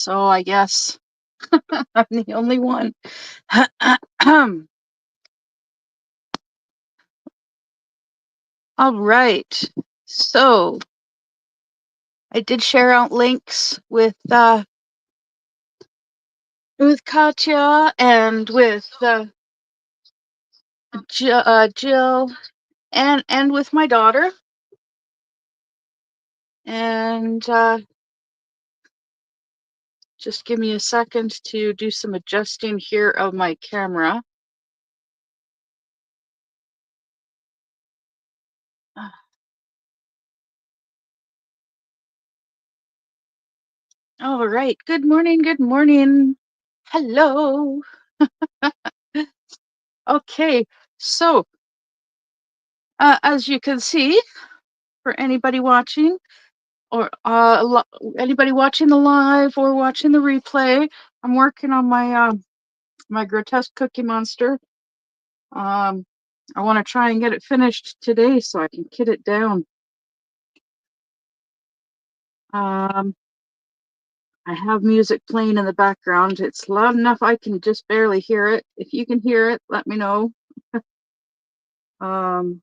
So I guess I'm the only one. All right. So I did share out links with Katya and with Jill and with my daughter. And just give me a second to do some adjusting here of my camera. All right. Good morning. Good morning. Hello. Okay. So, as you can see, for anybody watching, or anybody watching the live or watching the replay, I'm working on my grotesque Cookie Monster. I want to try and get it finished today so I can kit it down. Um, I have music playing in the background. It's loud enough I can just barely hear it. If you can hear it, let me know. um,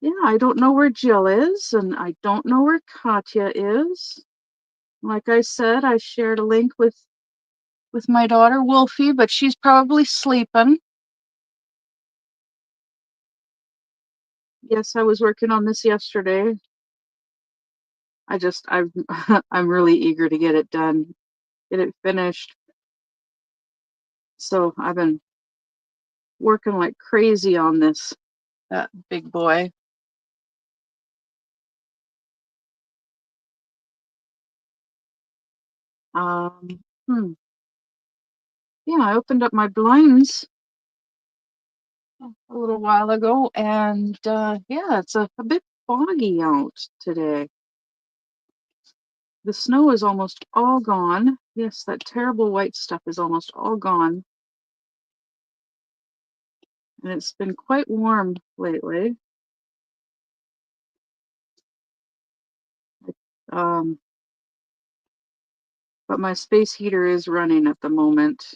yeah, I don't know where Jill is, and I don't know where Katya is. Like I said, I shared a link with my daughter Wolfie, but she's probably sleeping. Yes, I was working on this yesterday. I'm I'm really eager to get it done, get it finished. So I've been working like crazy on this big boy. Um, hmm. Yeah, I opened up my blinds a little while ago, and yeah, it's a bit foggy out today. The snow is almost all gone. Yes, that terrible white stuff is almost all gone. And it's been quite warm lately. Um, but my space heater is running at the moment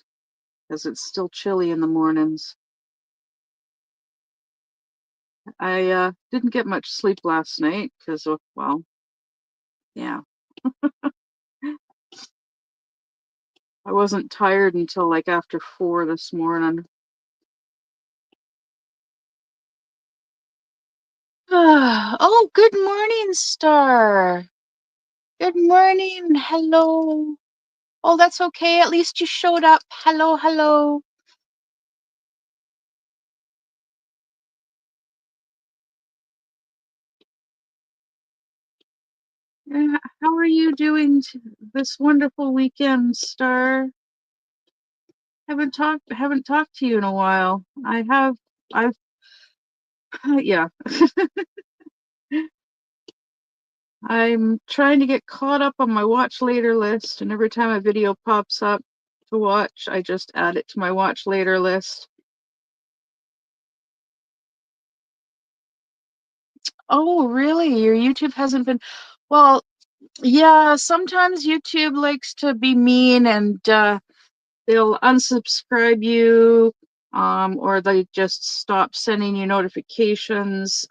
because it's still chilly in the mornings. I didn't get much sleep last night because of, well, yeah. I wasn't tired until like after 4 this morning. Oh, good morning, Star. Good morning. Hello. Oh, that's okay. At least you showed up. Hello, hello. How are you doing this wonderful weekend, Star? Haven't talked to you in a while. I've yeah. I'm trying to get caught up on my watch later list, and every time a video pops up to watch, I just add it to my watch later list. Oh, really? Your YouTube hasn't been, well, yeah, sometimes YouTube likes to be mean and they'll unsubscribe you, or they just stop sending you notifications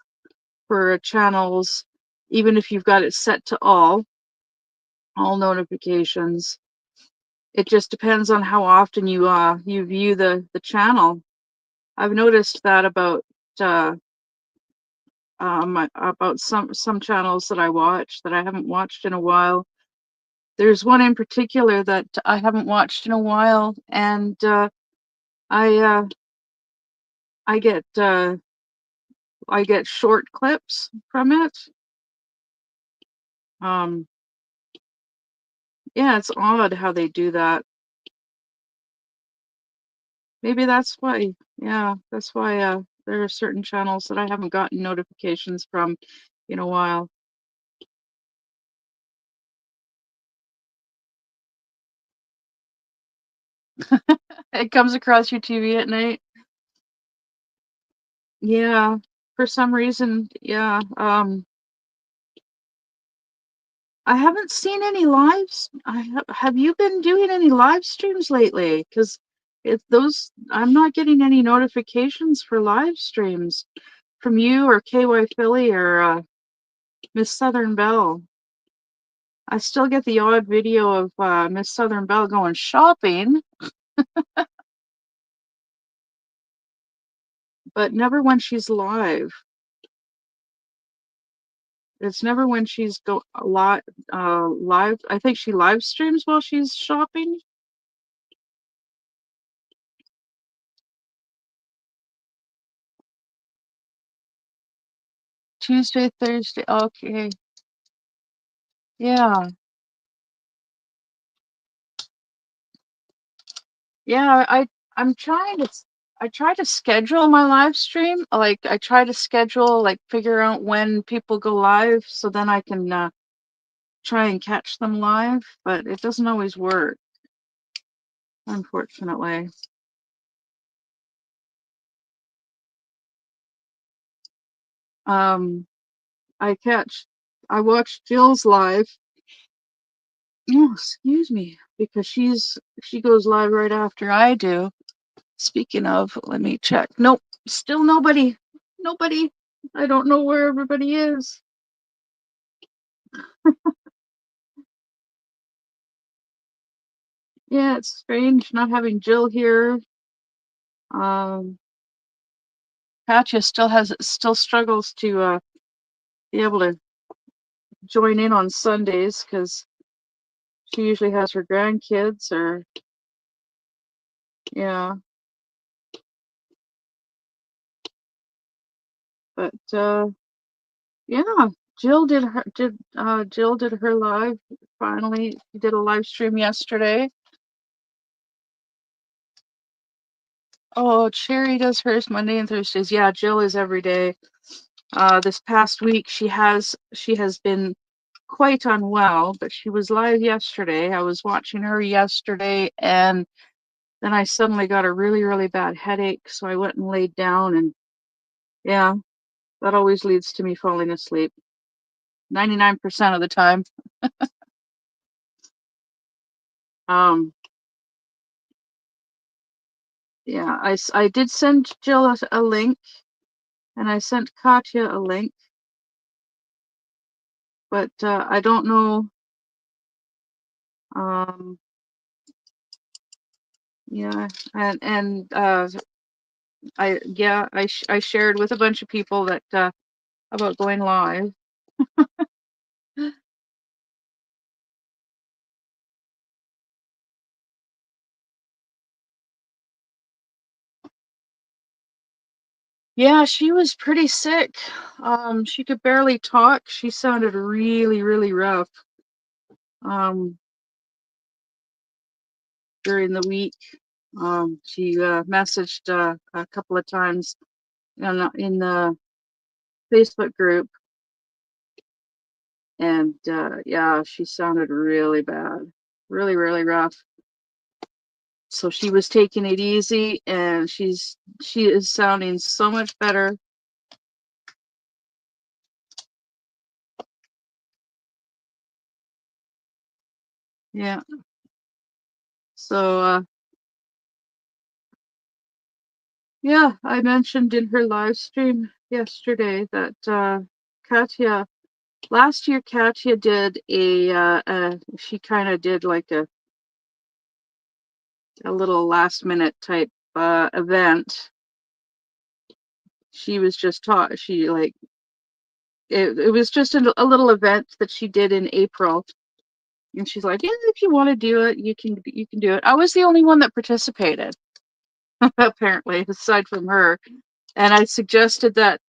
for channels, even if you've got it set to all notifications. It just depends on how often you view the channel. I've noticed that uh, about some channels that I watch that I haven't watched in a while. There's one in particular that I haven't watched in a while, and I uh, I get I get short clips from it. Um, yeah, it's odd how they do that. Maybe that's why. Yeah, that's why there are certain channels that I haven't gotten notifications from in a while. It comes across your TV at night. Yeah, for some reason, yeah. I haven't seen any lives. Have you been doing any live streams lately? Because I'm not getting any notifications for live streams from you or KY Philly or Miss Southern Belle. I still get the odd video of Miss Southern Belle going shopping, but never when she's live. It's never when she's live. I think she live streams while she's shopping. Tuesday, Thursday. Okay. Yeah. Yeah, I'm trying to I try to schedule my live stream. Like I try to schedule like figure out when people go live so then I can try and catch them live, but it doesn't always work, unfortunately. Um I catch I watch Jill's live. Oh, excuse me, because she goes live right after I do. Speaking of, let me check. Nope, still nobody. Nobody. I don't know where everybody is. Yeah, it's strange not having Jill here. Um, Katya still struggles to be able to join in on Sundays because she usually has her grandkids or yeah. But yeah, Jill did her live finally. She did a live stream yesterday. Oh, Cherry does hers Monday and Thursdays. Yeah, Jill is every day. This past week she has been quite unwell, but she was live yesterday. I was watching her yesterday, and then I suddenly got a really, really bad headache, so I went and laid down, and yeah, that always leads to me falling asleep. 99% of the time. Um, yeah, I did send Jill a link, and I sent Katya a link, but I don't know. Um, yeah, and I shared with a bunch of people that about going live. Yeah, she was pretty sick. She could barely talk. She sounded really, really rough um, during the week. She messaged a couple of times in the Facebook group, and yeah, she sounded really bad, really, really rough. So she was taking it easy, and she is sounding so much better. Yeah. So yeah, I mentioned in her live stream yesterday that Katya, last year Katya did she kind of did like a little last minute type event. She was just taught, she like, it was just a little event that she did in April. And she's like, yeah, if you want to do it, you can do it. I was the only one that participated, apparently, aside from her. And I suggested that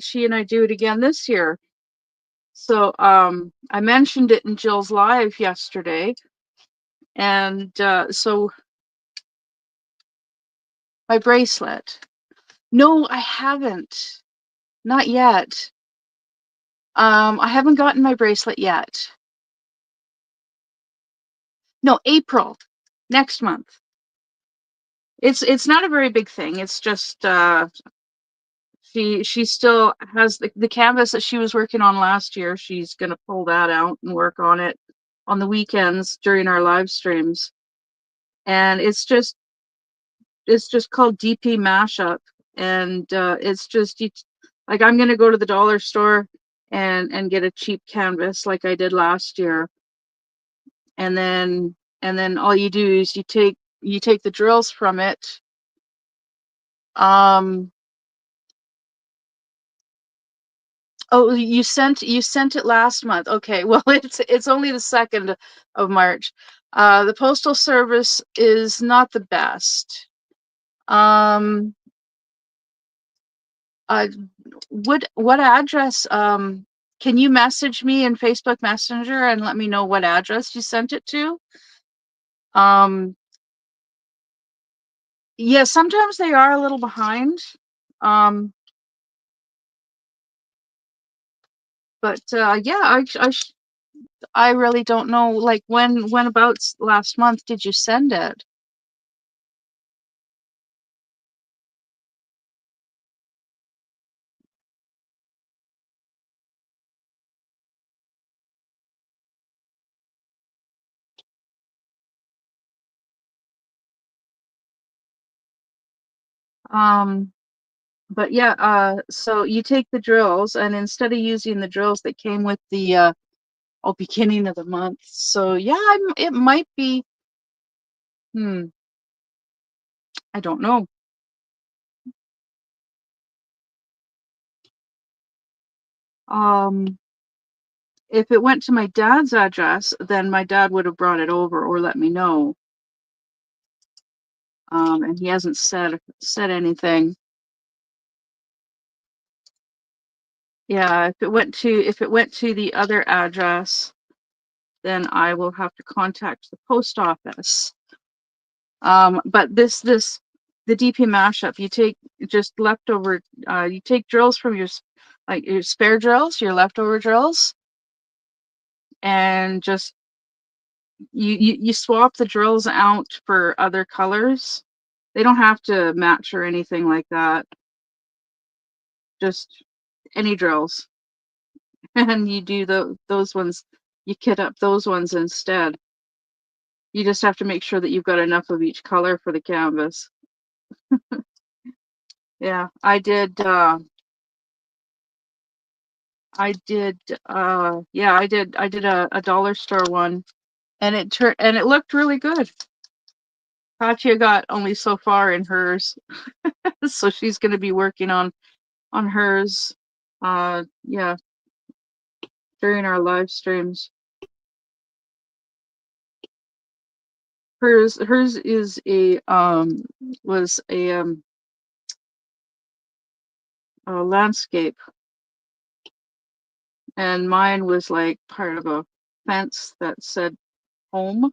she and I do it again this year. So I mentioned it in Jill's live yesterday, and so my bracelet. No, I haven't. Not yet. I haven't gotten my bracelet yet. No, April, next month. It's not a very big thing. It's just She still has the canvas that she was working on last year. She's gonna pull that out and work on it on the weekends during our live streams. And it's just called DP Mashup, and it's just like I'm gonna go to the dollar store and get a cheap canvas like I did last year, and then all you do is you take the drills from it. Um, oh, you sent it last month. Okay, well it's only the 2nd of March. The postal service is not the best. Um, uh, what address? Can you message me in Facebook Messenger and let me know what address you sent it to? Um, yeah, sometimes they are a little behind. Um, but yeah, I really don't know. Like when about last month did you send it? Um, but yeah, so you take the drills, and instead of using the drills that came with the beginning of the month. So yeah, it might be. Hmm, I don't know. Um, if it went to my dad's address, then my dad would have brought it over or let me know. And he hasn't said anything. Yeah, if it went to the other address, then I will have to contact the post office. But the DP mashup, you take just leftover, you take drills from like your spare drills, your leftover drills, and just you swap the drills out for other colors. They don't have to match or anything like that. Just any drills, and you do those ones. You kit up those ones instead. You just have to make sure that you've got enough of each color for the canvas. Yeah, I did yeah, I did a dollar store one, and it looked really good. Katya got only so far in hers. So she's going to be working on hers yeah, during our live streams. Hers is a was a landscape, and mine was like part of a fence that said home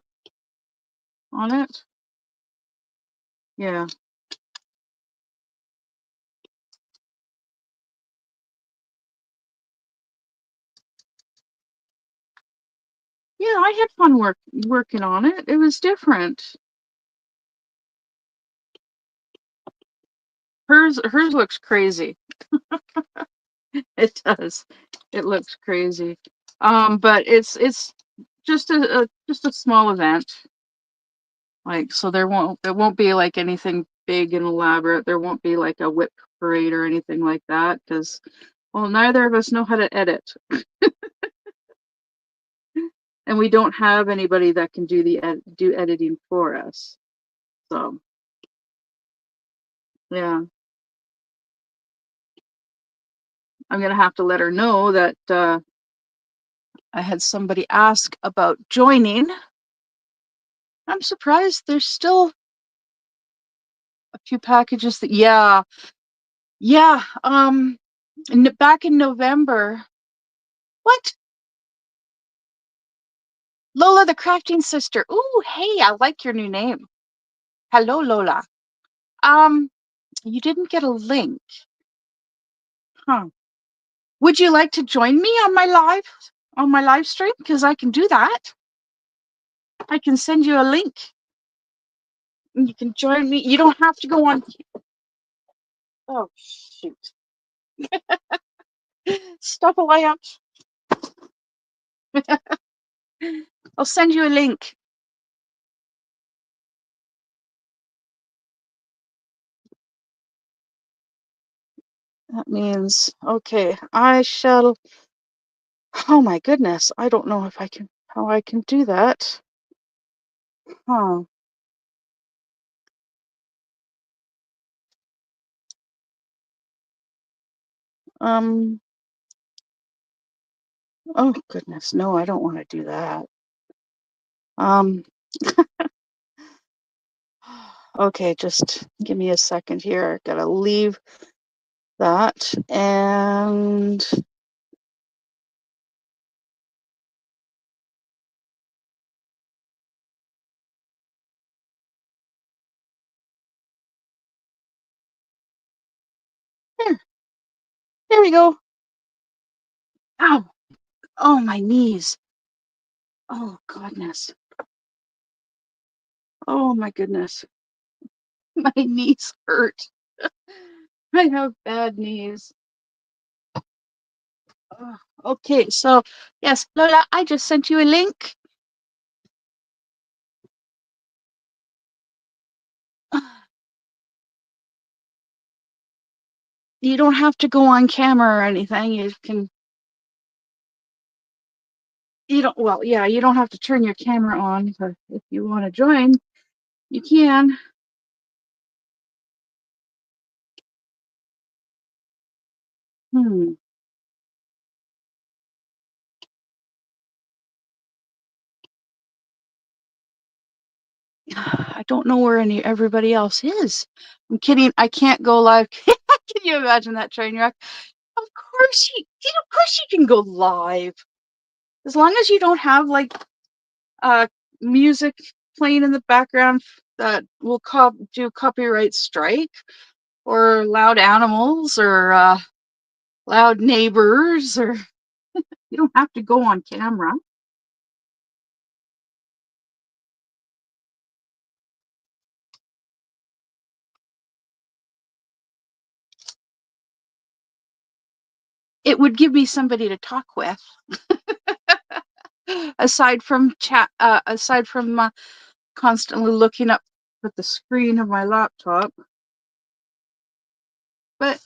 on it. Yeah. Yeah, I had fun working on it. It was different. Hers looks crazy. It does. It looks crazy. But it's just a small event. Like, so there won't be like anything big and elaborate. There won't be like a whip parade or anything like that, because well, neither of us know how to edit, and we don't have anybody that can do editing for us. So yeah, I'm gonna have to let her know that I had somebody ask about joining. I'm surprised there's still a few packages that, yeah, yeah. Back in November. What? Lola the crafting sister. Ooh, hey, I like your new name. Hello, Lola. Um, you didn't get a link. Huh. Would you like to join me on my live stream? Because I can do that. I can send you a link. And you can join me. You don't have to go on. Oh, shoot. Stop a lamp. I'll send you a link. That means, okay, I shall. Oh my goodness, I don't know if I can, how I can do that. Huh. Um, oh goodness, no, I don't want to do that. Um, okay, just give me a second here. Gotta leave that and there, there we go. Ow, oh, my knees. Oh goodness. Oh my goodness. My knees hurt. I have bad knees. Ugh. Okay, so yes, Lola, I just sent you a link. You don't have to go on camera or anything. You can, you don't, well, yeah, you don't have to turn your camera on, but if you want to join, you can. Hmm. I don't know where everybody else is. I'm kidding. I can't go live. Can you imagine that train wreck? Of course you can go live. As long as you don't have like uh music playing in the background that will do copyright strike, or loud animals, or loud neighbors, or you don't have to go on camera. It would give me somebody to talk with aside from chat, aside from constantly looking up at the screen of my laptop. But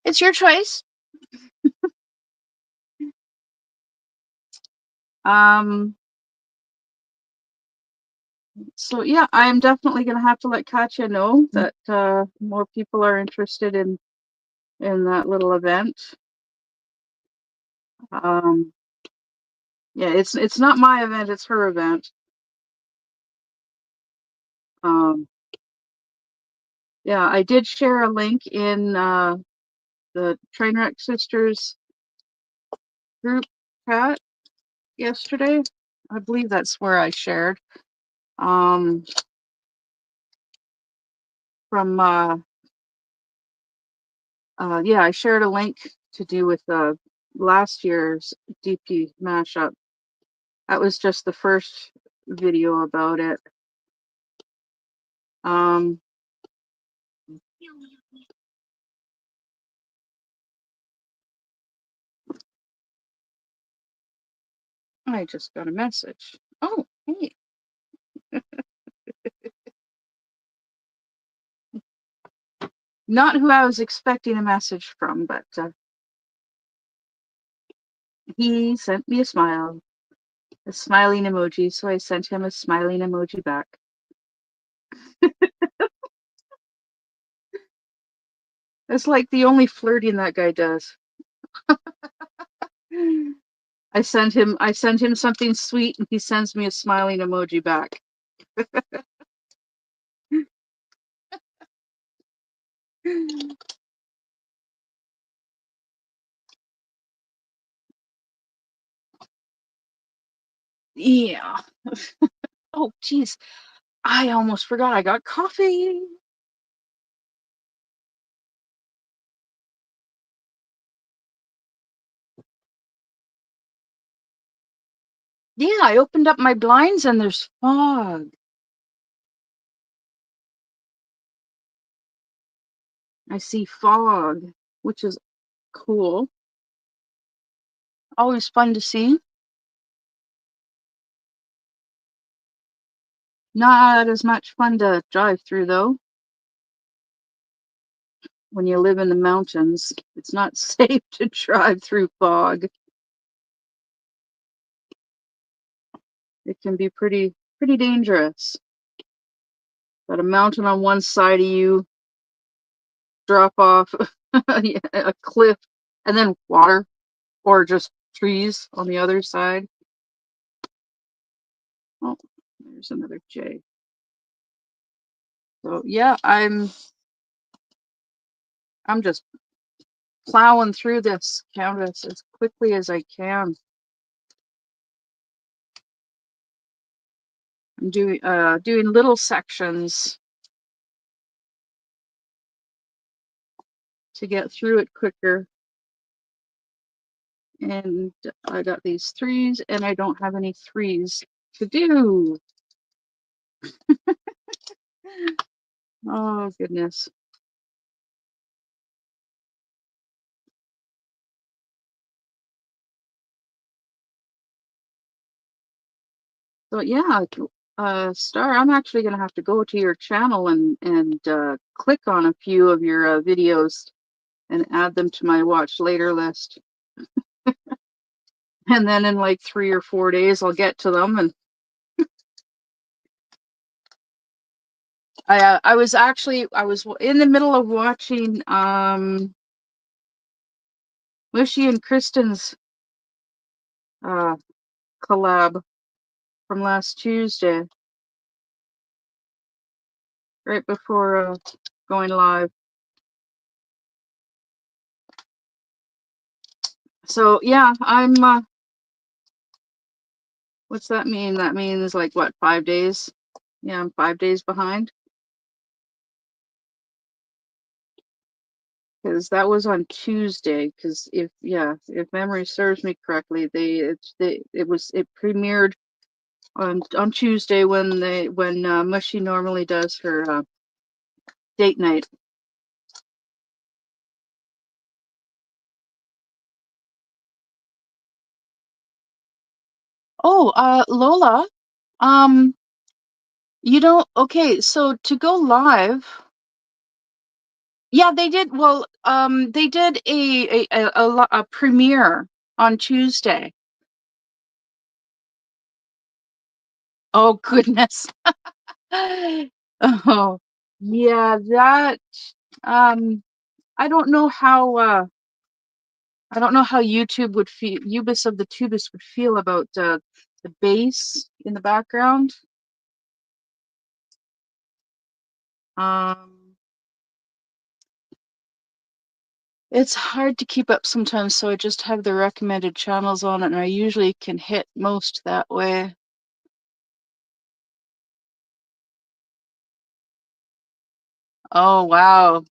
it's your choice. Um, so yeah, I am definitely going to have to let Katya know that more people are interested in that little event. Um, yeah, it's not my event; it's her event. Um, yeah, I did share a link in the Trainwreck Sisters group chat yesterday. I believe that's where I shared. Um, from yeah, I shared a link to do with last year's DP mashup. That was just the first video about it. Um, I just got a message. Oh, hey. Not who I was expecting a message from, but he sent me a smile, a smiling emoji, so I sent him a smiling emoji back. It's like the only flirting that guy does. I send him something sweet and he sends me a smiling emoji back. Yeah. Oh, geez. I almost forgot I got coffee. Yeah, I opened up my blinds and there's fog. I see fog. which is cool. Always fun to see. Not as much fun to drive through, though. When you live in the mountains, it's not safe to drive through fog. It can be pretty dangerous. Got a mountain on one side of you, drop off a cliff, and then water, or just trees on the other side. Oh, there's another J. So yeah, I'm just plowing through this canvas as quickly as I can. I'm doing little sections to get through it quicker. And I got these 3s, and I don't have any 3s to do. Oh, goodness. So yeah, Star, I'm actually gonna have to go to your channel and click on a few of your videos and add them to my watch later list. And then in like 3 or 4 days, I'll get to them. And I was in the middle of watching Mushy and Kristen's collab from last Tuesday, right before going live. So yeah, I'm what's that mean? That means like what, 5 days? Yeah, I'm 5 days behind. Because that was on Tuesday. Because if memory serves me correctly, it premiered on Tuesday when Mushy normally does her date night. Oh, Lola, okay, so to go live, yeah, they did. Well, they did a premiere on Tuesday. Oh goodness. Oh yeah, that I don't know how YouTube would feel, Ubis of the Tubis would feel about the bass in the background. It's hard to keep up sometimes, so I just have the recommended channels on it, and I usually can hit most that way. Oh wow.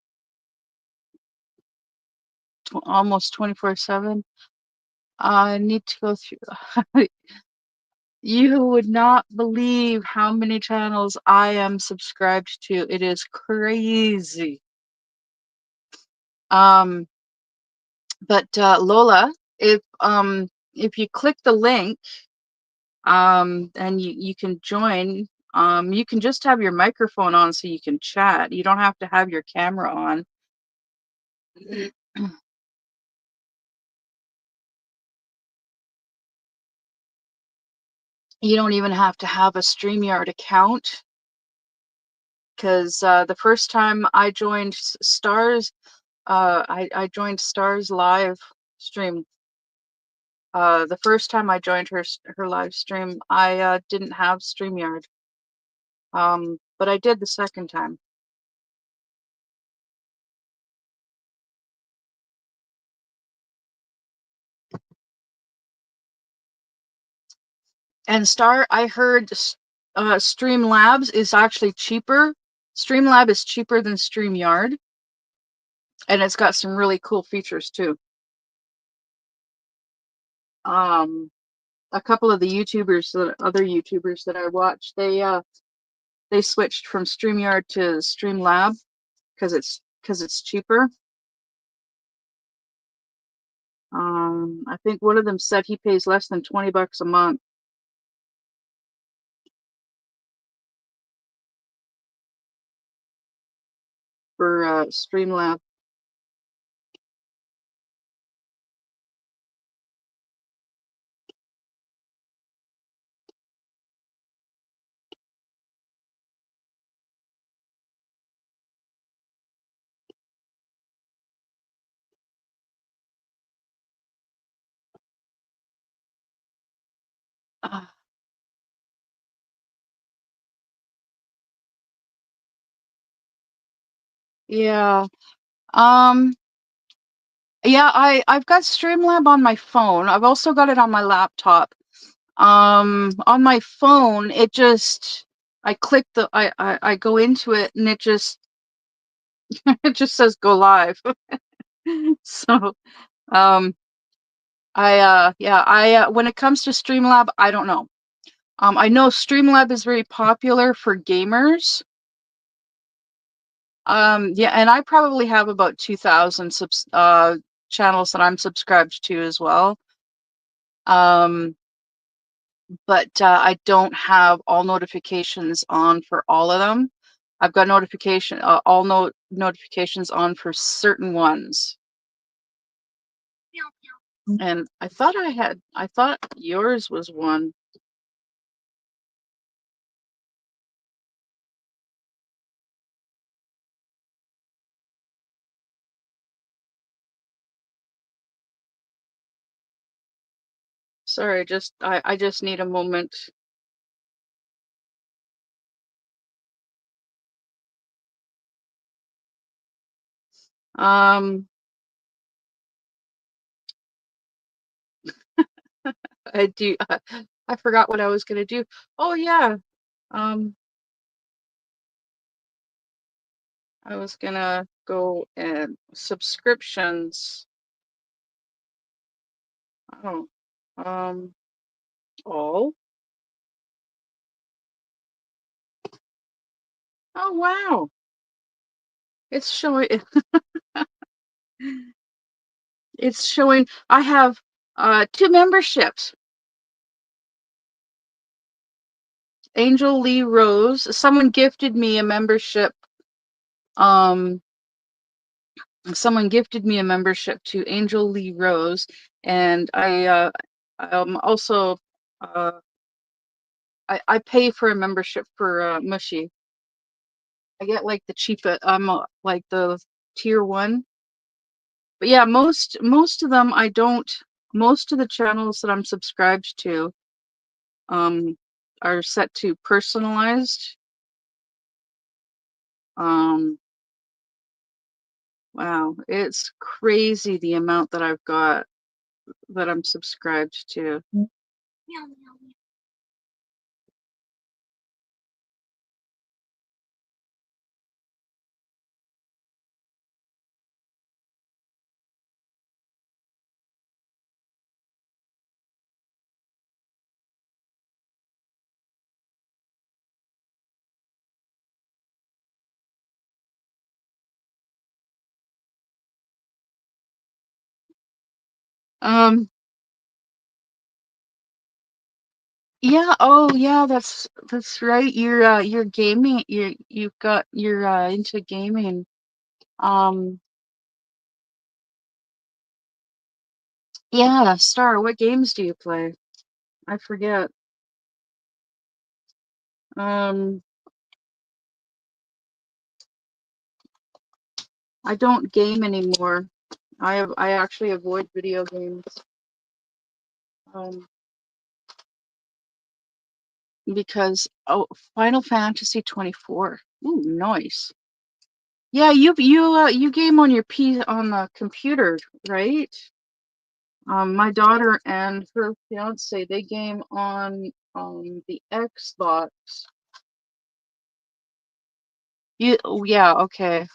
Almost 24/7. I need to go through. You would not believe how many channels I am subscribed to. It is crazy. But Lola, if you click the link, and you can join, you can just have your microphone on so you can chat. You don't have to have your camera on. You don't even have to have a StreamYard account, because the first time I joined Stars, I joined Stars live stream. The first time I joined her live stream, I didn't have StreamYard, but I did the second time. And Star, I heard Streamlabs is actually cheaper. Streamlab is cheaper than StreamYard, and it's got some really cool features too. A couple of the other YouTubers that I watch, they switched from StreamYard to Streamlab because it's cheaper. I think one of them said he pays less than $20 a month for Streamlabs. Uh, yeah. Um, yeah, I've got Streamlab on my phone. I've also got it on my laptop. On my phone, it just I click I go into it and it just it just says go live. So, um, when it comes to Streamlab, I don't know. I know Streamlab is very popular for gamers. Yeah, and I probably have about 2,000 channels that I'm subscribed to as well. But I don't have all notifications on for all of them. I've got all notifications on for certain ones. And I thought yours was one. Sorry, I just need a moment. Um, I do. I forgot what I was gonna do. Oh yeah. Um, I was gonna go and subscriptions. Oh, um, all. Oh wow. It's showing. It's showing I have 2 memberships. Angel Lee Rose. Someone gifted me a membership. Um, Someone gifted me a membership to Angel Lee Rose, and also uh, I pay for a membership for Mushy. I get like the cheapest. Like the tier 1. But yeah, most of them I don't. Most of the channels that I'm subscribed to um are set to personalized. Um, wow, it's crazy the amount that I've got that I'm subscribed to. Um, yeah, oh yeah, that's right. You're gaming. You're into gaming. Um, yeah, Star, what games do you play? I forget. Um, I don't game anymore. I actually avoid video games. Um, because Final Fantasy 24. Ooh, nice. Yeah, you game on your on the computer, right? My daughter and her fiance, they game on the Xbox. Yeah, okay.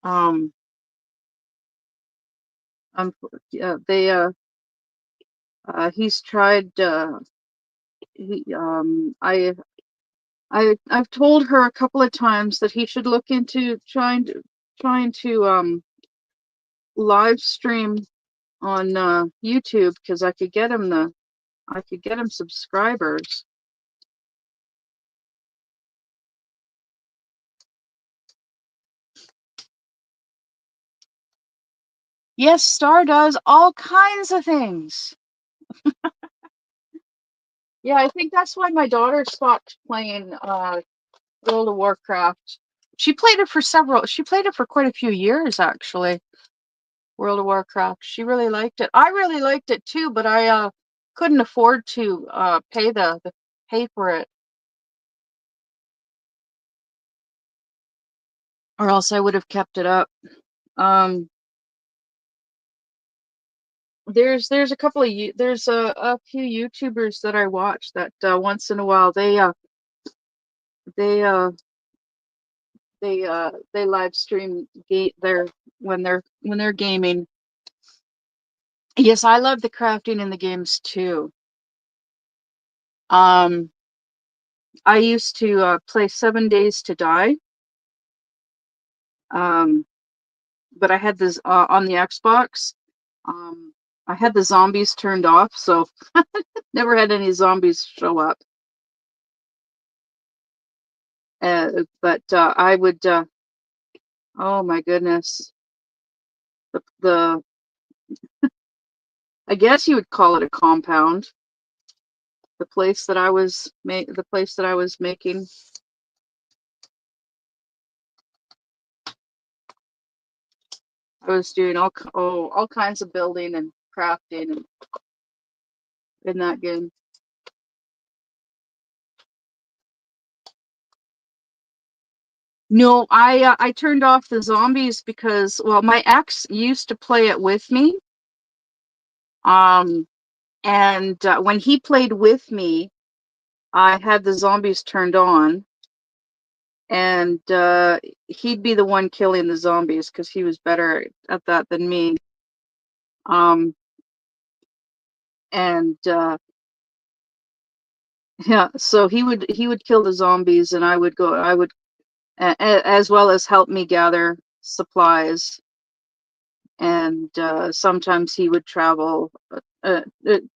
Um, yeah, he's tried. He I've told her a couple of times that he should look into trying to live stream on YouTube because I could get him subscribers. Yes, Star does all kinds of things. Yeah, I think that's why my daughter stopped playing World of Warcraft. She played it for quite a few years actually. World of Warcraft. She really liked it. I really liked it too, but I couldn't afford to pay for it. Or else I would have kept it up. Um there's a couple of there's a few YouTubers that I watch that once in a while they uh they live stream when they're gaming. Yes, I love the crafting in the games too. Um I used to play 7 Days to Die. Um but I had this on the Xbox. Um I had the zombies turned off, so never had any zombies show up. But I would oh my goodness. The I guess you would call it a compound. The place that I was making. I was doing all kinds of building and crafting and in that game. No, I turned off the zombies because well, my ex used to play it with me. Um, and when he played with me, I had the zombies turned on, and he'd be the one killing the zombies because he was better at that than me. Um, and yeah, so he would kill the zombies, and I would as well as help me gather supplies. And sometimes he would travel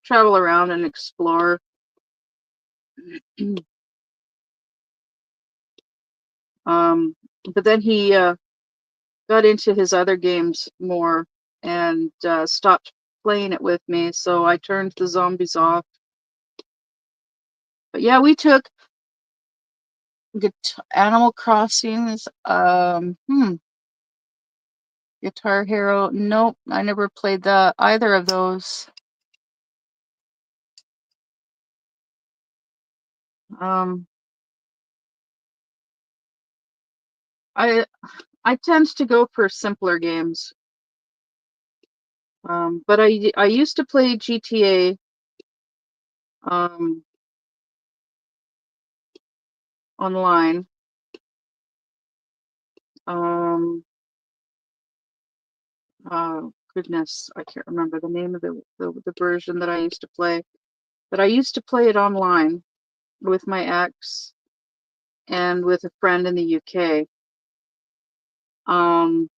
around and explore. um, but then he got into his other games more and stopped playing it with me, so I turned the zombies off. But yeah, we took Animal Crossings. Guitar Hero. Nope, I never played either of those. Um, I I tend to go for simpler games. But I used to play GTA um, online. Um, Goodness, I can't remember the name of the version that I used to play. But I used to play it online with my ex and with a friend in the UK. Um,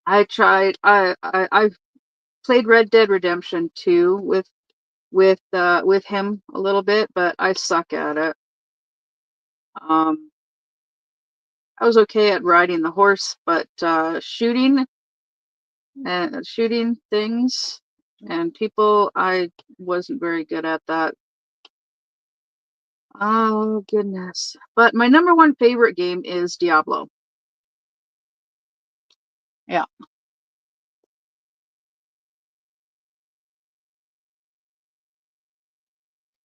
I tried. I've played Red Dead Redemption 2 with him a little bit, but I suck at it. Um, I was okay at riding the horse, but shooting things and people, I wasn't very good at that. Oh goodness! But my number one favorite game is Diablo. Yeah,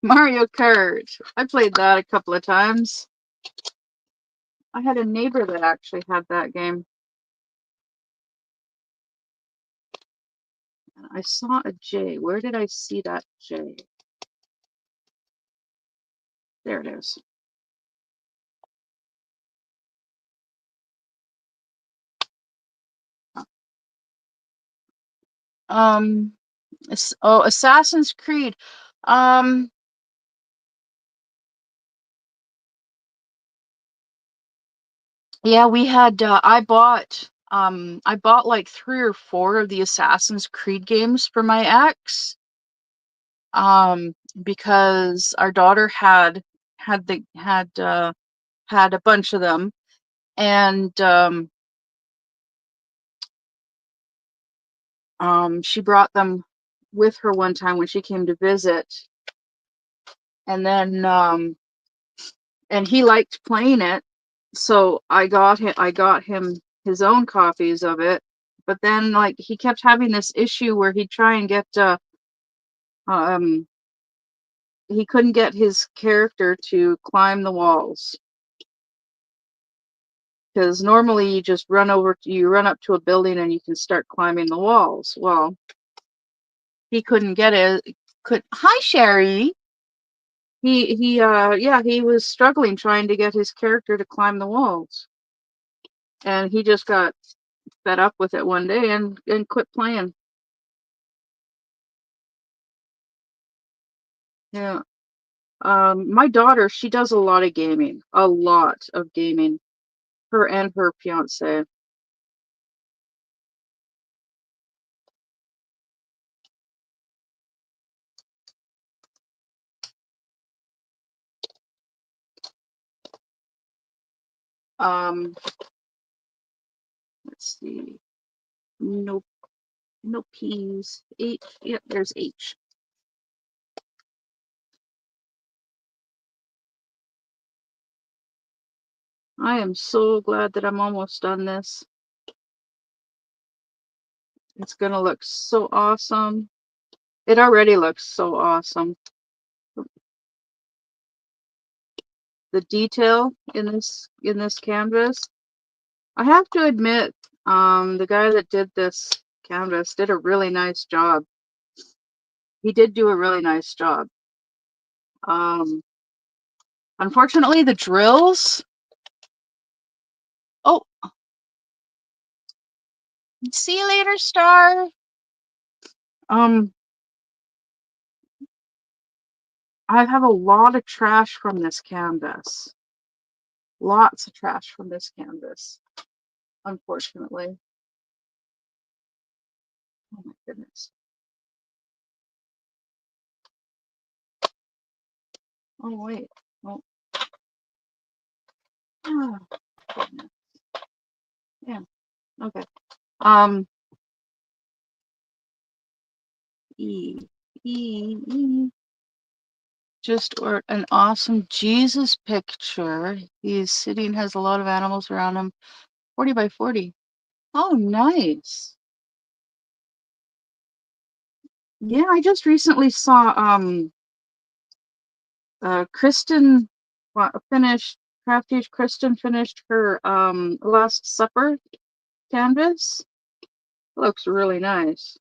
Mario Kart. I played that a couple of times. I had a neighbor that actually had that game. And I saw a J. Where did I see that J? There it is. Um, Assassin's Creed. Um, Yeah, we had I bought like 3 or 4 of the Assassin's Creed games for my ex, um, because our daughter had a bunch of them, and she brought them with her one time when she came to visit, and then and he liked playing it, so I got him his own copies of it. But then, like, he kept having this issue where he'd try and get um he couldn't get his character to climb the walls, because normally you run up to a building and you can start climbing the walls. Well, he couldn't get it. Could Hi, Sherry. Yeah, he was struggling trying to get his character to climb the walls, and he just got fed up with it one day and quit playing. Yeah. My daughter, she does a lot of gaming, a lot of gaming. Her and her fiance. Um, let's see. No, no P's. H. Yep, there's H. I am so glad that I'm almost done this. It's gonna look so awesome. It already looks so awesome. The detail in this canvas. I have to admit, the guy that did this canvas did a really nice job. He did do a really nice job. Um, Unfortunately, the drills. Oh, see you later, Star. Um, I have a lot of trash from this canvas. Lots of trash from this canvas, unfortunately. Oh my goodness. Oh wait. Oh, ah, goodness. Yeah. Okay. Um, E E. Just or an awesome Jesus picture. He's sitting, has a lot of animals around him. 40 by 40. Oh, nice. Yeah, I just recently saw Kristen finished Crafty Kristen finished her Last Supper canvas. Looks really nice.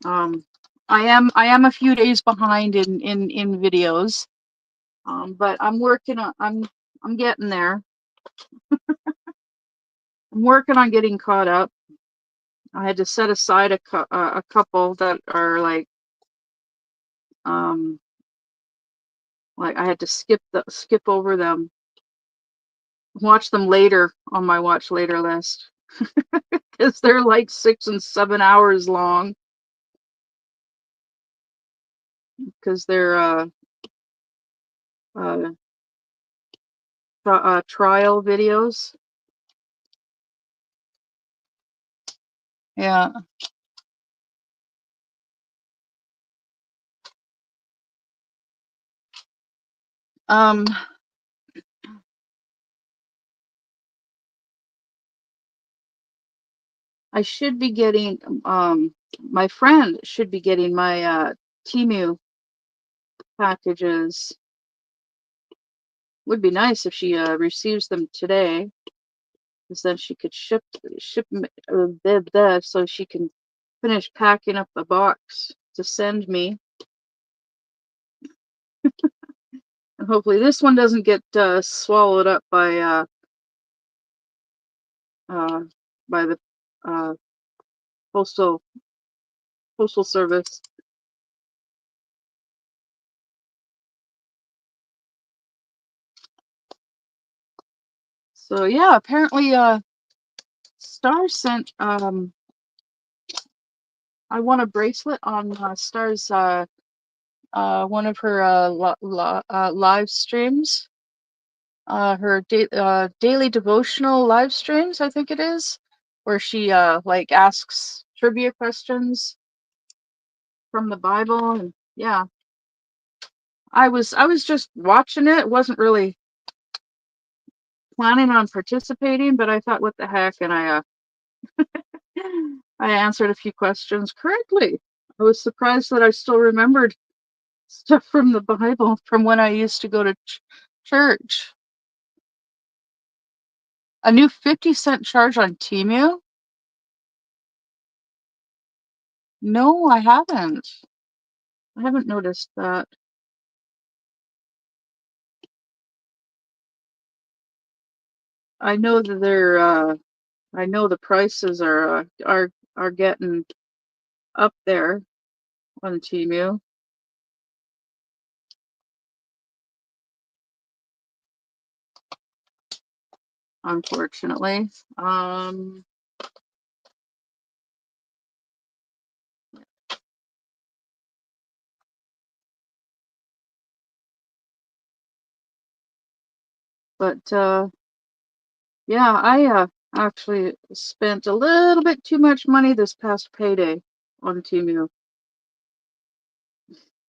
Um I am a few days behind in videos. But I'm getting there. I'm working on getting caught up. I had to set aside a couple that are um like I had to skip over them, watch them later on my watch later list, because they're like 6 and 7 hours long, because they're uh, trial videos. Yeah. Um, I should be getting my friend should be getting my Temu packages. Would be nice if she receives them today, because then she could ship so she can finish packing up the box to send me, and hopefully this one doesn't get swallowed up uh, by the uh, postal service. So yeah, apparently Star sent I won a bracelet on Star's one of her live streams, her daily devotional live streams, I think it is, where she like asks trivia questions from the Bible, and yeah, I was just watching it. Wasn't really planning on participating, but I thought, what the heck, and I answered a few questions correctly. I was surprised that I still remembered stuff from the Bible from when I used to go to church. A new 50-cent charge on Temu? No, I haven't. I haven't noticed that. I know that I know the prices are getting up there on Temu, unfortunately. But yeah, I actually spent a little bit too much money this past payday on Temu.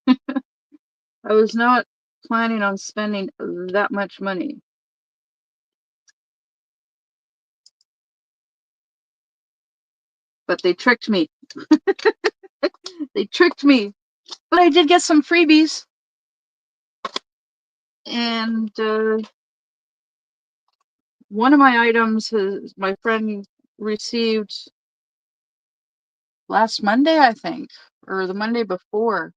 I was not planning on spending that much money, but they tricked me. They tricked me. But I did get some freebies, and one of my items my friend received last Monday, I think, or the Monday before.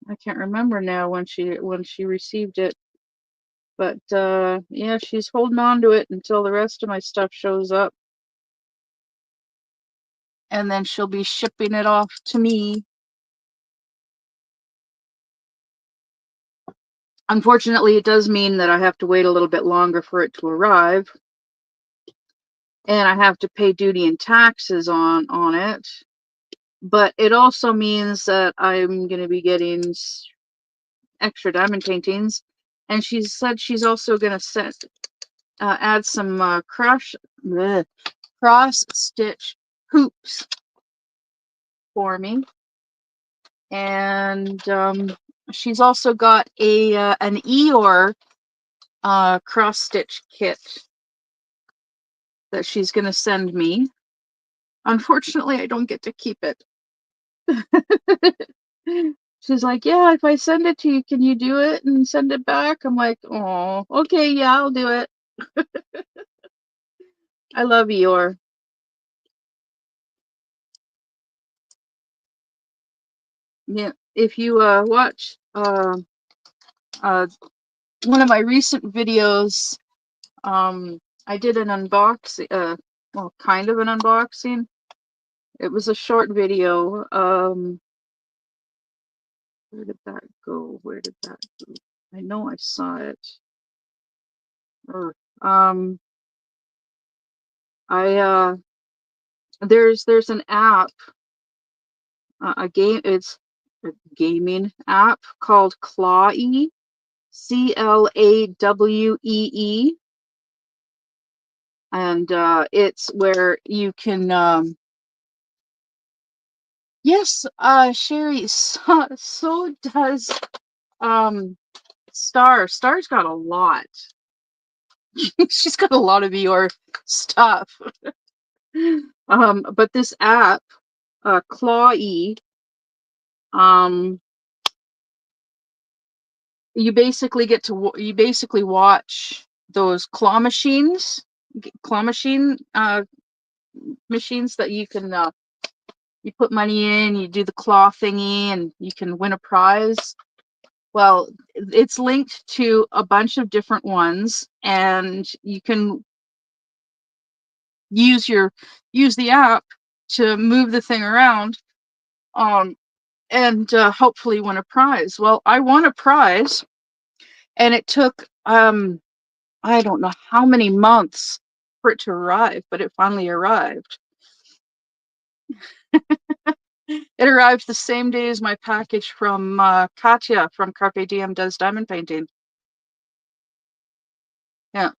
I can't remember now when she received it, but yeah, she's holding on to it until the rest of my stuff shows up, and then she'll be shipping it off to me. Unfortunately, it does mean that I have to wait a little bit longer for it to arrive, and I have to pay duty and taxes on it. But it also means that I'm going to be getting extra diamond paintings, and she said she's also going to add some cross stitch hoops for me, and she's also got an Eeyore cross stitch kit that she's going to send me. Unfortunately, I don't get to keep it. She's like, yeah, if I send it to you, can you do it and send it back? I'm like, oh, okay, yeah, I'll do it. I love Eeyore. Yeah, if you watch uh, one of my recent videos, I did an unboxing, well, kind of an unboxing. It was a short video. Where did that go? Where did that go? I know I saw it. Or, I there's an app, it's a gaming app called Clawee, CLAWEE, and it's where you can yes, Sherry, so does Star's got a lot. She's got a lot of your stuff. But this app, Clawee, um, you basically watch those claw machine machines that you can you put money in, you do the claw thingy, and you can win a prize. Well, it's linked to a bunch of different ones, and you can use the app to move the thing around, and hopefully win a prize. Well, I won a prize, and it took I don't know how many months for it to arrive, but it finally arrived. It arrived the same day as my package from Katya from Carpe Diem Does Diamond Painting. Yeah,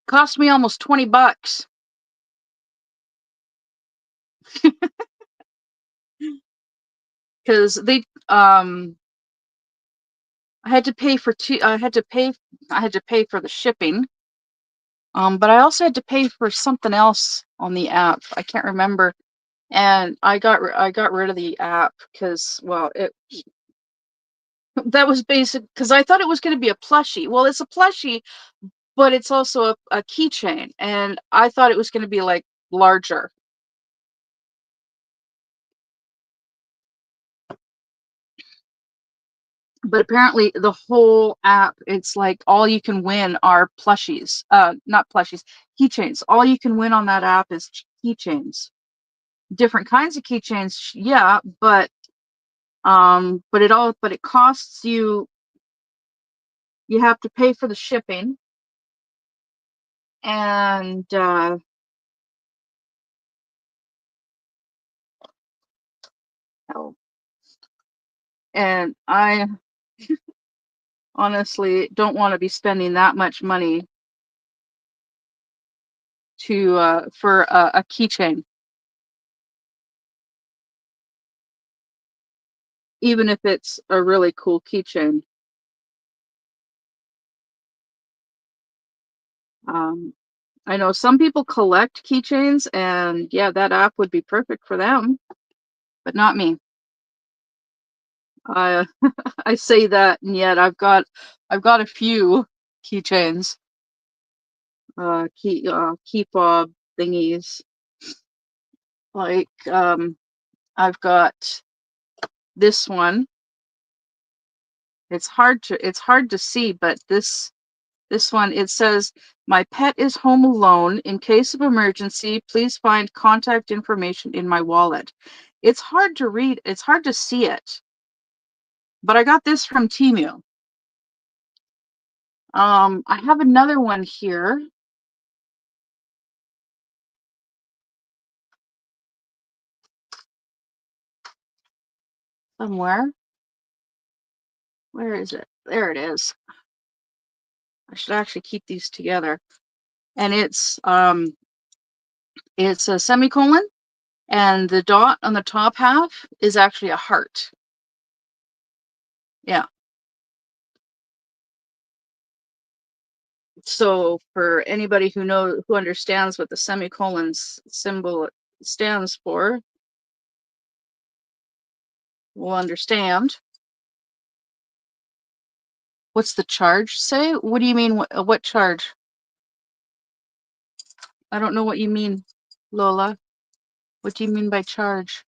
cost me almost $20 because they I had to pay for two. I had to pay for the shipping. But I also had to pay for something else on the app. I can't remember. And I got rid of the app because, well, it that was basic because I thought it was going to be a plushie. Well, it's a plushie, but it's also a keychain, and I thought it was going to be like larger. But apparently the whole app, it's like all you can win are plushies. Not plushies, keychains. All you can win on that app is keychains. Different kinds of keychains, yeah, but it costs you. You have to pay for the shipping, and oh, and I honestly don't want to be spending that much money to for a keychain, even if it's a really cool keychain. Um, I know some people collect keychains, and yeah, that app would be perfect for them, but not me. I I say that, and yet I've got a few keychains, key fob thingies. Like I've got this one. It's hard to see, but this one, it says, "My pet is home alone. In case of emergency, please find contact information in my wallet." It's hard to read. It's hard to see it, but I got this from Temu. I have another one here somewhere. Where is it? There it is. I should actually keep these together. And it's a semicolon, and the dot on the top half is actually a heart. Yeah. So for anybody who understands what the semicolons symbol stands for, will understand. What's the charge say? What do you mean? What charge? I don't know what you mean, Lola. What do you mean by charge?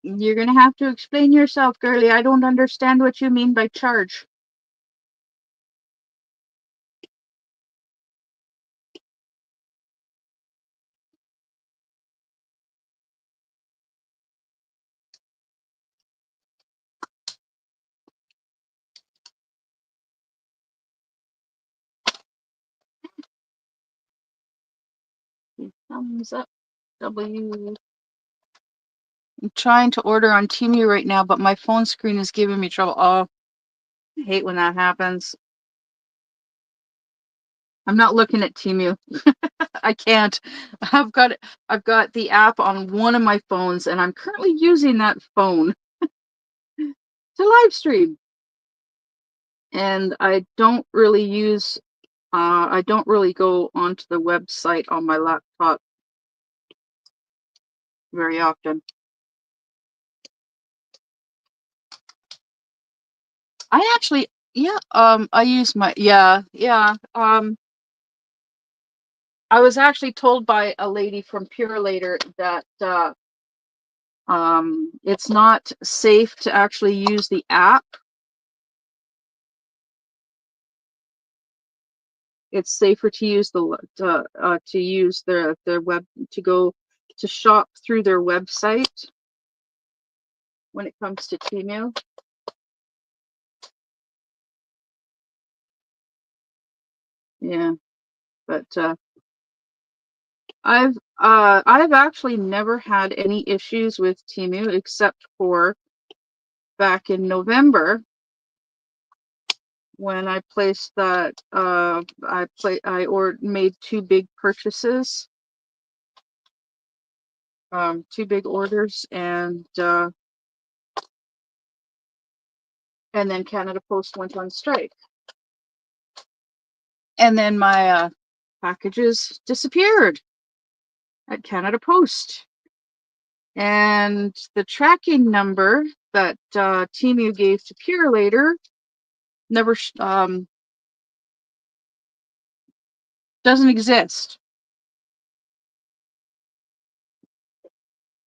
You're gonna have to explain yourself, girly. I don't understand what you mean by charge. Thumbs up. W. I'm trying to order on Temu right now, but my phone screen is giving me trouble. Oh, I hate when that happens. I'm not looking at Temu. I can't. I've got the app on one of my phones, and I'm currently using that phone to live stream. And I don't really go onto the website on my laptop very often. I actually, yeah, I use my, yeah. I was actually told by a lady from Purelator that it's not safe to actually use the app. It's safer to use to use their web, to go to shop through their website when it comes to Temu. Yeah, but I've actually never had any issues with Temu except for back in November when I placed that I made two big purchases, two big orders, and then Canada Post went on strike, and then my packages disappeared at Canada Post, and the tracking number that Temu gave to Purelator never doesn't exist.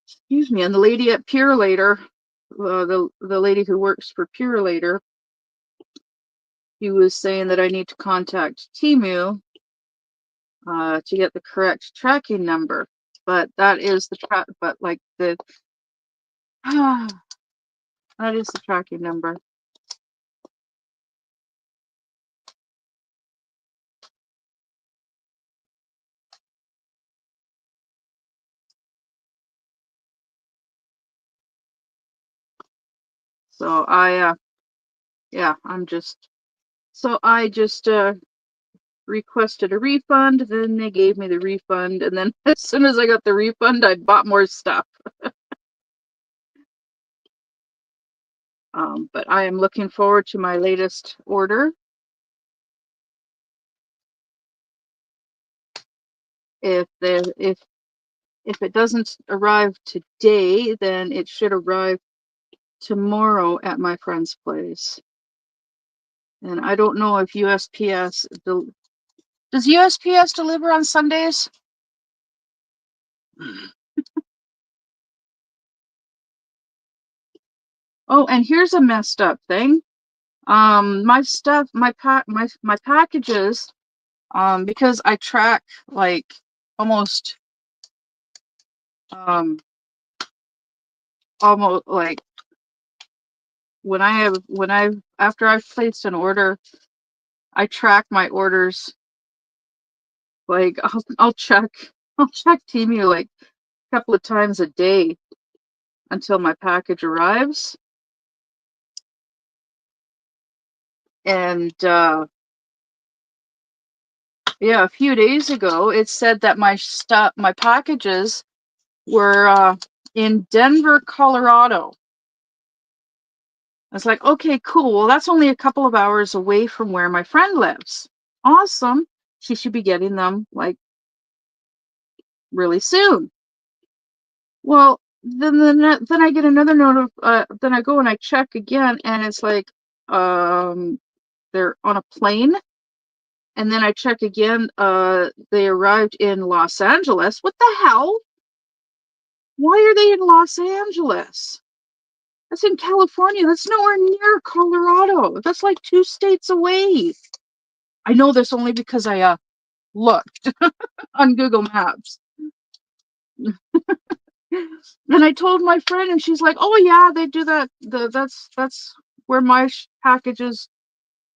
Excuse me. And the lady at Purelator, the lady who works for Purelator, he was saying that I need to contact Temu to get the correct tracking number. But that is the but like the that is the tracking number. So yeah, I just requested a refund, then they gave me the refund, and then as soon as I got the refund, I bought more stuff. But I am looking forward to my latest order. If it doesn't arrive today, then it should arrive tomorrow at my friend's place. And I don't know if USPS does USPS deliver on Sundays? Oh, and here's a messed up thing. My stuff, my packages, because I track like almost um almost like when I've after I've placed an order, I track my orders. Like I'll check Temu like a couple of times a day until my package arrives. And yeah, a few days ago it said that my packages were in Denver, Colorado. I was like, okay, cool. Well, that's only a couple of hours away from where my friend lives. Awesome. She should be getting them like really soon. Well, then I get another note of then I go and I check again, and it's like they're on a plane. And then I check again, they arrived in Los Angeles. What the hell? Why are they in Los Angeles? That's in California. That's nowhere near Colorado. That's like 2 states away. I know this only because I looked on Google Maps. And I told my friend, and she's like, "Oh yeah, they do that. That's where my packages.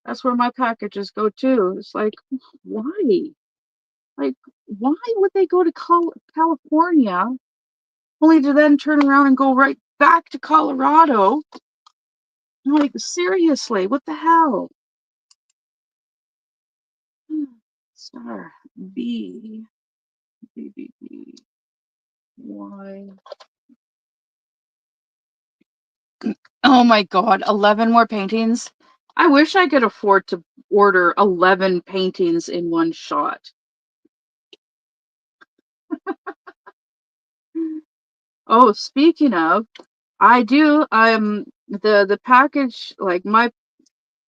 That's where my packages go too." It's like, why? Like, why would they go to California only to then turn around and go right back to Colorado? I'm like, seriously, what the hell? Star B B B B Y. Oh my God, 11 more paintings. I wish I could afford to order 11 paintings in one shot. Oh, speaking of, I do. The package, like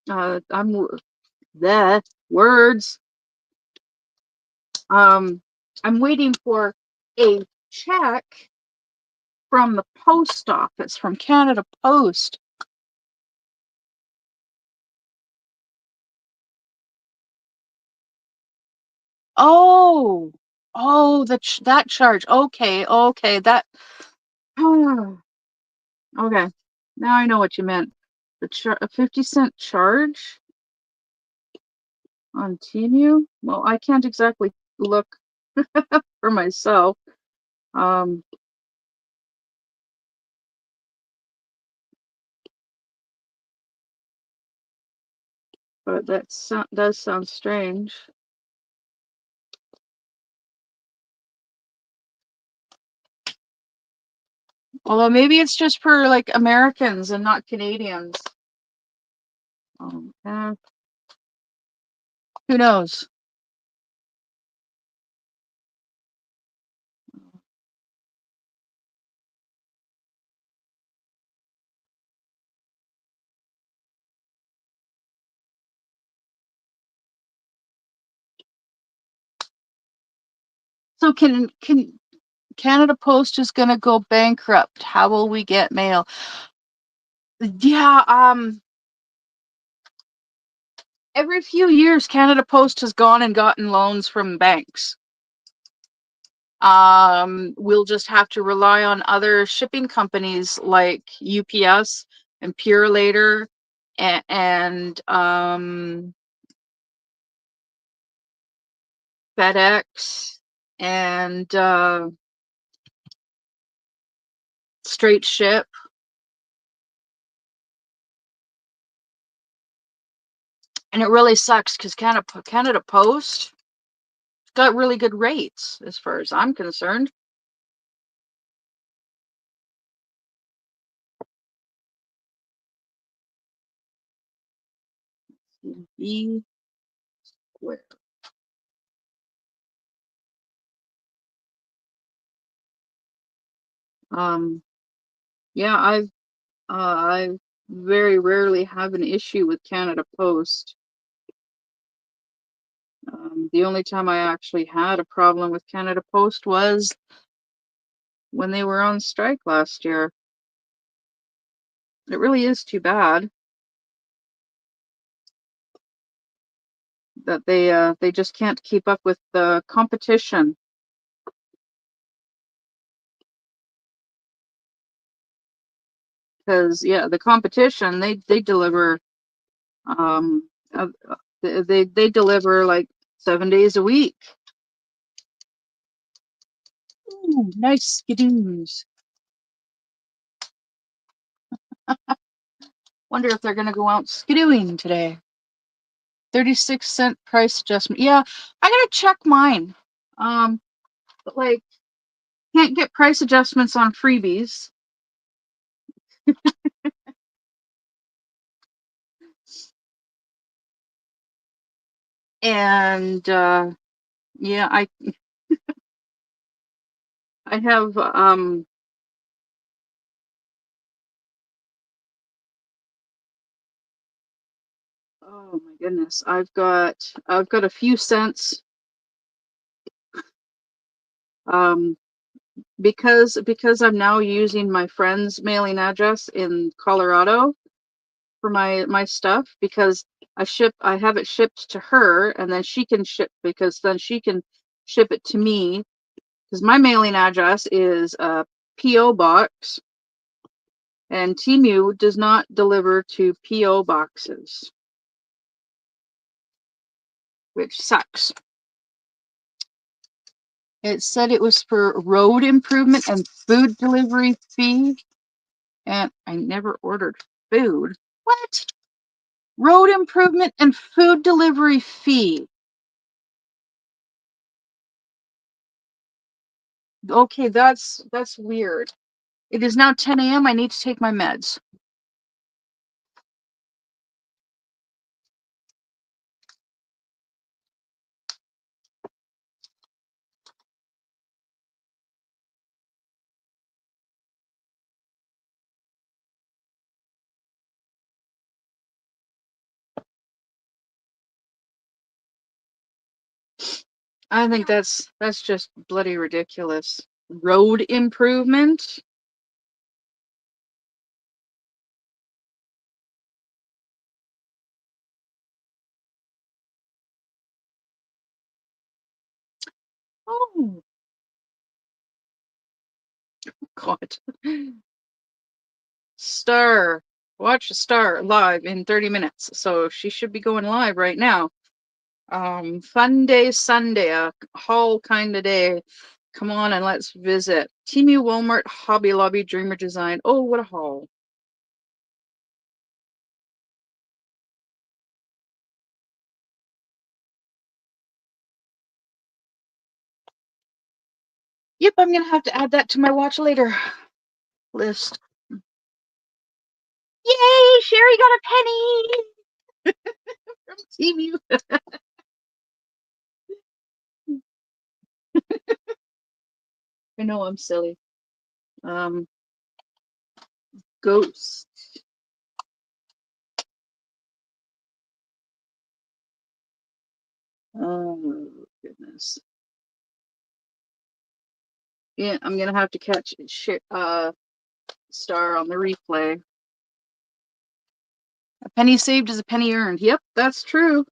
I'm the words. I'm waiting for a check from the post office, from Canada Post. Oh, oh, that charge. Okay, okay, that. Okay, now I know what you meant. A 50-cent charge on Temu? Well, I can't exactly look for myself. Um, but does sound strange. Although maybe it's just for like Americans and not Canadians. Uh, who knows? So can Canada Post is going to go bankrupt? How will we get mail? Yeah, every few years Canada Post has gone and gotten loans from banks. We'll just have to rely on other shipping companies like UPS and Purolator and FedEx and Straight Ship. And it really sucks because Canada Post got really good rates as far as I'm concerned. B square. Um, yeah, I very rarely have an issue with Canada Post. The only time I actually had a problem with Canada Post was when they were on strike last year. It really is too bad that they just can't keep up with the competition. Because yeah, the competition they deliver um they deliver like 7 days a week. Ooh, nice skidoos. Wonder if they're gonna go out skidooing today. 36-cent price adjustment. Yeah, I gotta check mine. But like can't get price adjustments on freebies. And yeah, I have oh my goodness, I've got a few cents um because I'm now using my friend's mailing address in Colorado for my stuff because I have it shipped to her and then she can ship because then she can ship it to me because my mailing address is a PO box and Temu does not deliver to PO boxes, which sucks. It said it was for road improvement and food delivery fee, and I never ordered food. What? Road improvement and food delivery fee. Okay, that's weird. It is now 10 a.m. I need to take my meds. I think that's just bloody ridiculous. Road improvement? Oh, God. Star. Watch Star live in 30 minutes. So she should be going live right now. Fun day Sunday, a haul kind of day. Come on and let's visit. Temu, Walmart, Hobby Lobby, Dreamer Design. Oh, what a haul. Yep, I'm gonna have to add that to my watch later list. Yay! Sherry got a penny from Temu. I know I'm silly. Um, Ghost. Oh goodness. Yeah, I'm gonna have to catch Star on the replay. A penny saved is a penny earned. Yep, that's true.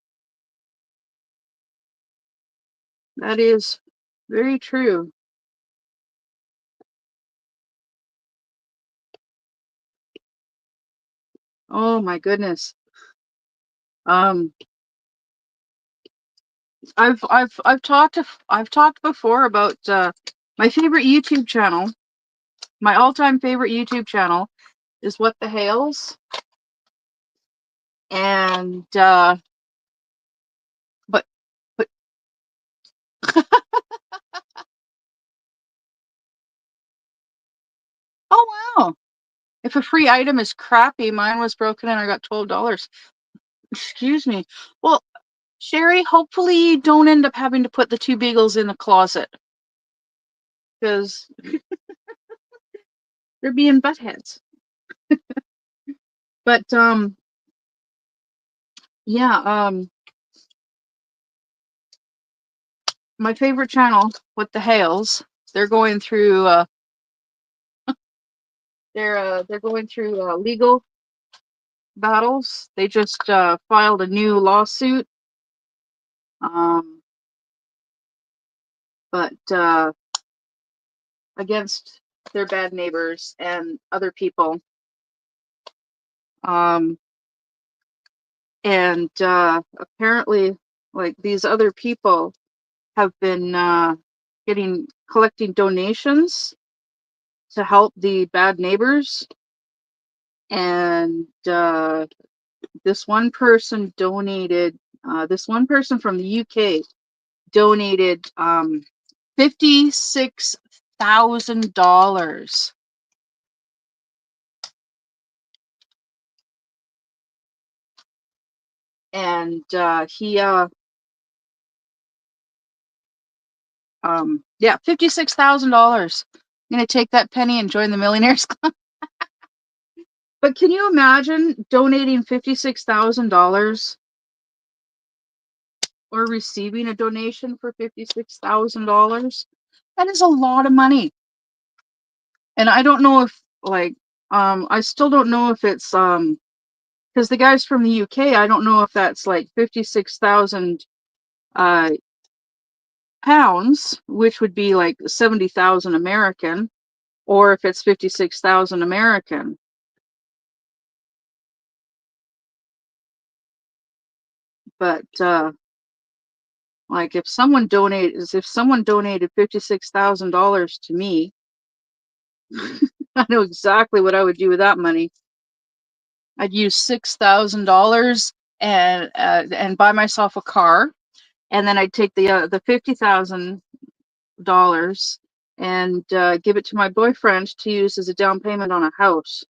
That is very true. Oh my goodness. Um, I've talked before about my favorite YouTube channel. My all-time favorite YouTube channel is What the Hales, and but but oh wow. If a free item is crappy, mine was broken and I got $12. Excuse me. Well, Sherry, hopefully you don't end up having to put the two beagles in the closet because they're being butt heads. But yeah, my favorite channel with the Hales, they're going through they're going through legal battles. They just filed a new lawsuit. Um, but against their bad neighbors and other people. Um, and apparently, like these other people have been collecting donations to help the bad neighbors. And this one person donated. This one person from the UK donated $56,000. And he yeah, $56,000. I'm gonna take that penny and join the Millionaires Club. But can you imagine donating $56,000 or receiving a donation for $56,000? That is a lot of money. And I don't know if like I still don't know if it's because the guy's from the UK, I don't know if that's like 56,000 uh pounds, which would be like 70,000 American, or if it's 56,000 American. But like if someone donated $56,000 to me, I know exactly what I would do with that money. I'd use $6,000 and buy myself a car, and then I'd take the $50,000 and give it to my boyfriend to use as a down payment on a house.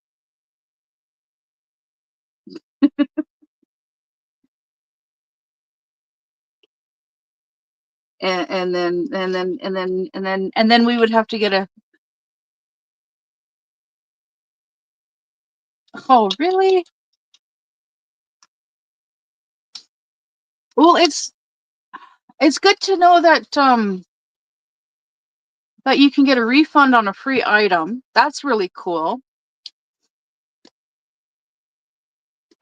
And then we would have to get a. Oh really? Well, It's good to know that you can get a refund on a free item. That's really cool.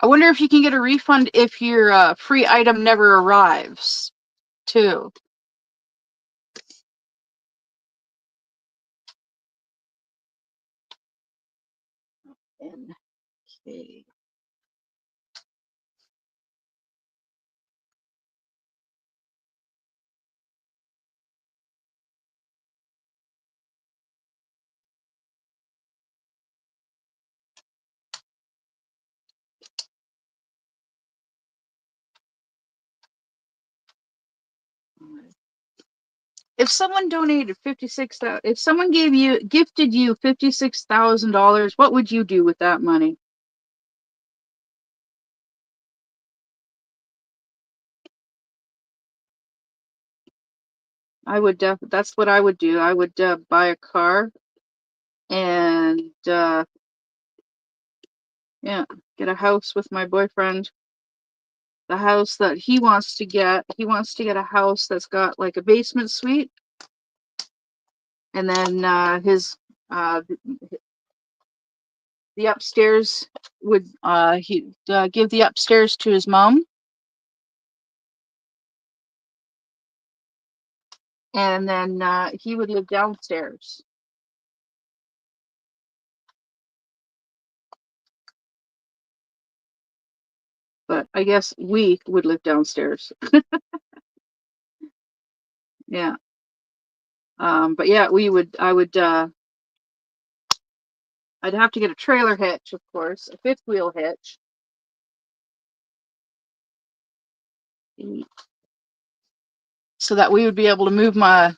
I wonder if you can get a refund if your free item never arrives, too. Okay. If someone donated if someone gifted you $56,000, what would you do with that money? That's what I would do. I would buy a car and yeah, get a house with my boyfriend. The house that he wants to get a house that's got like a basement suite, and then his uh the upstairs would he give the upstairs to his mom, and then he would live downstairs. But I guess we would live downstairs. Yeah. But yeah, I'd have to get a trailer hitch, of course, a fifth wheel hitch. So that we would be able to move my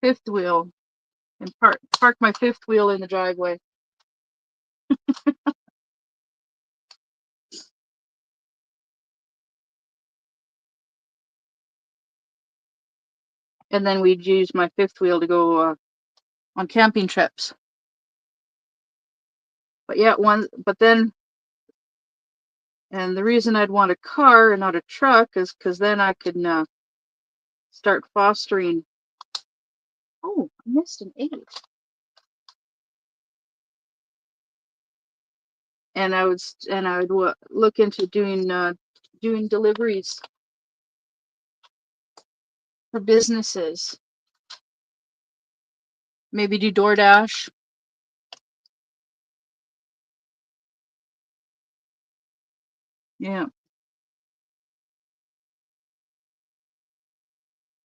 fifth wheel and park my fifth wheel in the driveway. And then we'd use my fifth wheel to go on camping trips. But yeah, and the reason I'd want a car and not a truck is because then I could start fostering. Oh, I missed an 8. And I would look into doing deliveries for businesses. Maybe do DoorDash. Yeah,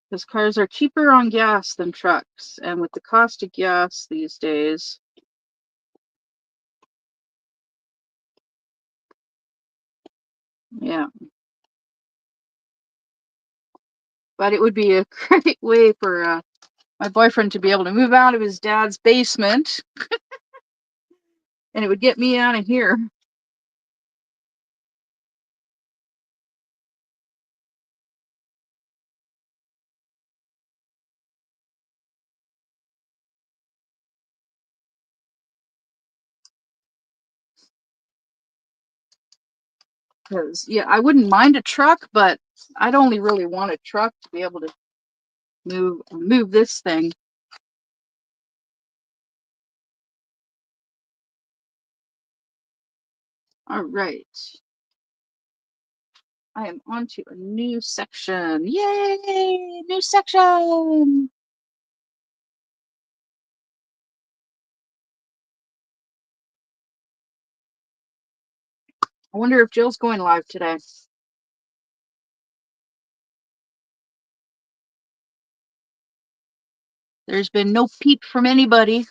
because cars are cheaper on gas than trucks, and with the cost of gas these days, yeah. But it would be a great way for my boyfriend to be able to move out of his dad's basement, and it would get me out of here. Because yeah, I wouldn't mind a truck, but I'd only really want a truck to be able to move this thing. All right. I am onto a new section. Yay! New section. I wonder if Jill's going live today. There's been no peep from anybody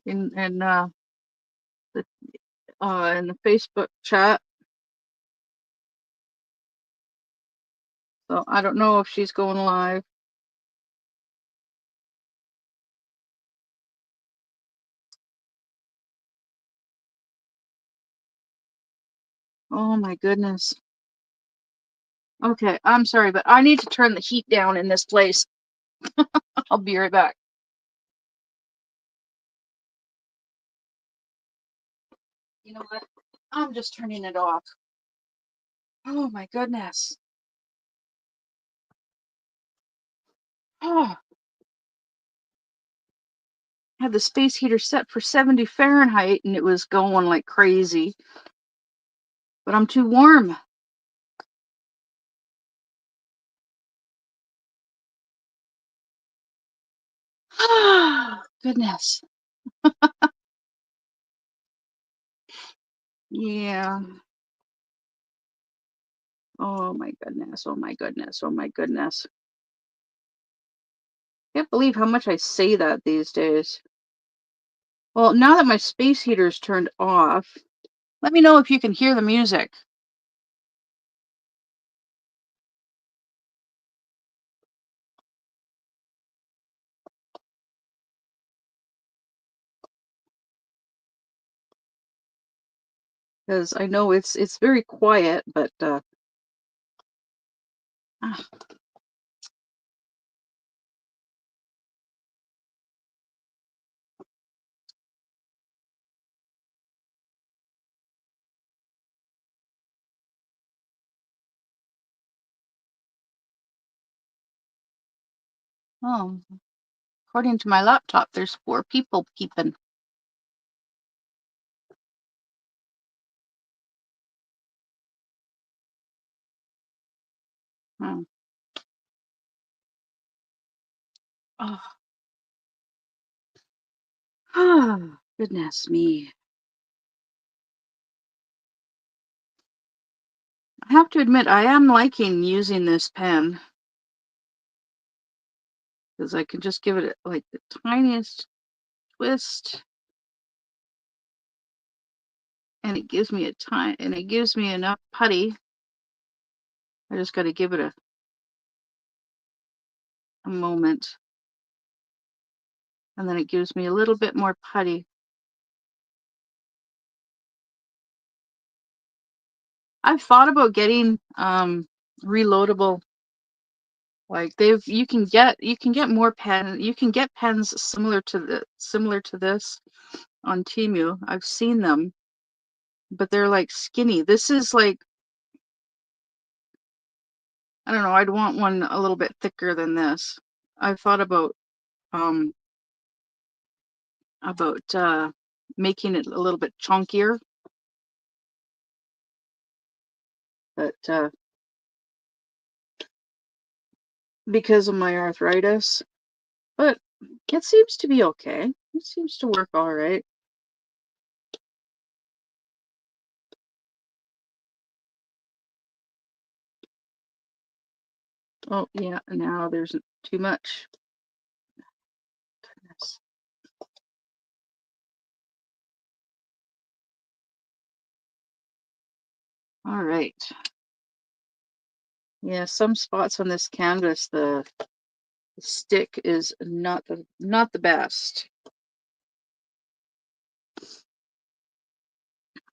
the in the Facebook chat. So I don't know if she's going live. Oh my goodness. Okay, I'm sorry, but I need to turn the heat down in this place. I'll be right back. You know what? I'm just turning it off. Oh my goodness. Oh, I had the space heater set for 70 Fahrenheit and it was going like crazy, but I'm too warm. Goodness. Yeah. Oh my goodness. Oh my goodness. Oh my goodness. Can't believe how much I say that these days. Well, now that my space heater's turned off, let me know if you can hear the music. Because I know it's very quiet, but ah, oh, according to my laptop, there's 4 people keeping. Hmm. Oh, goodness me. I have to admit, I am liking using this pen because I can just give it like the tiniest twist, and it gives me enough putty. I just got to give it a moment, and then it gives me a little bit more putty. I've thought about getting reloadable. Like you can get more you can get pens similar to this on Temu. I've seen them, but they're like skinny. This is like, I don't know, I'd want one a little bit thicker than this. I've thought um about making it a little bit chunkier, but because of my arthritis. But it seems to be okay. It seems to work all right. Oh yeah, now there's too much. Goodness. All right. Yeah, some spots on this canvas, the stick is not the best,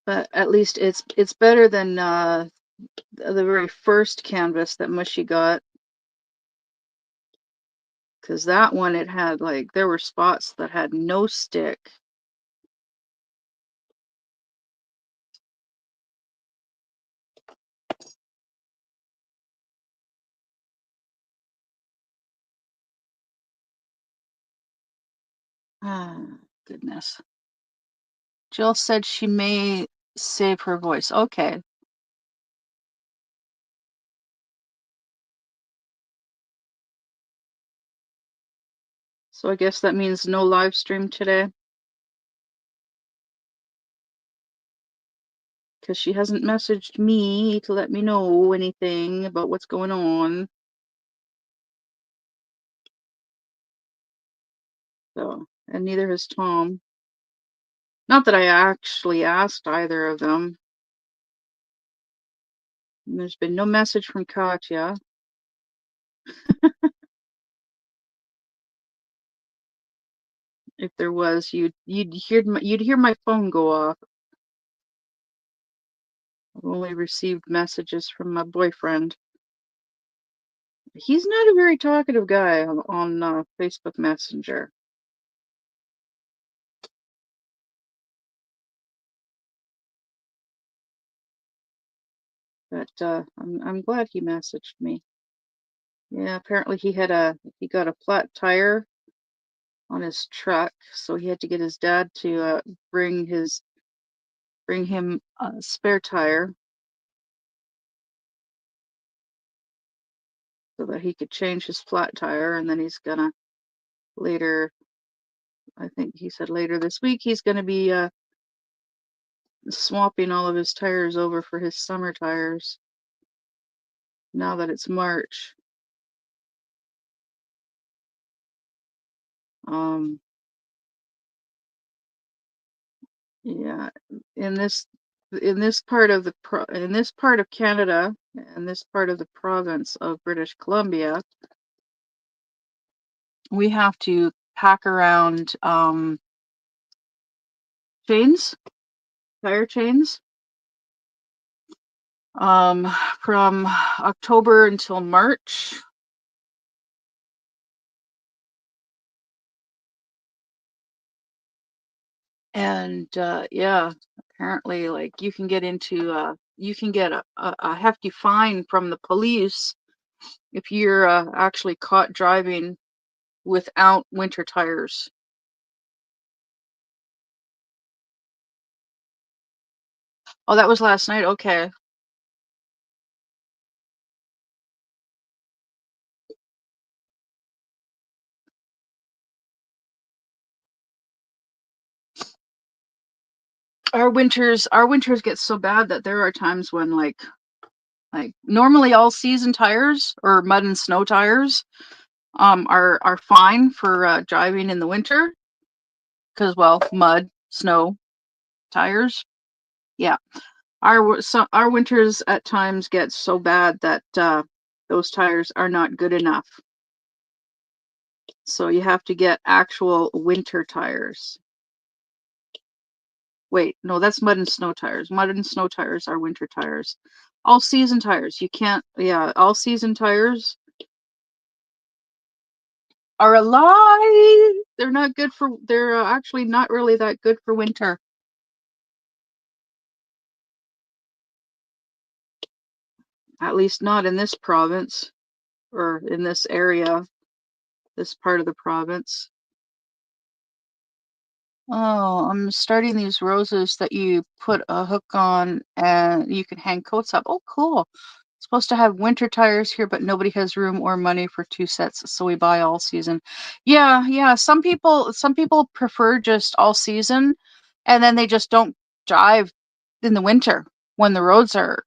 but at least it's better than the very first canvas that Mushy got, because that one, it had like, there were spots that had no stick. Ah, goodness. Jill said she may save her voice. Okay. So I guess that means no live stream today, because she hasn't messaged me to let me know anything about what's going on. So, and neither has Tom. Not that I actually asked either of them. And there's been no message from Katya. If there was, you'd hear my phone go off. I've only received messages from my boyfriend. He's not a very talkative guy on Facebook Messenger. But I'm glad he messaged me. Yeah, apparently he got a flat tire on his truck, so he had to get his dad to bring him a spare tire so that he could change his flat tire, and then he's gonna later, I think he said later this week, he's gonna be swapping all of his tires over for his summer tires now that it's March. Um, yeah, in this in this part of Canada and this part of the province of British Columbia, we have to pack around chains, tire chains, um, from October until March. And yeah, apparently, like you can get a hefty fine from the police if you're actually caught driving without winter tires. Oh, that was last night. Okay. Our winters get so bad that there are times when like normally all season tires or mud and snow tires are fine for driving in the winter because, well, mud, snow tires. Yeah. Our winters at times get so bad that those tires are not good enough. So you have to get actual winter tires. Wait, no, that's mud and snow tires. Mud and snow tires are winter tires. All season tires, you can't, yeah, all season tires are a lie. They're not good for, they're actually not really that good for winter. At least not in this province or in this area, this part of the province. Oh, I'm starting these roses that you put a hook on and you can hang coats up. Oh, cool. Supposed to have winter tires here, but nobody has room or money for two sets, so we buy all season. Yeah, yeah. Some people prefer just all season, and then they just don't drive in the winter when the roads are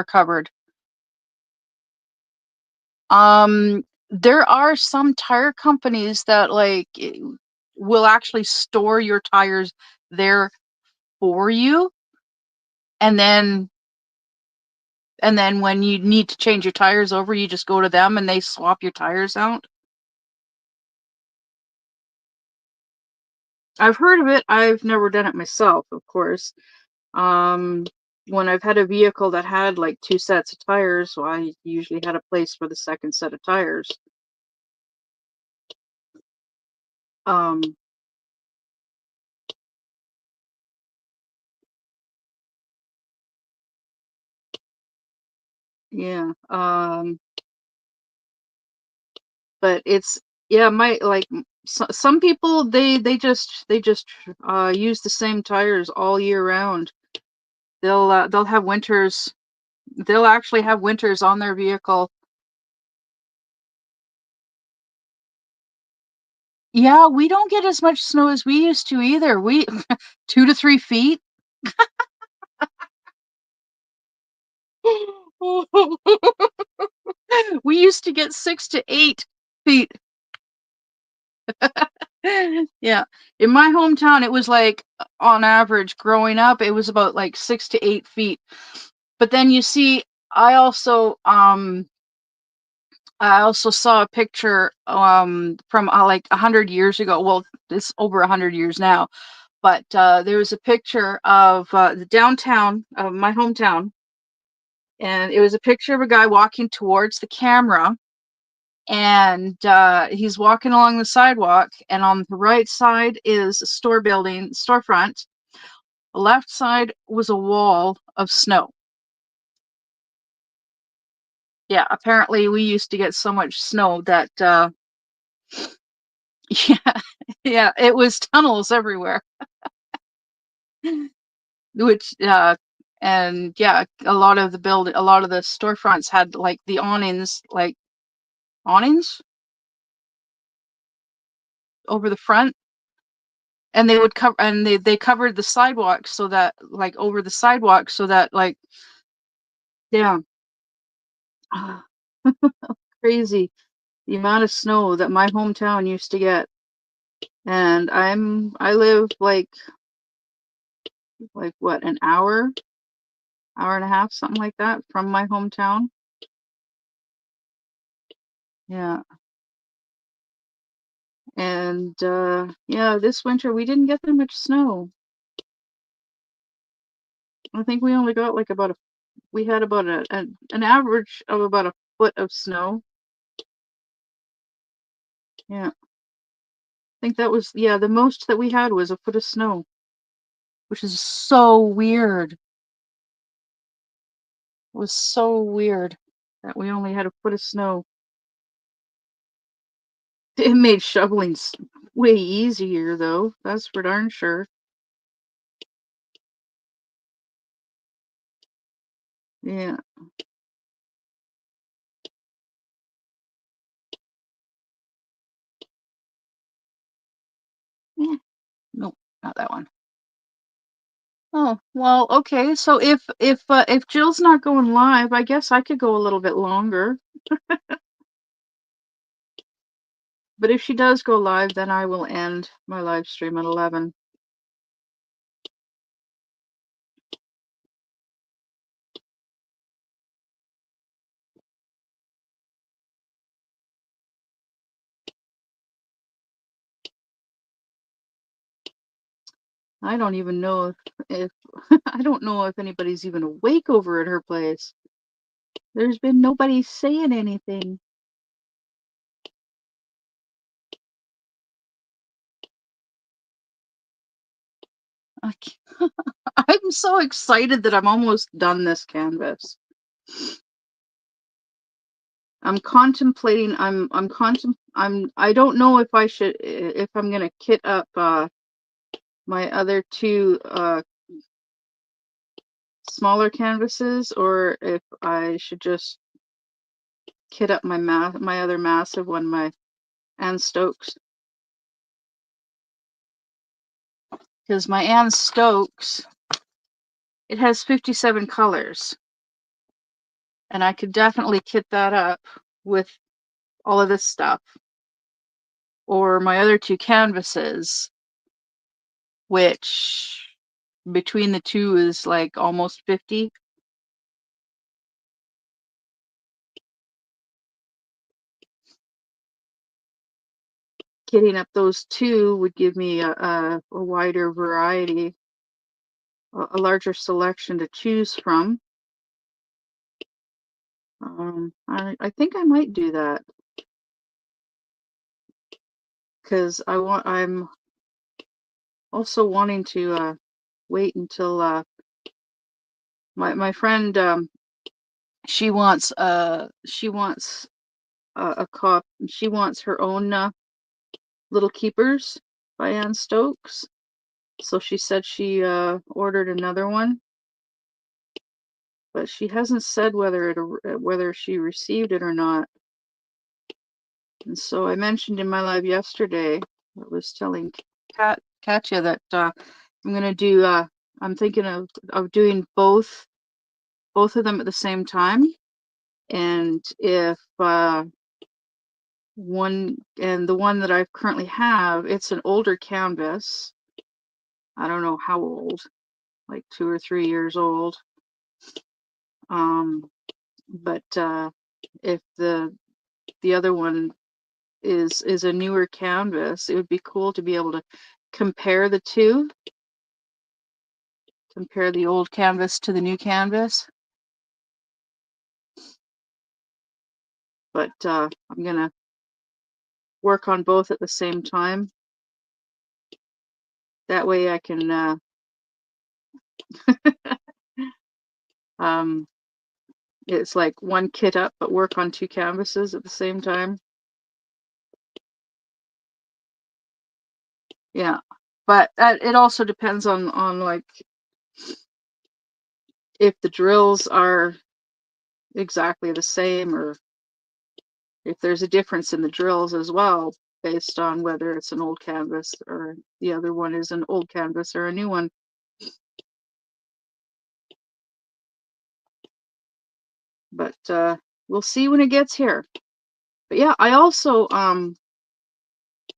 covered. There are some tire companies that will actually store your tires there for you, and then when you need to change your tires over, you just go to them and they swap your tires out. I've heard of it. I've never done it myself, of course. Um, when I've had a vehicle that had like two sets of tires, so I usually had a place for the second set of tires. Um, yeah. But it's yeah, my like some people they just use the same tires all year round. They'll have winters. They'll actually have winters on their vehicle. Yeah, we don't get as much snow as we used to either. We 2 to 3 feet. We used to get 6 to 8 feet. Yeah. In my hometown, it was like on average growing up, it was about like 6 to 8 feet. But then you see, I also um I also saw a picture from like 100 years ago. Well, it's over 100 years now, but there was a picture of the downtown of my hometown, and it was a picture of a guy walking towards the camera, and he's walking along the sidewalk, and on the right side is a storefront. The left side was a wall of snow. Yeah, apparently we used to get so much snow that yeah, yeah, it was tunnels everywhere. Which and yeah, a lot of the storefronts had like the awnings, like awnings over the front, and they would cover and they covered the sidewalks so that like over the sidewalk so that like yeah. Crazy the amount of snow that my hometown used to get. And I live like what, an hour and a half, something like that from my hometown. Yeah. And yeah, this winter we didn't get that much snow. I think we only got like about a we had about an average of about a foot of snow. Yeah. I think that was, yeah, the most that we had was a foot of snow, which is so weird. It was so weird that we only had a foot of snow. It made shoveling way easier though. That's for darn sure. Yeah. Yeah. Nope, not that one. Oh, well, okay. So if Jill's not going live, I guess I could go a little bit longer. But if she does go live, then I will end my live stream at 11. I don't even know if I don't know if anybody's even awake over at her place. There's been nobody saying anything. I can't- I'm so excited that I'm almost done this canvas. I don't know if if I'm gonna kit up my other two smaller canvases or if I should just kit up my other massive one, my Ann Stokes. Because my Ann Stokes, it has 57 colors. And I could definitely kit that up with all of this stuff. Or my other two canvases, which between the two is like almost 50. Kitting up those two would give me a wider variety, a larger selection to choose from. I think I might do that because I'm also wanting to wait until my friend she wants a cop she wants her own little keepers by Ann Stokes. So she said she ordered another one, but she hasn't said whether she received it or not. And so I mentioned in my live yesterday, I was telling Katya that I'm gonna do I'm thinking of doing both of them at the same time. And if the one that I currently have, it's an older canvas. I don't know how old, like 2 or 3 years old. But if the other one is a newer canvas, it would be cool to be able to compare the two, compare the old canvas to the new canvas. But I'm gonna work on both at the same time. That way I can um It's like one kit up, but work on two canvases at the same time. Yeah, but it also depends on like if the drills are exactly the same, or if there's a difference in the drills as well, based on whether it's an old canvas or the other one is an old canvas or a new one. But we'll see when it gets here. But yeah, I also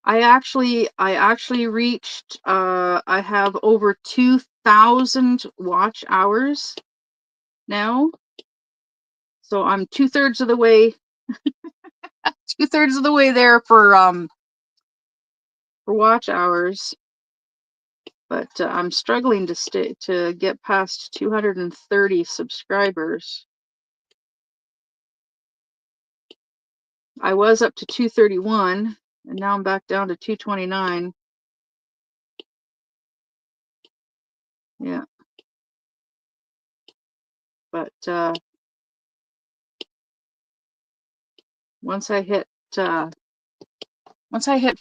I actually reached I have over 2,000 watch hours now. So I'm two-thirds of the way there for watch hours. But I'm struggling to get past 230 subscribers. I was up to 231 and now I'm back down to 229. Yeah. But once I hit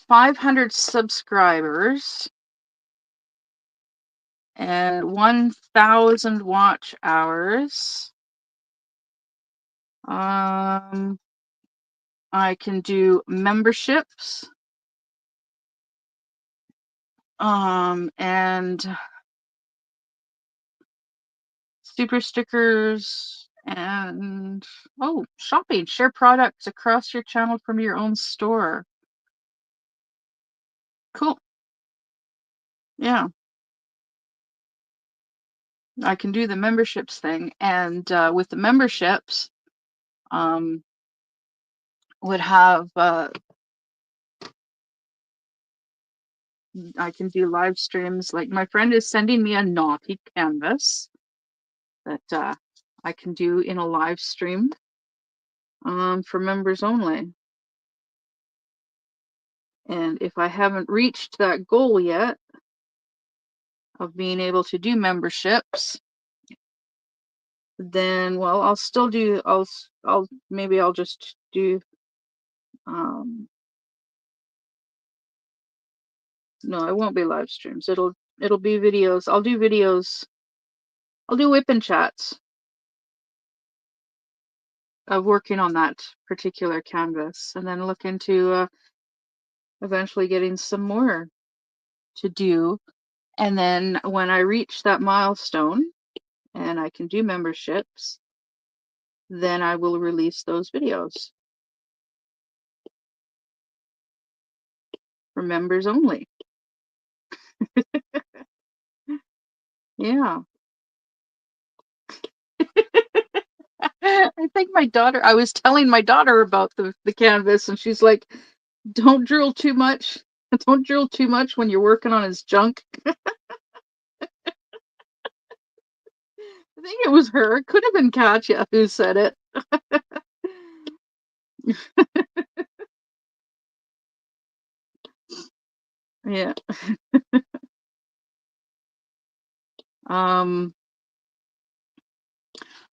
500 subscribers and 1,000 watch hours, I can do memberships, and super stickers, and shopping. Share products across your channel from your own store. Cool. Yeah, I can do the memberships thing, and with the memberships, would have I can do live streams. Like my friend is sending me a naughty canvas that I can do in a live stream for members only. And if I haven't reached that goal yet of being able to do memberships, then well, I'll still do. Maybe I'll just do. No, it won't be live streams. It'll be videos. I'll do videos. I'll do whip and chats of working on that particular canvas, and then look into eventually getting some more to do. And then when I reach that milestone and I can do memberships, then I will release those videos for members only. Yeah. I think I was telling my daughter about the canvas, and she's like, don't drill too much. Don't drill too much when you're working on his junk. I think it was her. It could have been Katya who said it. Yeah. Um,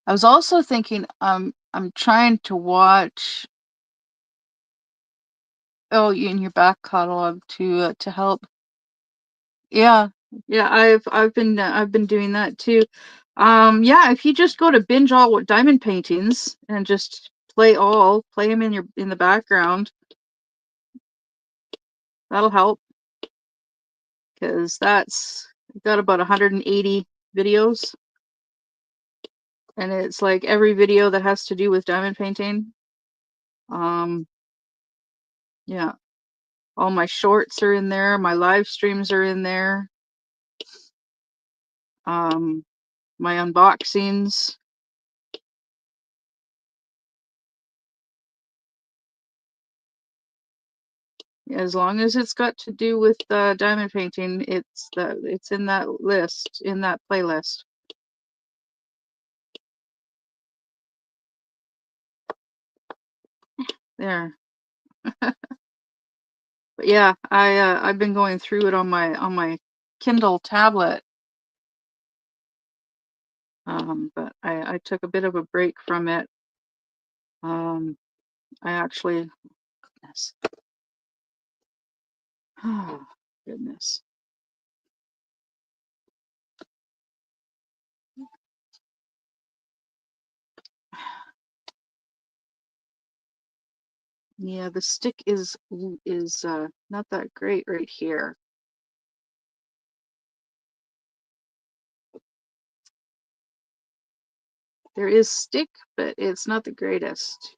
I was also thinking, I'm trying to watch, in your back catalog to help. Yeah. Yeah, I've been doing that too. Yeah, if you just go to binge all diamond paintings and just play them in the background, that'll help, because that's got about 180 videos, and it's like every video that has to do with diamond painting. Um, yeah, all my shorts are in there, my live streams are in there, my unboxings. As long as it's got to do with diamond painting, it's in that list, in that playlist. There. But yeah, I've been going through it on my Kindle tablet. But I took a bit of a break from it. I actually, goodness. Oh, goodness. Yeah, the stick is not that great right here. There is stick, but it's not the greatest.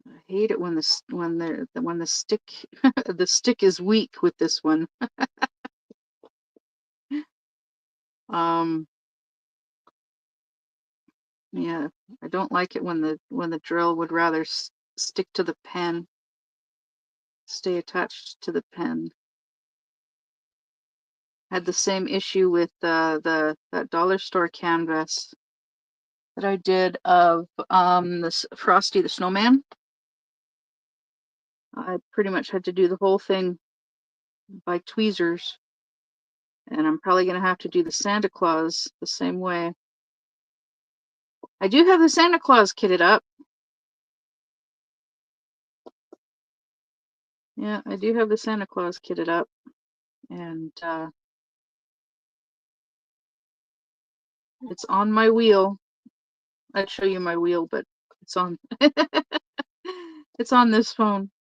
I hate it when the stick the stick is weak with this one. Um, yeah, I don't like it when the drill would rather stick to the pen, stay attached to the pen. Had the same issue with that dollar store canvas that I did of this Frosty the Snowman. I pretty much had to do the whole thing by tweezers, and I'm probably gonna have to do the Santa Claus the same way. I do have the Santa Claus kitted up. Yeah, I do have the Santa Claus kitted up, and it's on my wheel. I'd show you my wheel, but it's on it's on this phone.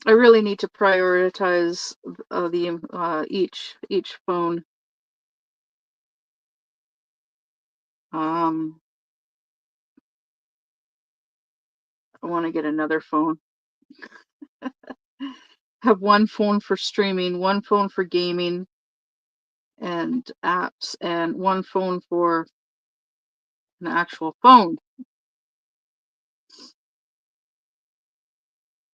I really need to prioritize the each phone. I want to get another phone. Have one phone for streaming, one phone for gaming and apps, and one phone for an actual phone.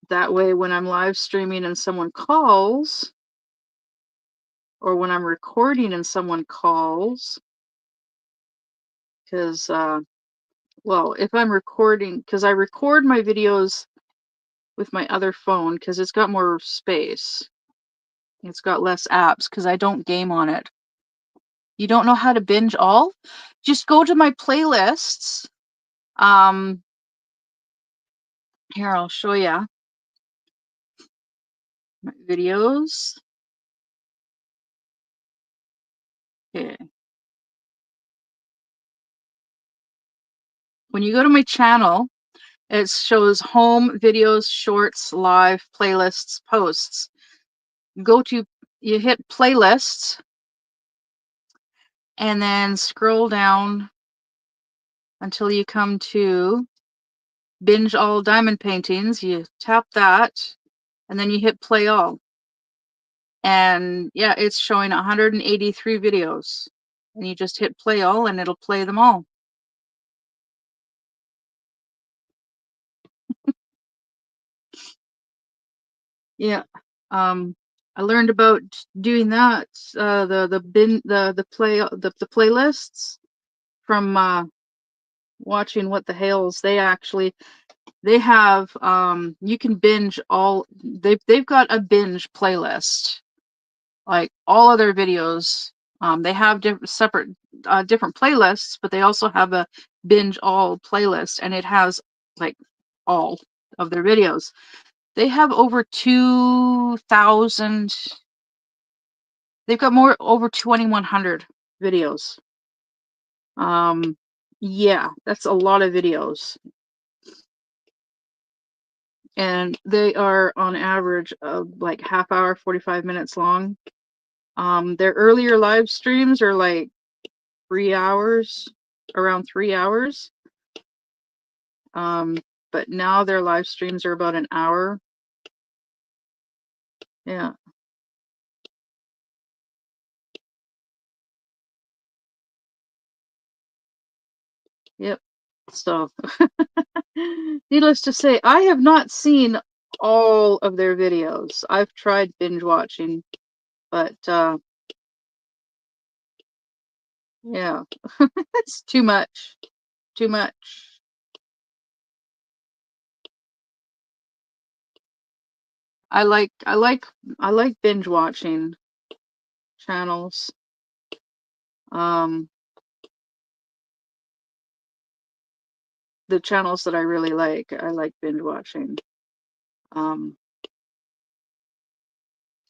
That way, when I'm live streaming and someone calls, or when I'm recording and someone calls, because, well, if I'm recording, because I record my videos with my other phone because it's got more space. It's got less apps because I don't game on it. You don't know how to binge all? Just go to my playlists. Here, I'll show you my videos. Okay. When you go to my channel, it shows home, videos, shorts, live, playlists, posts. You hit playlists and then scroll down until you come to binge all diamond paintings. You tap that and then you hit play all. And yeah, it's showing 183 videos. And you just hit play all and it'll play them all. Yeah. I learned about doing that, the playlists from watching What the Hales. They have you can binge all they've got a binge playlist, like all of their videos. They have separate different playlists, but they also have a binge all playlist, and it has like all of their videos. They have over 2,000. They've got over 2,100 videos. Yeah, that's a lot of videos. And they are on average of like half hour, 45 minutes long. Their earlier live streams are like 3 hours, around 3 hours. But now their live streams are about an hour. Yeah. Yep. So, needless to say, I have not seen all of their videos. I've tried binge watching, but yeah, it's too much. Too much. I like binge watching channels. Um, the channels that I really like, I like binge watching. Um,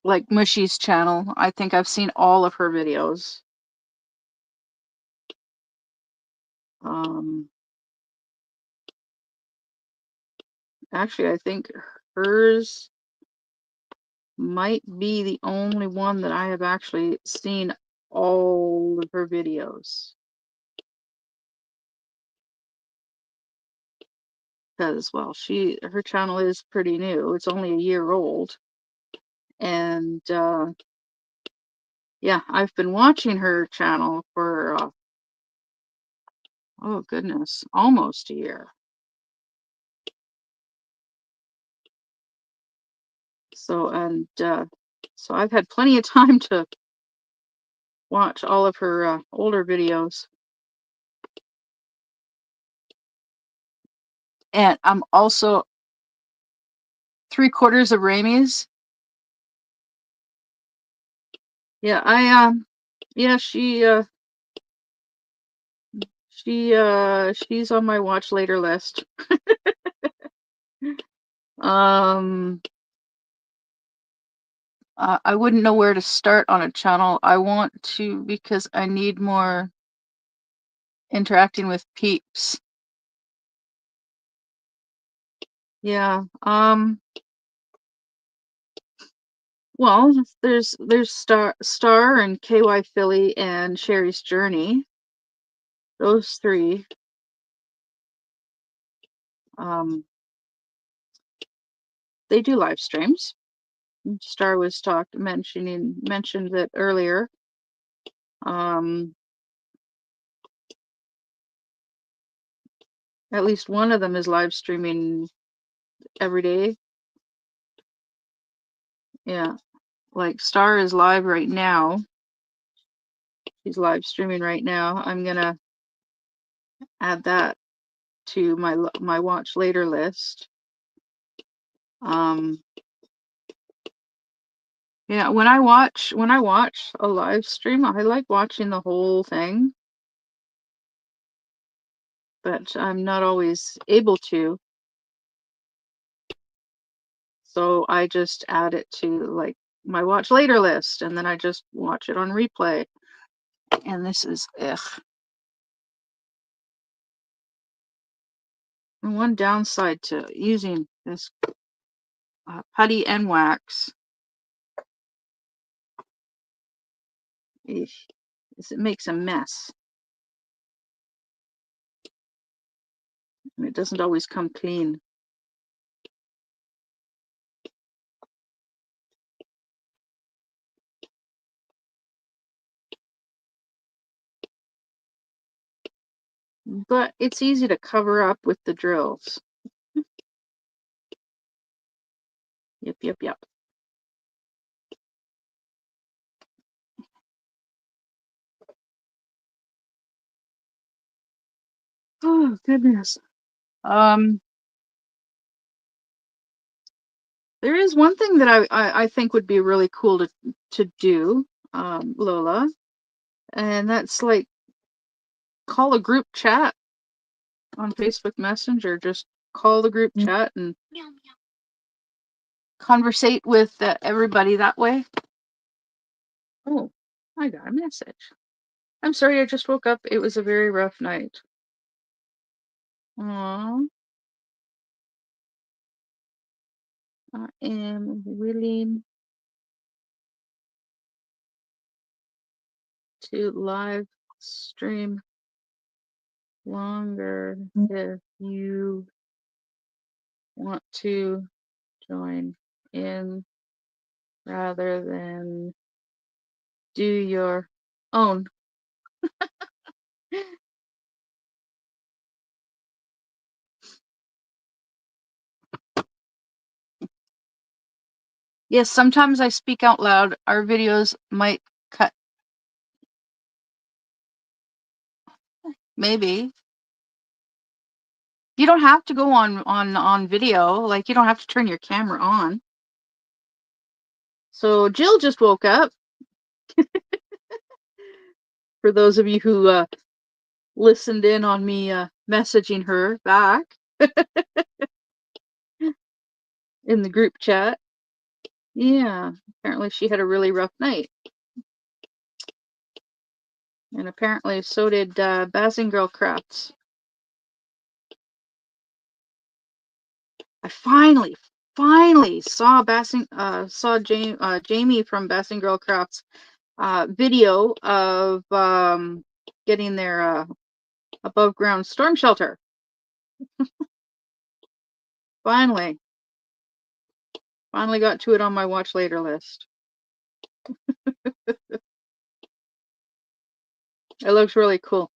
like Mushy's channel. I think I've seen all of her videos. Um, actually, I think hers might be the only one that I have actually seen all of her videos. Because, well, her channel is pretty new. It's only a year old. And yeah, I've been watching her channel for oh goodness, almost a year. So so I've had plenty of time to watch all of her older videos. And I'm also 3/4 of Ramey's. Yeah, yeah, she's on my watch later list. Um, I wouldn't know where to start on a channel. I want to because I need more interacting with peeps. Yeah. Well, there's Star and KY Philly and Sherry's Journey. Those three. Um, they do live streams. Star was mentioned it earlier. Um, at least one of them is live streaming every day. Yeah, like Star is live right now. She's live streaming right now. I'm gonna add that to my watch later list. Um, yeah, when I watch a live stream, I like watching the whole thing, but I'm not always able to. So I just add it to like my watch later list and then I just watch it on replay. And this is And one downside to using this putty and wax is it makes a mess. And it doesn't always come clean. But it's easy to cover up with the drills. Yep, yep, yep. Oh, goodness. There is one thing that I think would be really cool to do, Lola, and that's like call a group chat on Facebook Messenger. Just call the group chat and conversate with everybody that way. Oh, I got a message. I'm sorry, I just woke up. It was a very rough night. Aww. I am willing to live stream longer if you want to join in rather than do your own. Yes, sometimes I speak out loud. Our videos might cut. Maybe. You don't have to go on video. Like you don't have to turn your camera on. So Jill just woke up. For those of you who listened in on me messaging her back in the group chat. Yeah, apparently she had a really rough night. And apparently so did Basingirl Crafts. I finally saw Jamie from Basingirl Crafts video of getting their above ground storm shelter. Finally got to it on my watch later list. It looks really cool.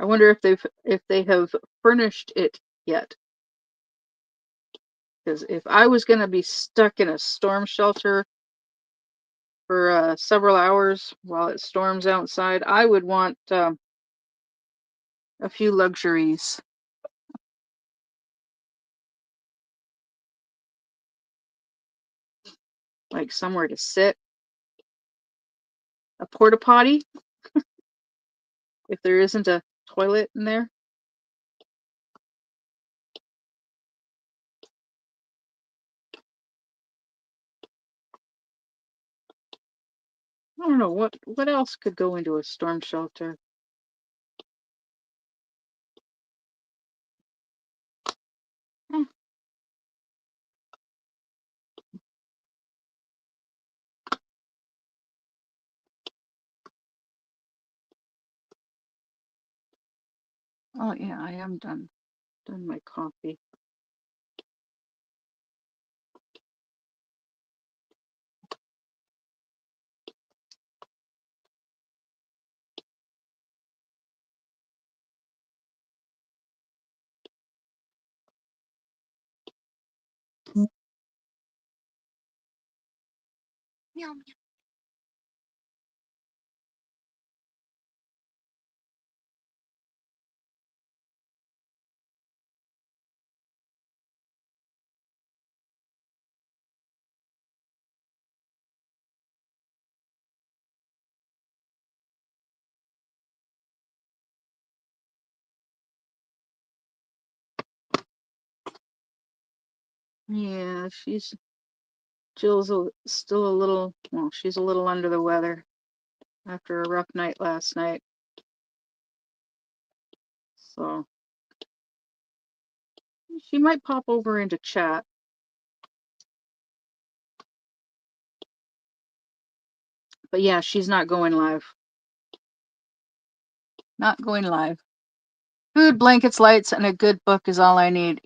I wonder if they have furnished it yet. Because if I was going to be stuck in a storm shelter for several hours while it storms outside, I would want a few luxuries. Like somewhere to sit, a porta potty, if there isn't a toilet in there. I don't know what else could go into a storm shelter. Eh. Oh yeah, I am done my coffee. Yeah, Jill's still a little, well, she's a little under the weather after a rough night last night. So she might pop over into chat. But yeah, she's not going live. Not going live. Food, blankets, lights, and a good book is all I need.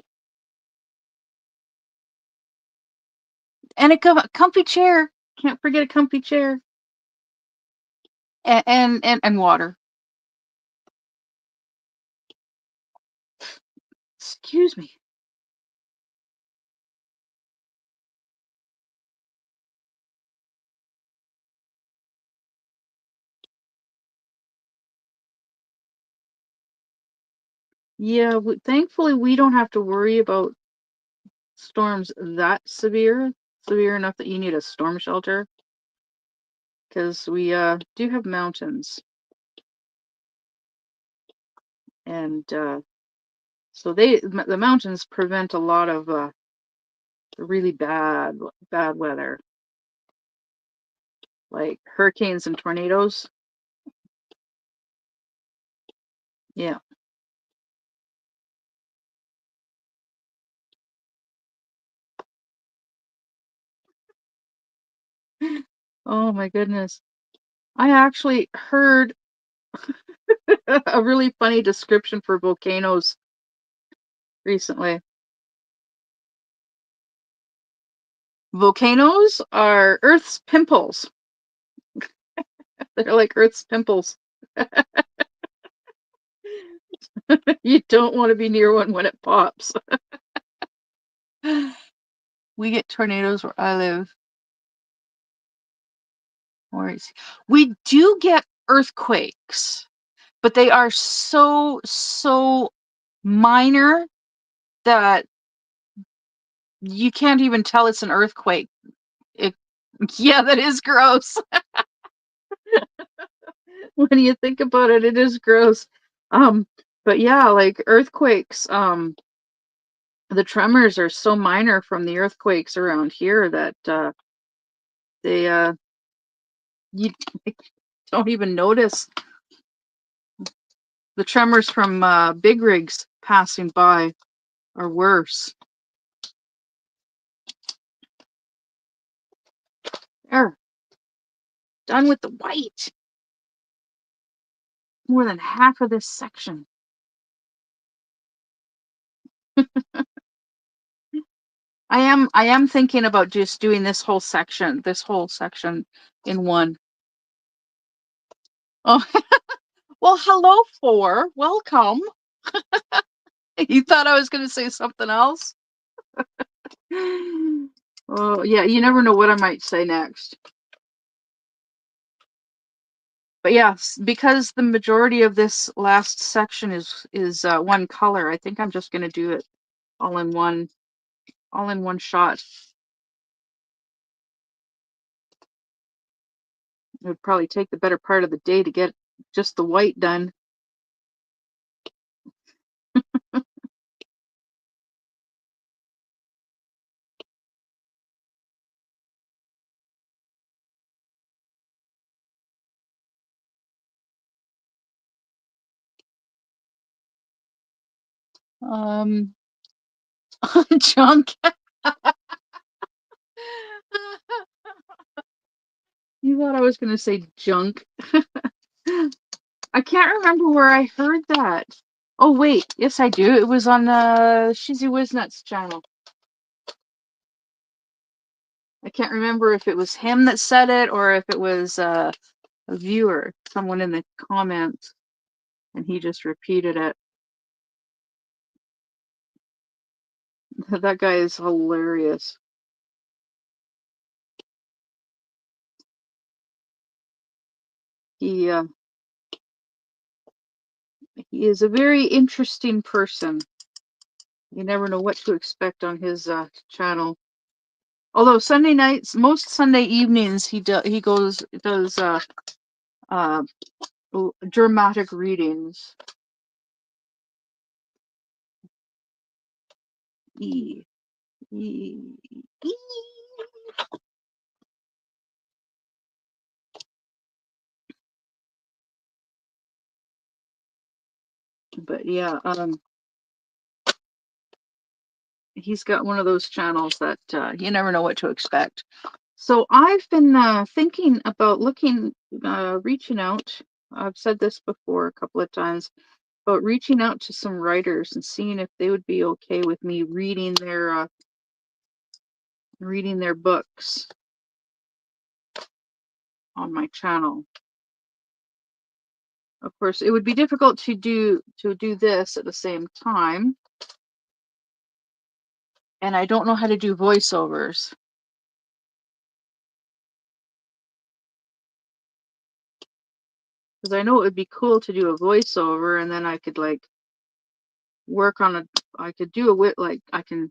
And a comfy chair. Can't forget a comfy chair. And water. Excuse me. Yeah, thankfully we don't have to worry about storms that severe enough that you need a storm shelter. Because we do have mountains. And so the mountains prevent a lot of really bad weather, like hurricanes and tornadoes. Yeah. Oh my goodness. I actually heard a really funny description for volcanoes recently. Volcanoes are Earth's pimples. They're like Earth's pimples. You don't want to be near one when it pops. We get tornadoes where I live. We do get earthquakes, but they are so minor that you can't even tell it's an earthquake. Yeah, that is gross. When you think about it, it is gross. Um, but yeah, like earthquakes, the tremors are so minor from the earthquakes around here that they you don't even notice the tremors from big rigs passing by are worse. There, done with the white. More than half of this section. I am thinking about just doing this whole section in one. Oh, well, hello, four. Welcome. You thought I was going to say something else? Oh, yeah, you never know what I might say next. But yes, because the majority of this last section is one color, I think I'm just going to do it all in one shot. It would probably take the better part of the day to get just the white done. Um, junk. You thought I was going to say junk. I can't remember where I heard that. Oh, wait. Yes, I do. It was on Shizzy Wiznut's channel. I can't remember if it was him that said it or if it was a viewer, someone in the comments, and he just repeated it. That guy is hilarious. He uh, he is a very interesting person. You never know what to expect on his channel. Although Sunday nights, most Sunday evenings, he does uh dramatic readings. E, e, e. But yeah, he's got one of those channels that you never know what to expect. So I've been thinking about reaching out. I've said this before a couple of times, but reaching out to some writers and seeing if they would be okay with me reading their books on my channel. Of course, it would be difficult to do this at the same time, and I don't know how to do voiceovers. Because I know it would be cool to do a voiceover, and then I could like work on a. I could do a like I can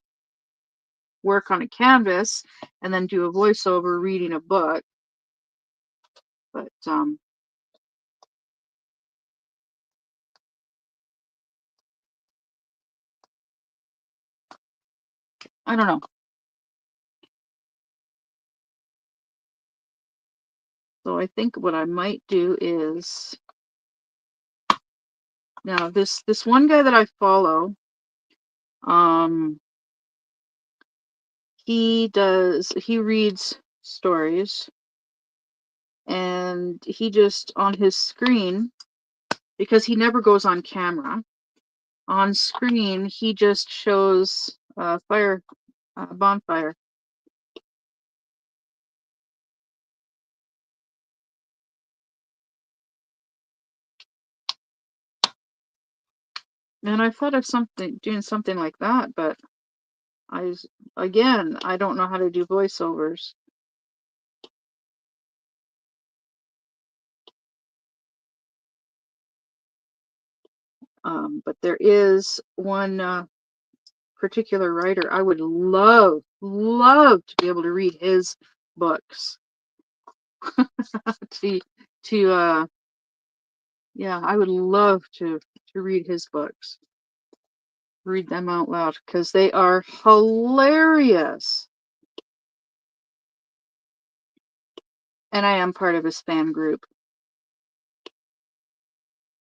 work on a canvas and then do a voiceover reading a book. But I don't know. So I think what I might do is now this one guy that I follow, um, he reads stories, and he just on his screen, because he never goes on camera, on screen he just shows bonfire. And I thought of doing something like that, but again, I don't know how to do voiceovers. But there is one particular writer I would love to be able to read his books. to yeah, I would love to read his books, read them out loud because they are hilarious. And I am part of his fan group,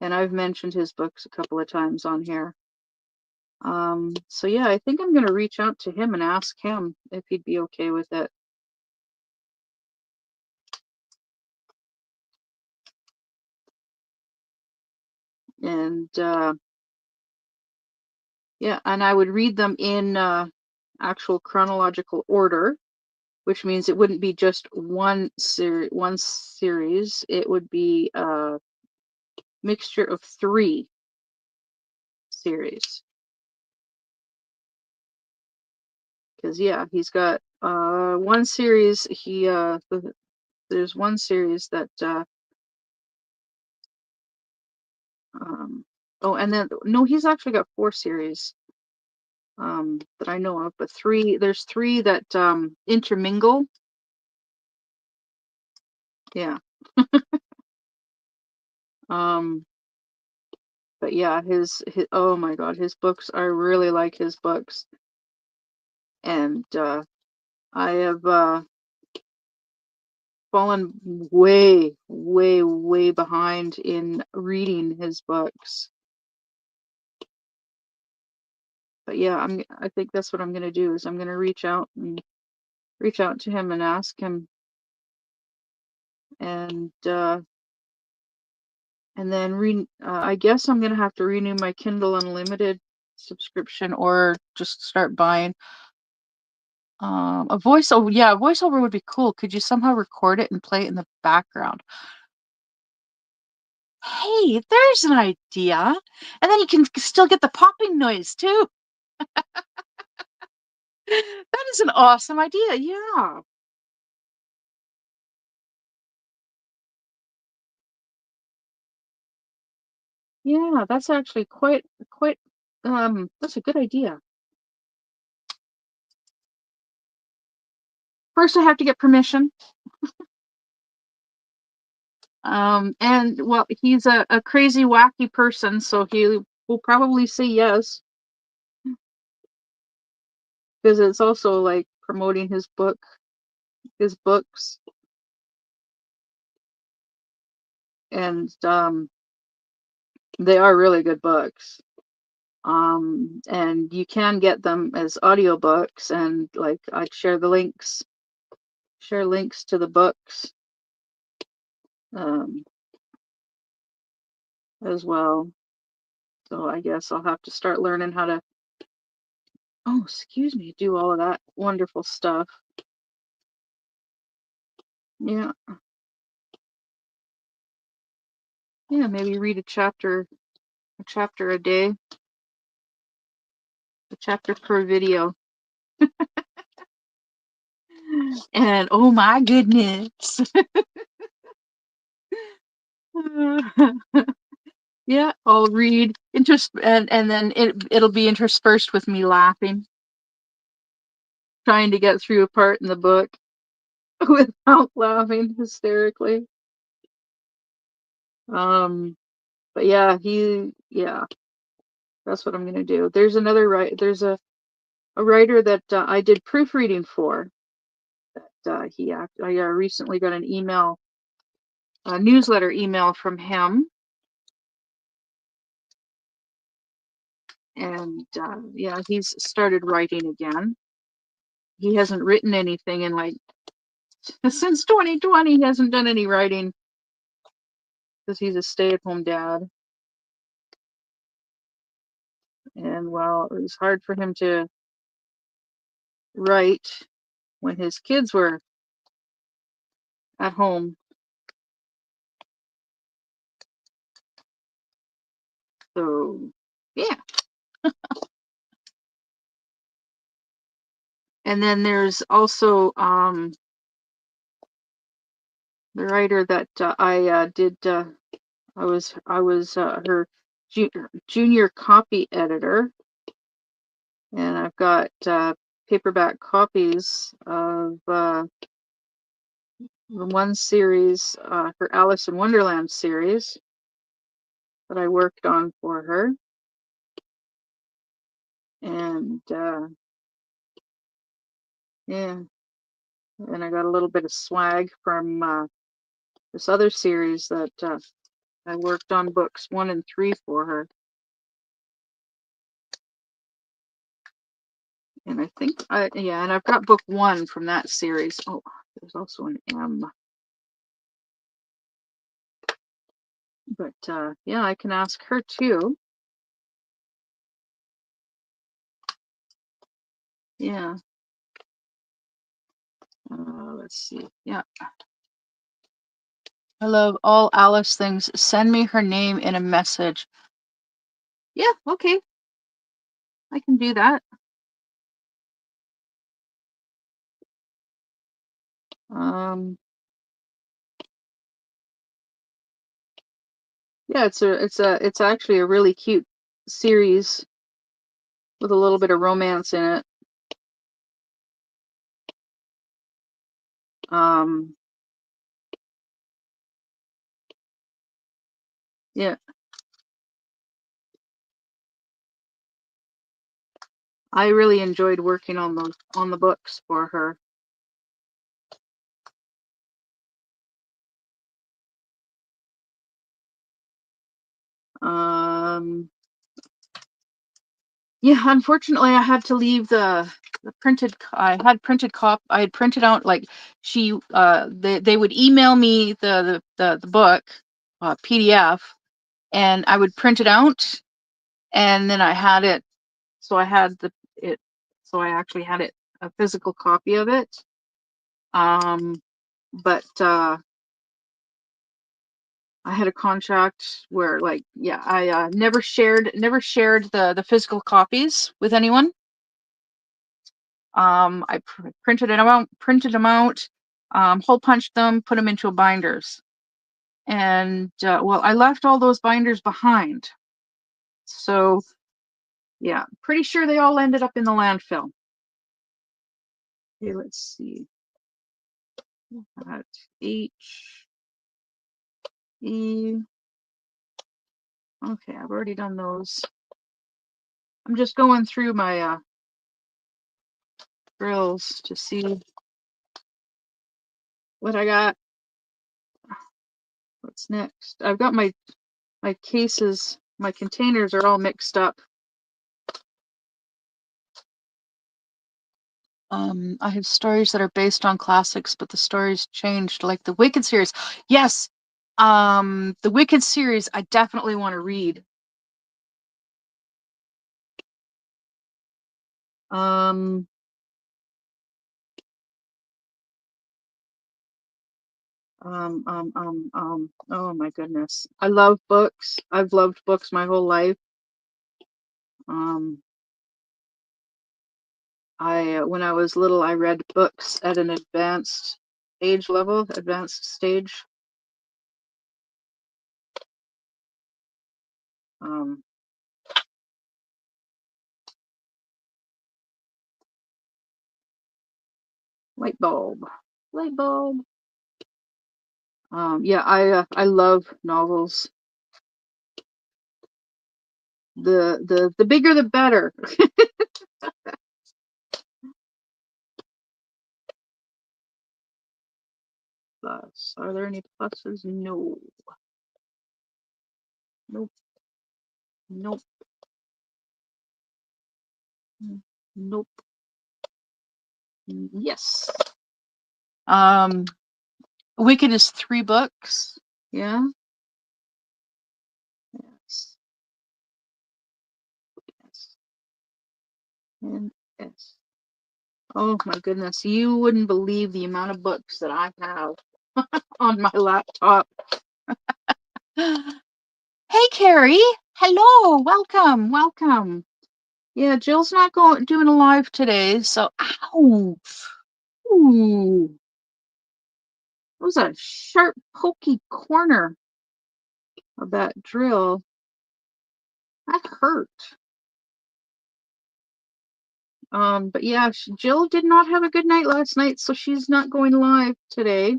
and I've mentioned his books a couple of times on here. So yeah, I think I'm gonna reach out to him and ask him if he'd be okay with it. And yeah, and I would read them in actual chronological order, which means it wouldn't be just one series. It would be a mixture of 3 series. Because yeah, he's got one series. There's one series that um, oh, and then no, he's actually got 4 series that I know of, but there's 3 that intermingle. Yeah. Um, but yeah, his oh my God, his books, I really like his books. And I have fallen way, way, way behind in reading his books. But yeah, I think that's what I'm gonna do is I'm gonna reach out to him and ask him, and then I guess I'm gonna have to renew my Kindle Unlimited subscription or just start buying a voiceover. Yeah, a voiceover would be cool. Could you somehow record it and play it in the background? Hey, there's an idea. And then you can still get the popping noise too. That is an awesome idea. Yeah. Yeah, that's actually quite that's a good idea. First I have to get permission. And well, he's a crazy wacky person, so he will probably say yes because it's also like promoting his books, and they are really good books. And you can get them as audiobooks, and like I'd share links to the books um as well. So I guess I'll have to start learning how to, oh, excuse me, do all of that wonderful stuff. Yeah, yeah, maybe read a chapter a day, a chapter per video. And oh my goodness. Yeah, I'll read and then it'll be interspersed with me laughing, trying to get through a part in the book without laughing hysterically. Um, but yeah, yeah, that's what I'm gonna do. There's a writer that I did proofreading for. I recently got a newsletter email from him, and yeah, he's started writing again. He hasn't written anything in like since 2020. He hasn't done any writing because he's a stay-at-home dad. And well, it was hard for him to write when his kids were at home. So yeah. And then there's also the writer that I did. I was her junior copy editor, and I've got paperback copies of the one series, her Alice in Wonderland series that I worked on for her. And yeah, and I got a little bit of swag from this other series that I worked on books 1 and 3 for her. And I think yeah, and I've got book 1 from that series. Oh, there's also an M. But yeah, I can ask her too. Yeah. Let's see. Yeah. I love all Alice things. Send me her name in a message. Yeah, okay. I can do that. Yeah, it's actually a really cute series with a little bit of romance in it. Um, yeah, I really enjoyed working on the books for her. Um, yeah, unfortunately, I had to leave the printed. I had printed out, like, they would email me the book, PDF, and I would print it out, and then I had it. So I had it. So I actually had it, a physical copy of it. But I had a contract where, like, yeah, I never shared the physical copies with anyone. I printed them out, hole punched them, put them into binders, and well, I left all those binders behind. So yeah, pretty sure they all ended up in the landfill. Okay, let's see. At H E. Okay, I've already done those. I'm just going through my drills to see what I got. What's next? I've got my cases, my containers are all mixed up. I have stories that are based on classics, but the stories changed, like the Wicked series. Yes, the Wicked series I definitely want to read. Um, oh my goodness. I love books. I've loved books my whole life. Um, when I was little, I read books at an advanced stage. Um, light bulb, light bulb. Yeah, I love novels. The bigger the better. Plus, are there any pluses? No. Nope. Nope. Nope. Yes. Um, Wicked is 3 books. Yeah. Yes. Yes. And yes. Oh my goodness, you wouldn't believe the amount of books that I have on my laptop. Hey, Carrie. Hello. Welcome. Welcome. Yeah, Jill's not doing a live today, so ow. Ooh. It was a sharp, pokey corner of that drill. That hurt. But yeah, Jill did not have a good night last night, so she's not going live today.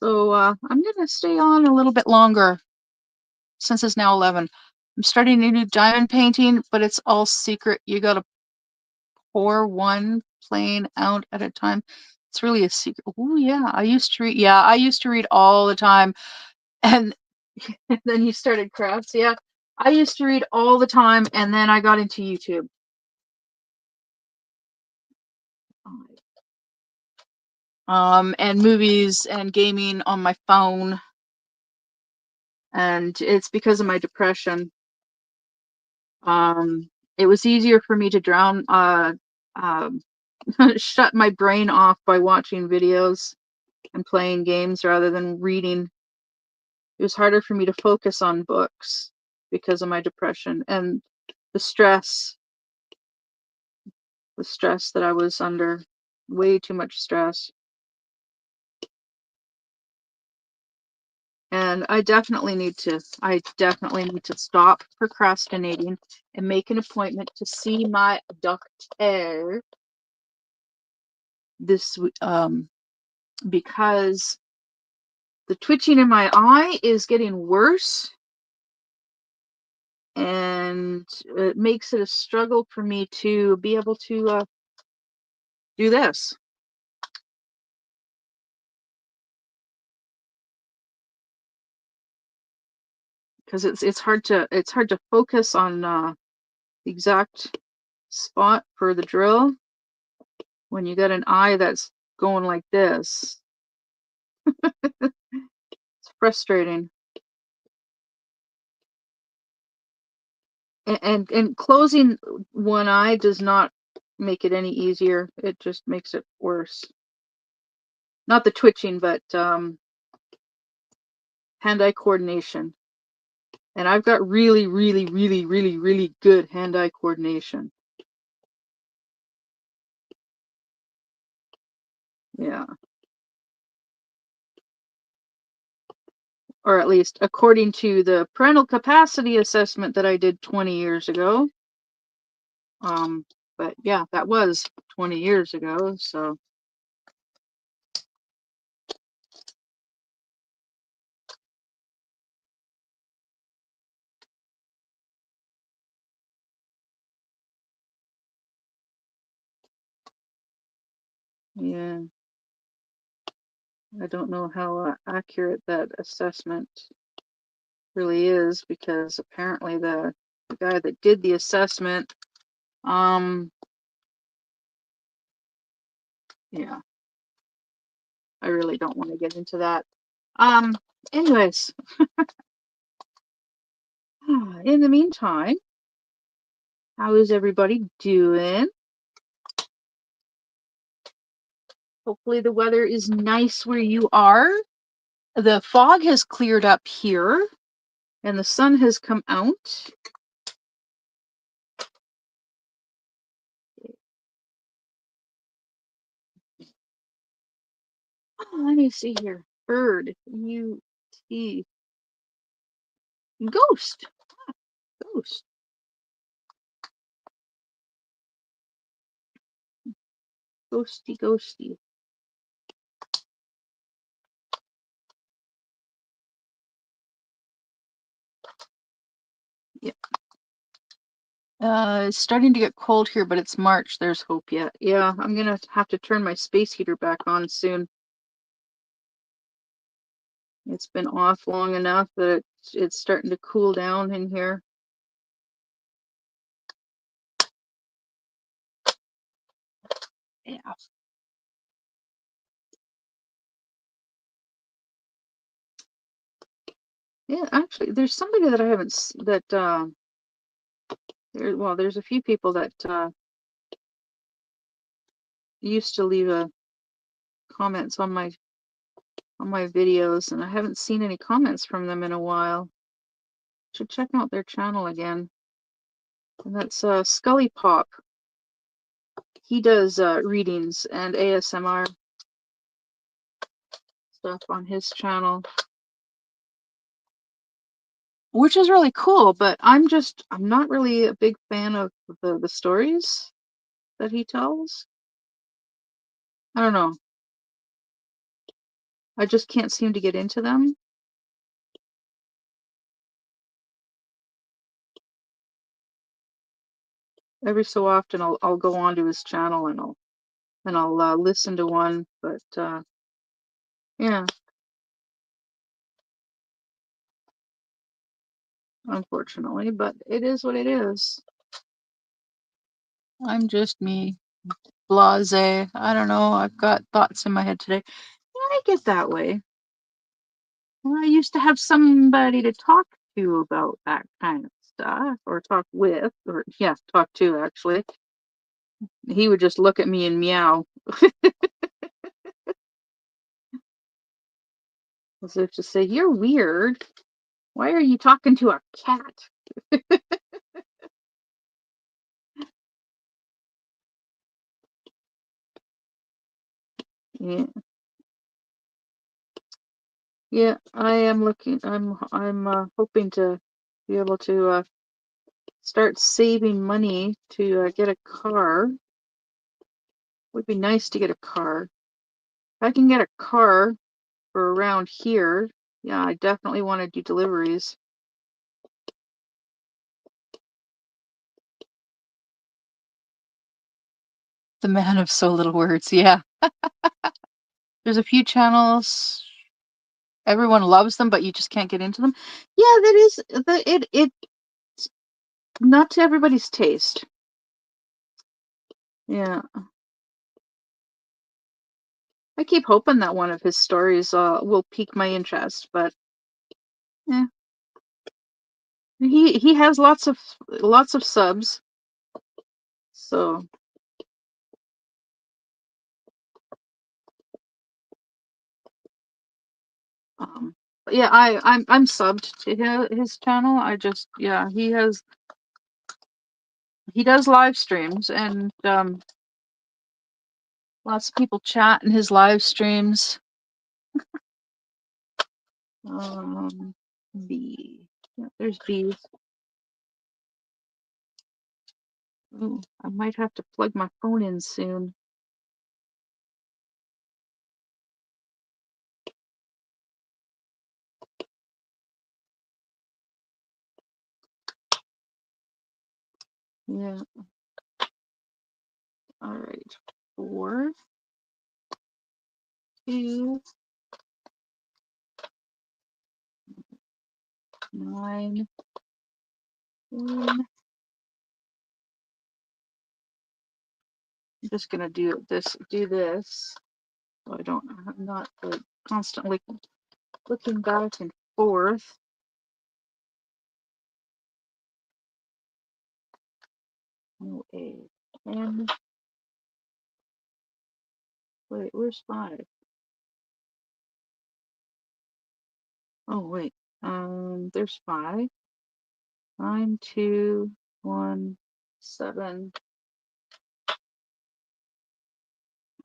So I'm gonna stay on a little bit longer since it's now 11. I'm starting to do diamond painting, but it's all secret. You gotta pour one plane out at a time. It's really a secret. Oh yeah, I used to read. Yeah, I used to read all the time, and, and then you started crafts. Yeah, I used to read all the time, and then I got into YouTube. And movies and gaming on my phone, and it's because of my depression. It was easier for me to drown, um, shut my brain off by watching videos and playing games rather than reading. It was harder for me to focus on books because of my depression and the stress, the stress that I was under, way too much stress. And I definitely need to stop procrastinating and make an appointment to see my doctor because the twitching in my eye is getting worse, and it makes it a struggle for me to be able to do this. Because it's hard to focus on the exact spot for the drill when you got an eye that's going like this. It's frustrating. And closing one eye does not make it any easier. It just makes it worse. Not the twitching, but hand-eye coordination. And I've got really, really, really, really, really good hand-eye coordination. Yeah. Or at least according to the parental capacity assessment that I did 20 years ago. Um, but yeah, that was 20 years ago, so yeah, I don't know how accurate that assessment really is, because apparently the guy that did the assessment, um, yeah, I really don't want to get into that. Um, Anyways, in the meantime, how is everybody doing? Hopefully the weather is nice where you are. The fog has cleared up here and the sun has come out. Let me see here. Bird. U-T. Ghost. Ghost. Ghosty, ghosty. Yeah. It's starting to get cold here, but it's March. There's hope yet. Yeah, I'm gonna have to turn my space heater back on soon. It's been off long enough that it's starting to cool down in here. Yeah. Yeah, actually, there's somebody that I haven't there's a few people that used to leave comments on my videos, and I haven't seen any comments from them in a while. Should check out their channel again. And that's Scully Pop. He does readings and ASMR stuff on his channel, which is really cool, but I'm not really a big fan of the stories that he tells. I don't know. I just can't seem to get into them. Every so often I'll go onto his channel and I'll listen to one, but yeah, unfortunately, but it is what it is. I'm just me. Blase. I don't know. I've got thoughts in my head today. Yeah, I get that way. Well, I used to have somebody to talk to about that kind of stuff, or talk with, or yeah, talk to actually. He would just look at me and meow, as if to say, "You're weird. Why are you talking to a cat?" Yeah, yeah. I am looking. I'm hoping to be able to start saving money to get a car. Would be nice to get a car. If I can get a car for around here, yeah, I definitely want to do deliveries. The man of so little words, yeah. There's a few channels, everyone loves them, but you just can't get into them. Yeah, that is it's not to everybody's taste. Yeah. I keep hoping that one of his stories will pique my interest, but yeah. He has lots of subs, so but yeah, I'm subbed to his channel. I just yeah, he does live streams and lots of people chat in his live streams. B. Yeah, there's bees. Ooh, I might have to plug my phone in soon. Yeah. All right. 4, 2, 9, 1. I'm just gonna do this, so I'm not like constantly looking back and forth. No A. And wait, where's 5? Oh wait. There's 5. 9, 2, 1, 7.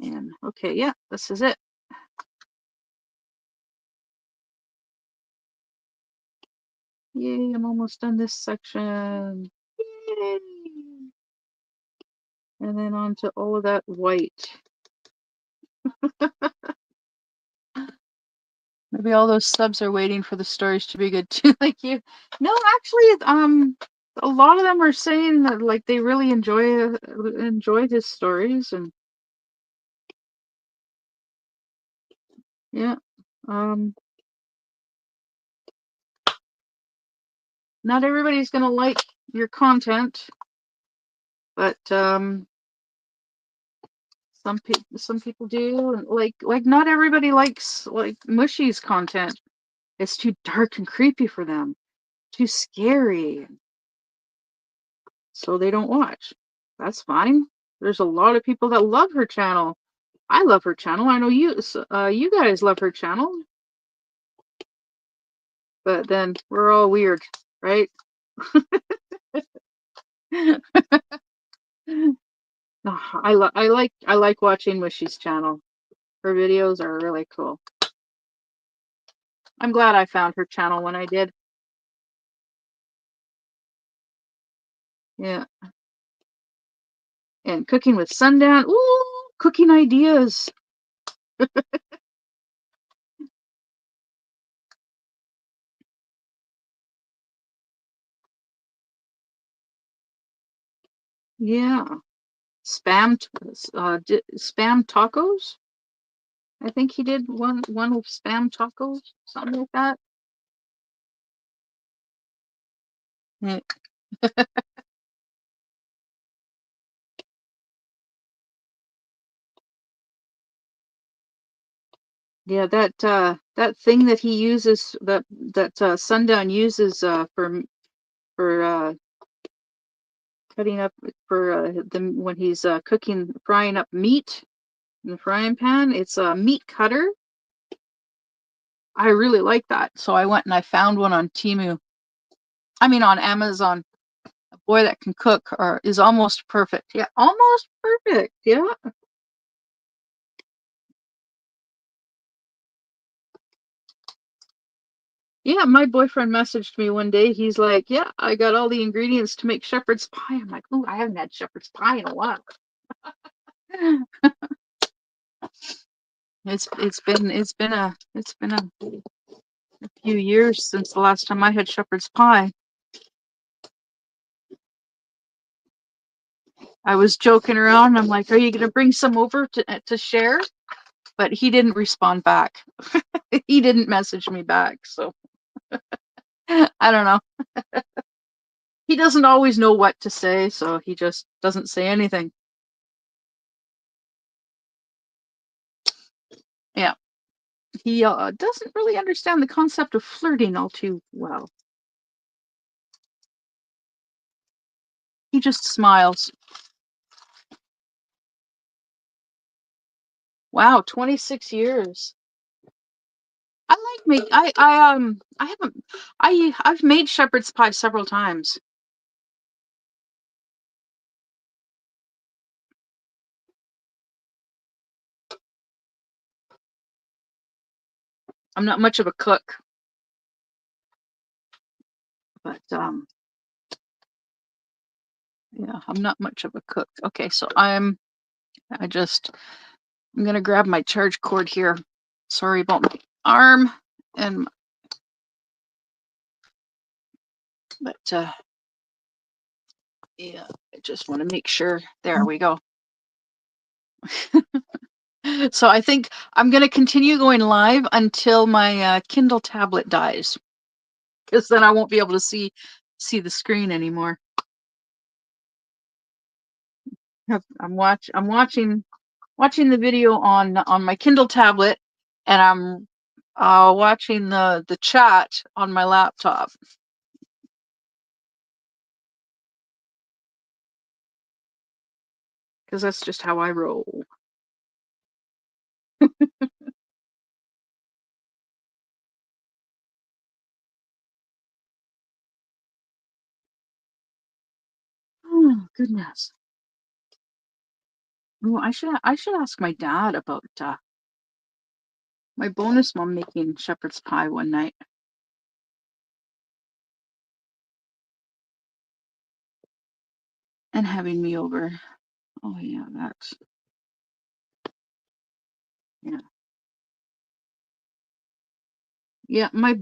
And okay, yeah, this is it. Yay, I'm almost done this section. Yay! And then on to all of that white. Maybe all those subs are waiting for the stories to be good too, like you. No, actually, a lot of them are saying that like they really enjoyed his stories, and yeah, um, not everybody's gonna like your content, but some people do, and like not everybody likes like Mushy's content. It's too dark and creepy for them, too scary, so they don't watch. That's fine. There's a lot of people that love her channel. I love her channel. I know you guys love her channel, but then we're all weird, right? I like watching Mushy's channel. Her videos are really cool. I'm glad I found her channel when I did. Yeah. And cooking with Sundown. Ooh, cooking ideas. Yeah. Spam tacos. I think he did one with spam tacos, something like that. Mm. Yeah, that thing that he uses that Sundown uses for cutting up for the when he's cooking frying up meat in the frying pan. It's a meat cutter. I really like that. So I went and I found one on Temu. I mean on Amazon. A boy that can cook or is almost perfect. Yeah, almost perfect. Yeah. Yeah, my boyfriend messaged me one day. He's like, "Yeah, I got all the ingredients to make shepherd's pie." I'm like, "Ooh, I haven't had shepherd's pie in a while." It's been a few years since the last time I had shepherd's pie. I was joking around. I'm like, "Are you gonna bring some over to share?" But he didn't respond back. He didn't message me back, so I don't know. He doesn't always know what to say, so he just doesn't say anything. Yeah, he doesn't really understand the concept of flirting all too well. He just smiles. Wow, 26 years. I like make I haven't I've made shepherd's pie several times. I'm not much of a cook, but yeah, I'm not much of a cook. Okay, so I just I'm gonna grab my charge cord here. Sorry about my arm and but yeah, I just want to make sure. There we go. So I think I'm gonna continue going live until my Kindle tablet dies, because then I won't be able to see the screen anymore. I'm watching the video on my Kindle tablet, and I'm watching the chat on my laptop, because that's just how I roll. Oh goodness. Oh, I should ask my dad about my bonus mom making shepherd's pie one night and having me over. Oh yeah, that's yeah. Yeah, my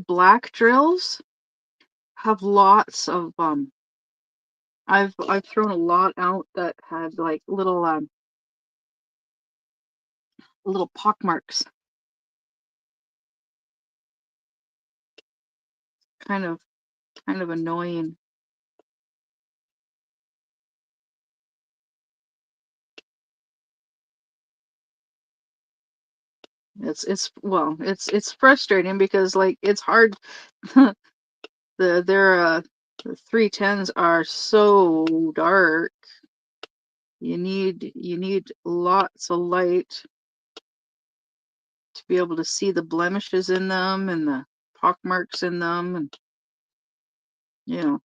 black drills have lots of I've thrown a lot out that had like little pock marks. Kind of kind of annoying. It's frustrating because like it's hard. The 310s are so dark. You need lots of light to be able to see the blemishes in them and the pock marks in them, and you know,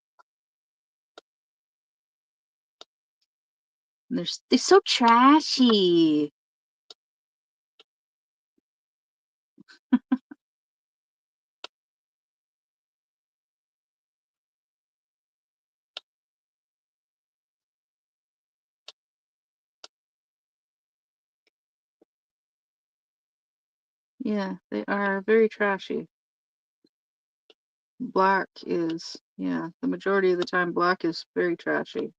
and they're so trashy. Yeah, they are very trashy. Black is, yeah, the majority of the time black is very trashy.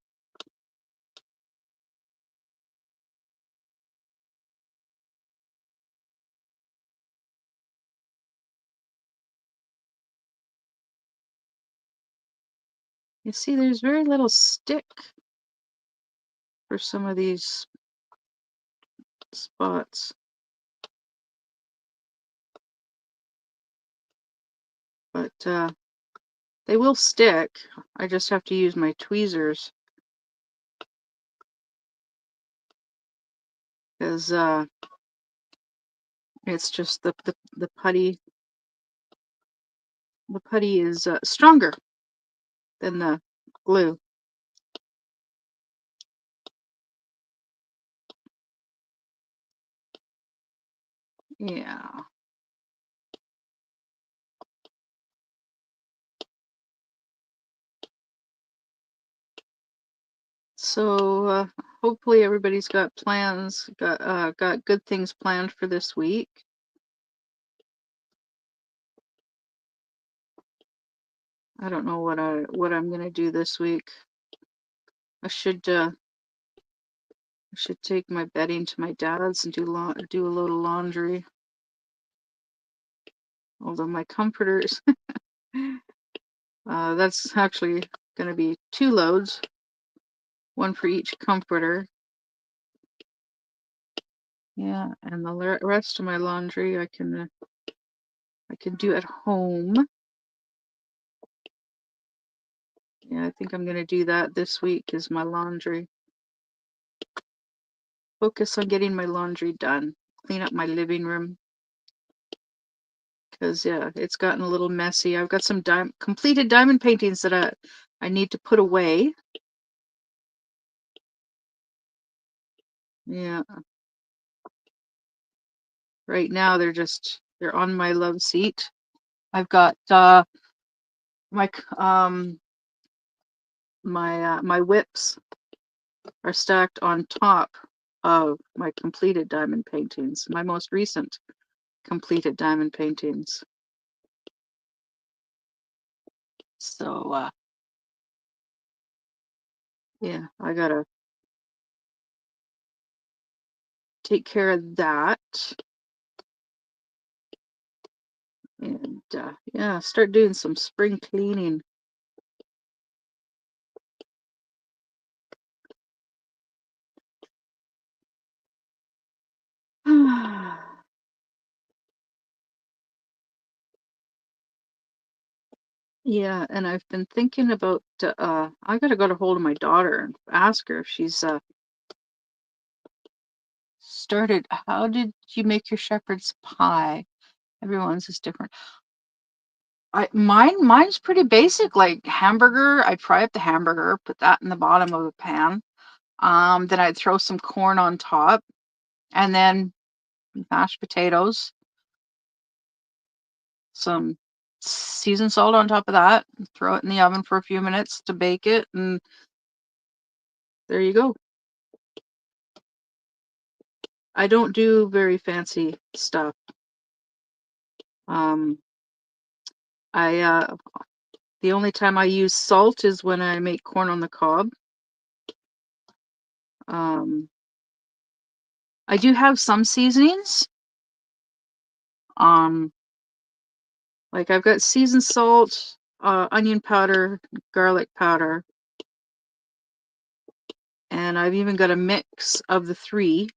You see, there's very little stick for some of these spots, but they will stick. I just have to use my tweezers because it's just the putty. The putty is stronger than the glue. Yeah. So hopefully everybody's got plans, got good things planned for this week. I don't know what I'm gonna do this week. I should take my bedding to my dad's and do a load of laundry. Although my comforters, that's actually gonna be 2 loads, one for each comforter. Yeah, and the rest of my laundry I can do at home. Yeah, I think I'm gonna do that this week is my laundry. Focus on getting my laundry done. Clean up my living room. Because, yeah, it's gotten a little messy. I've got some completed diamond paintings that I need to put away. Yeah. Right now they're on my love seat. I've got my my whips are stacked on top of my completed diamond paintings, my most recent completed diamond paintings. So yeah, I gotta take care of that and yeah, start doing some spring cleaning. Yeah, and I've been thinking about I gotta get a hold of my daughter and ask her if she's started. How did you make your shepherd's pie? Everyone's is different. Mine's pretty basic, like hamburger. I'd fry up the hamburger, put that in the bottom of the pan. Then I'd throw some corn on top, and then mashed potatoes, some seasoned salt on top of that, and throw it in the oven for a few minutes to bake it, and there you go. I don't do very fancy stuff. Um, I the only time I use salt is when I make corn on the cob. Um, I do have some seasonings. Um, like I've got seasoned salt, onion powder, garlic powder, and I've even got a mix of the three.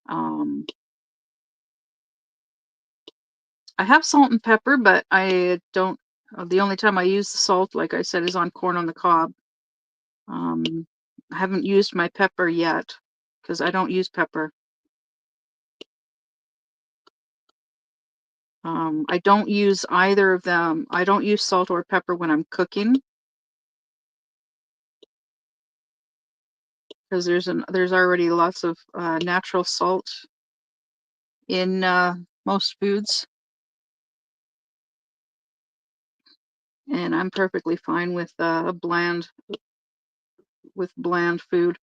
Um, I have salt and pepper, but I don't. The only time I use the salt, like I said, is on corn on the cob. Um, I haven't used my pepper yet because I don't use pepper. I don't use either of them. I don't use salt or pepper when I'm cooking because there's already lots of natural salt in most foods, and I'm perfectly fine with bland food.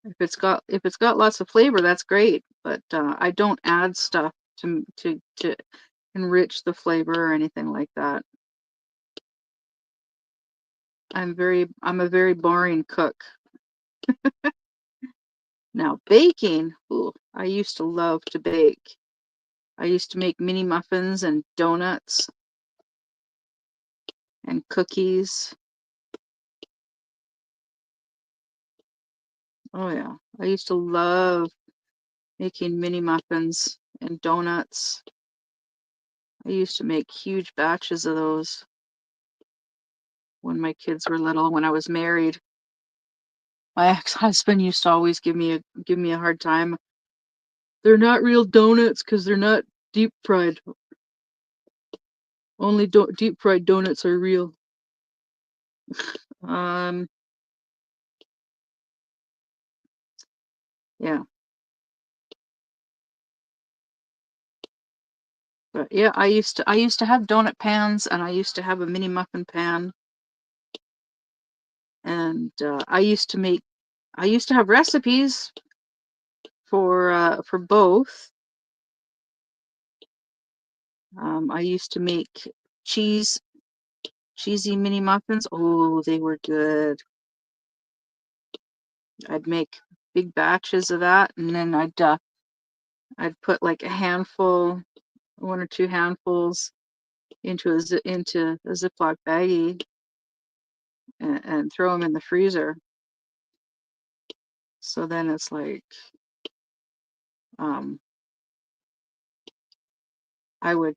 If it's got lots of flavor, that's great. But I don't add stuff to enrich the flavor or anything like that. I'm a very boring cook. Now baking, ooh, I used to love to bake. I used to make mini muffins and donuts and cookies. Oh yeah, I used to love making mini muffins and donuts. I used to make huge batches of those when my kids were little, when I was married. My ex-husband used to always give me a hard time. They're not real donuts because they're not deep fried. Only deep fried donuts are real. Um, yeah. But yeah, I used to have donut pans and I used to have a mini muffin pan and I used to have recipes for both. I used to make cheese cheesy mini muffins. Oh, they were good. I'd make big batches of that and then I'd put like a handful, one or two handfuls into a Ziploc baggie and throw them in the freezer. So then it's like um, I would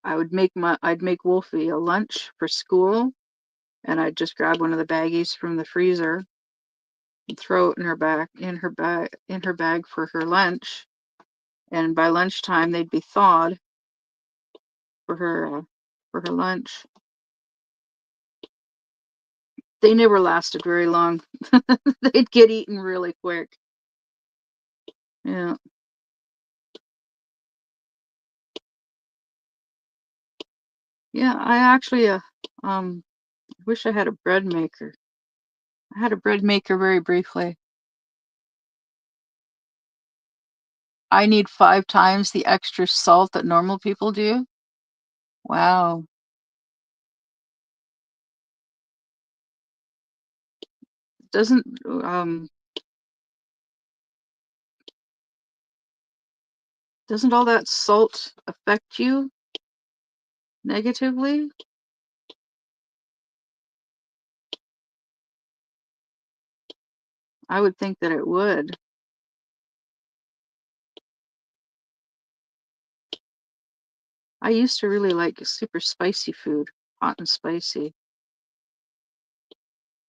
I'd make Wolfie a lunch for school, and I'd just grab one of the baggies from the freezer and throw it in her bag for her lunch. And by lunchtime they'd be thawed for her lunch. They never lasted very long. They'd get eaten really quick. Yeah. Yeah, I actually wish I had a bread maker. I had a bread maker very briefly. I need 5 times the extra salt that normal people do. Wow. Doesn't doesn't all that salt affect you negatively? I would think that it would. I used to really like super spicy food, hot and spicy.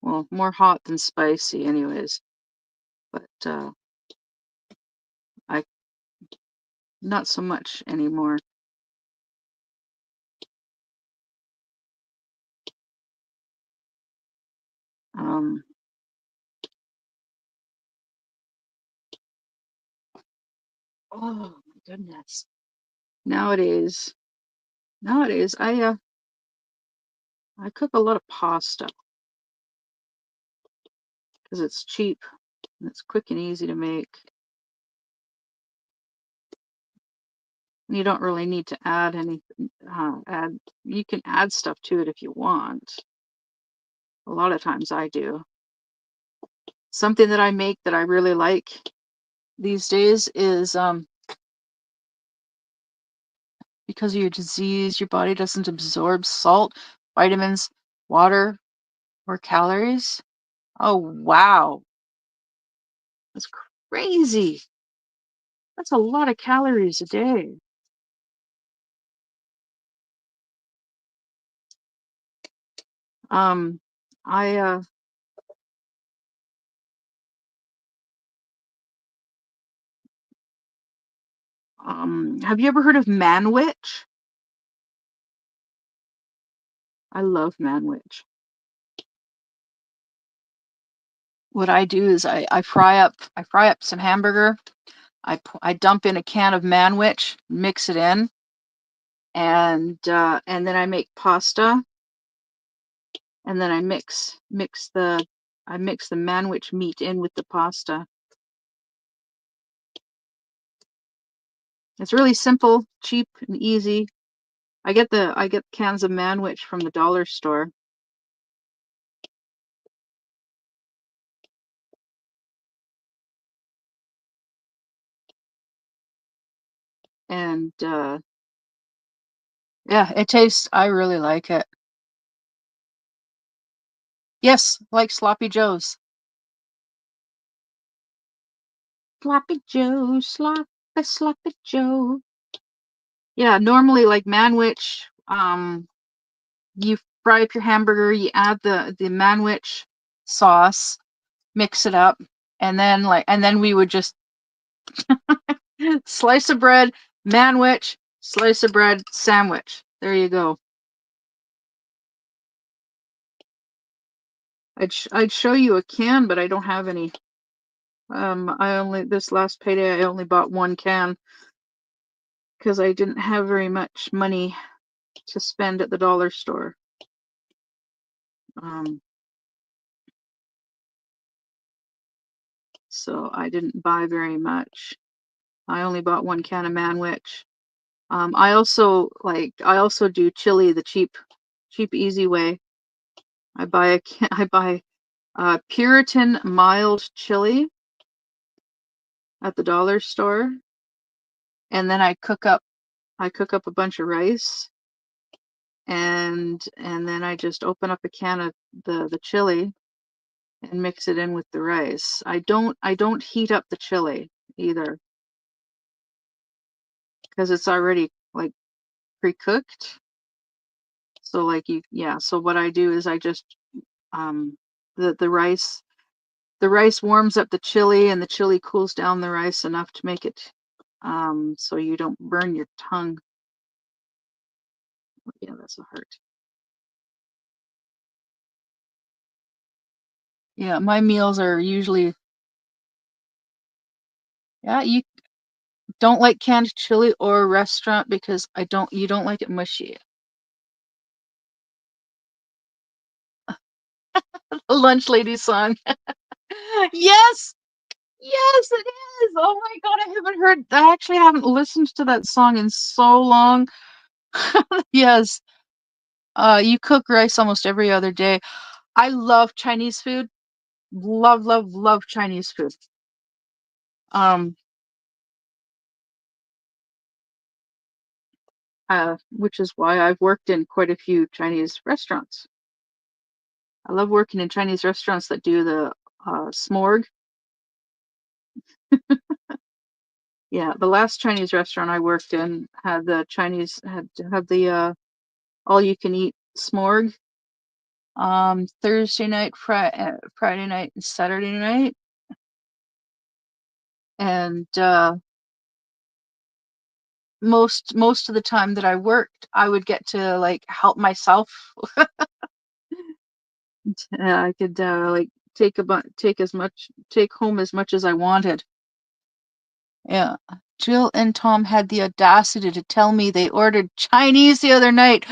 Well, more hot than spicy anyways, but I not so much anymore. Um, oh my goodness. Nowadays, nowadays I cook a lot of pasta because it's cheap and it's quick and easy to make. And you don't really need to add add you can add stuff to it if you want. A lot of times I do. Something that I make that I really like these days is because of your disease, your body doesn't absorb salt, vitamins, water, or calories. Oh wow, that's crazy. That's a lot of calories a day. Um, I have you ever heard of manwich? I love manwich. What I do is I fry up some hamburger. I dump in a can of manwich, mix it in, and then I make pasta, and then I mix the manwich meat in with the pasta. It's really simple, cheap, and easy. I get cans of manwich from the dollar store. And yeah, it tastes. I really like it. Yes, like sloppy joes. Sloppy Joe, sloppy Joe. Yeah, normally like Manwich, you fry up your hamburger, you add the Manwich sauce, mix it up, and then we would just slice of bread, Manwich, slice of bread, sandwich. There you go. I'd show you a can, but I don't have any. I only this last payday I only bought one can because I didn't have very much money to spend at the dollar store. Um, so I didn't buy very much. I only bought one can of Manwich. I also do chili the cheap easy way. I buy Puritan mild chili at the dollar store, and then I cook up a bunch of rice, and then I just open up a can of the chili and mix it in with the rice. I don't heat up the chili either because it's already like pre-cooked. So like yeah, so what I do is I just um the rice warms up the chili and the chili cools down the rice enough to make it so you don't burn your tongue. Yeah, that's a heart. Yeah, my meals are usually yeah, you don't like canned chili or restaurant because I don't you don't like it mushy. The lunch lady song. Yes, yes, it is. Oh my God, I actually haven't listened to that song in so long. Yes. You cook rice almost every other day. I love Chinese food. Love, love, love Chinese food. Um, which is why I've worked in quite a few Chinese restaurants. I love working in Chinese restaurants that do the smorg. Yeah, the last Chinese restaurant I worked in had the Chinese had the all you can eat smorg. Thursday night, Friday night, and Saturday night, and most of the time that I worked, I would get to like help myself. I could like take home as much as I wanted. Yeah. Jill and Tom had the audacity to tell me they ordered Chinese the other night.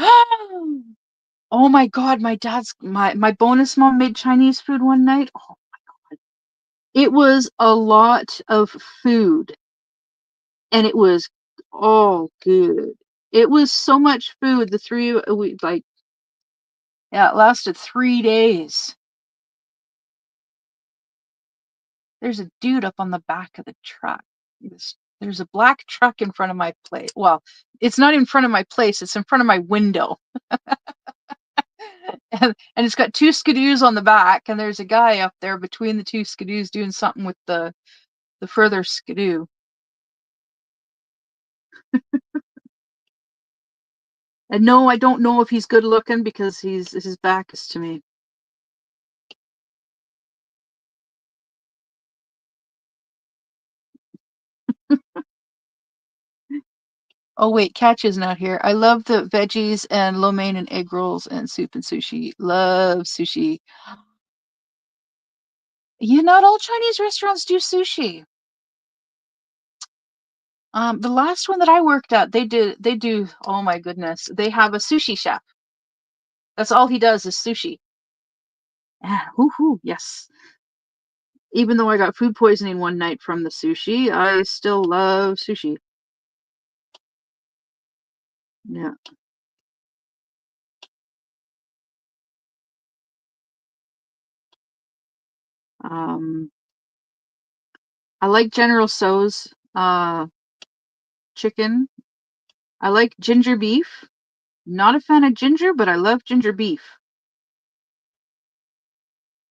Oh my God, my bonus mom made Chinese food one night. Oh, it was a lot of food and it was all good. It was so much food. The three we like yeah, it lasted 3 days. There's a dude up on the back of the truck. There's a black truck in front of my place. Well, it's not in front of my place, it's in front of my window. And it's got two skidoos on the back, and there's a guy up there between the two skidoos doing something with the further skidoo. And no, I don't know if he's good looking because his back is to me. Oh wait, Catch is not here. I love the veggies and lo mein and egg rolls and soup and sushi. Love sushi. Yeah, not all Chinese restaurants do sushi. The last one that I worked at, they do, oh my goodness, they have a sushi chef. That's all he does is sushi. Ah, woohoo, yes. Even though I got food poisoning one night from the sushi, I still love sushi. Yeah. Um, I like General Tso's. chicken. I like ginger beef. Not a fan of ginger, but I love ginger beef.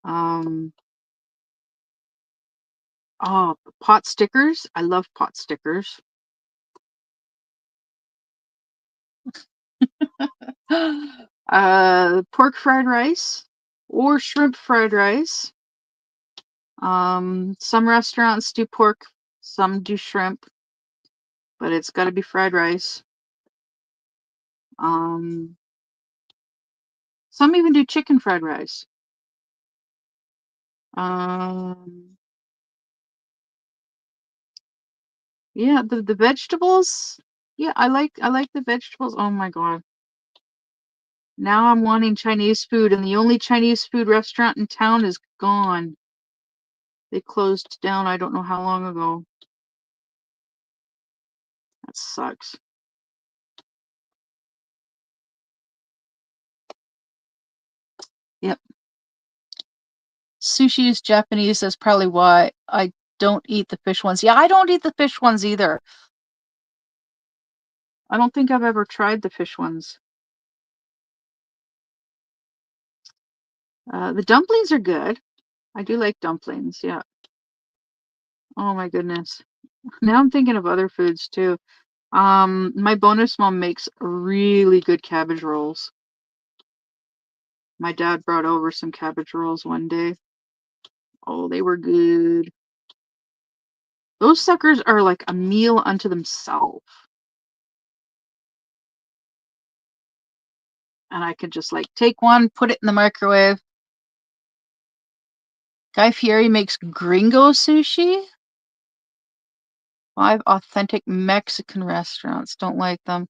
Um, oh, pot stickers. I love pot stickers. Pork fried rice or shrimp fried rice. Some restaurants do pork, some do shrimp, but it's got to be fried rice. Um, some even do chicken fried rice. Um, yeah, the vegetables. Yeah, I like the vegetables. Oh my God. Now I'm wanting Chinese food, and the only Chinese food restaurant in town is gone. They closed down I don't know how long ago. That sucks. Yep. Sushi is Japanese. That's probably why I don't eat the fish ones. Yeah, I don't eat the fish ones either. I don't think I've ever tried the fish ones. The dumplings are good. I do like dumplings. Yeah. Oh my goodness. Now I'm thinking of other foods too. My bonus mom makes really good cabbage rolls. My dad brought over some cabbage rolls one day. Oh, they were good. Those suckers are like a meal unto themselves. And I could just like take one, put it in the microwave. Guy Fieri makes gringo sushi. 5 authentic Mexican restaurants. Don't like them.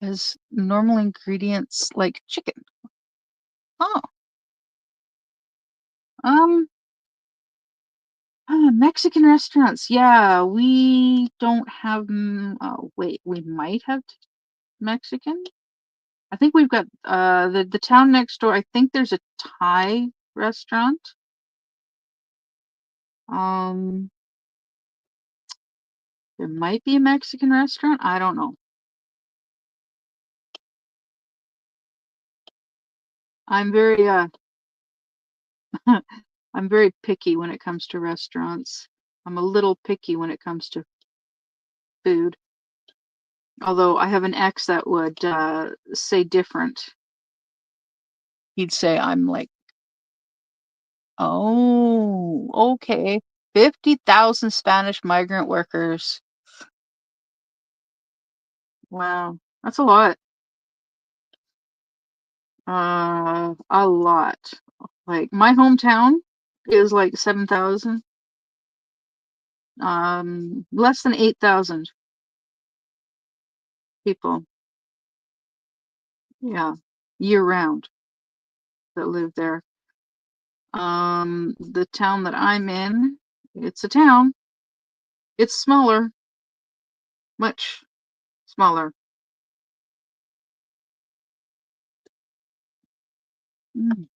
As normal ingredients like chicken. Oh, um, Mexican restaurants. Yeah, we don't have. Oh, wait, we might have Mexican. I think we've got the town next door. I think there's a Thai restaurant. Um, there might be a Mexican restaurant. I don't know. I'm very I'm very picky when it comes to restaurants. I'm a little picky when it comes to food. Although I have an ex that would say different. He'd say I'm like, oh, okay. 50,000 Spanish migrant workers. Wow, that's a lot. A lot. Like my hometown is like 7,000. Less than 8,000 people. Yeah, year round that live there. The town that I'm in, it's a town. It's smaller, much smaller. Mm.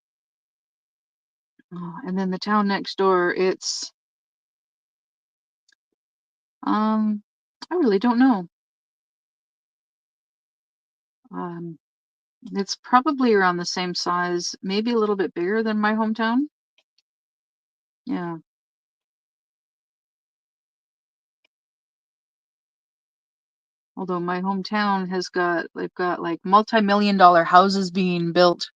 Oh, and then the town next door, it's um, I really don't know. Um, it's probably around the same size, maybe a little bit bigger than my hometown. Yeah. Although my hometown they've got like multi-million dollar houses being built.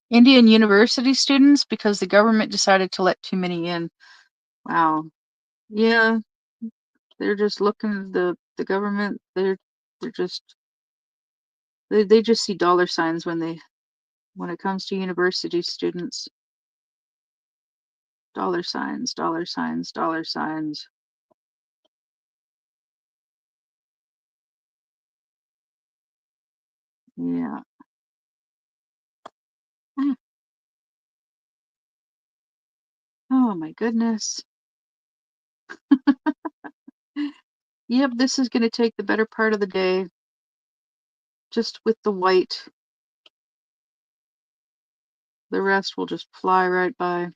Indian university students because the government decided to let too many in. Wow. Yeah, they're just looking the government, they're just they just see dollar signs when it comes to university students. Dollar signs, dollar signs, dollar signs. Yeah. Ah, oh my goodness. Yep, this is gonna take the better part of the day just with the white. The rest will just fly right by.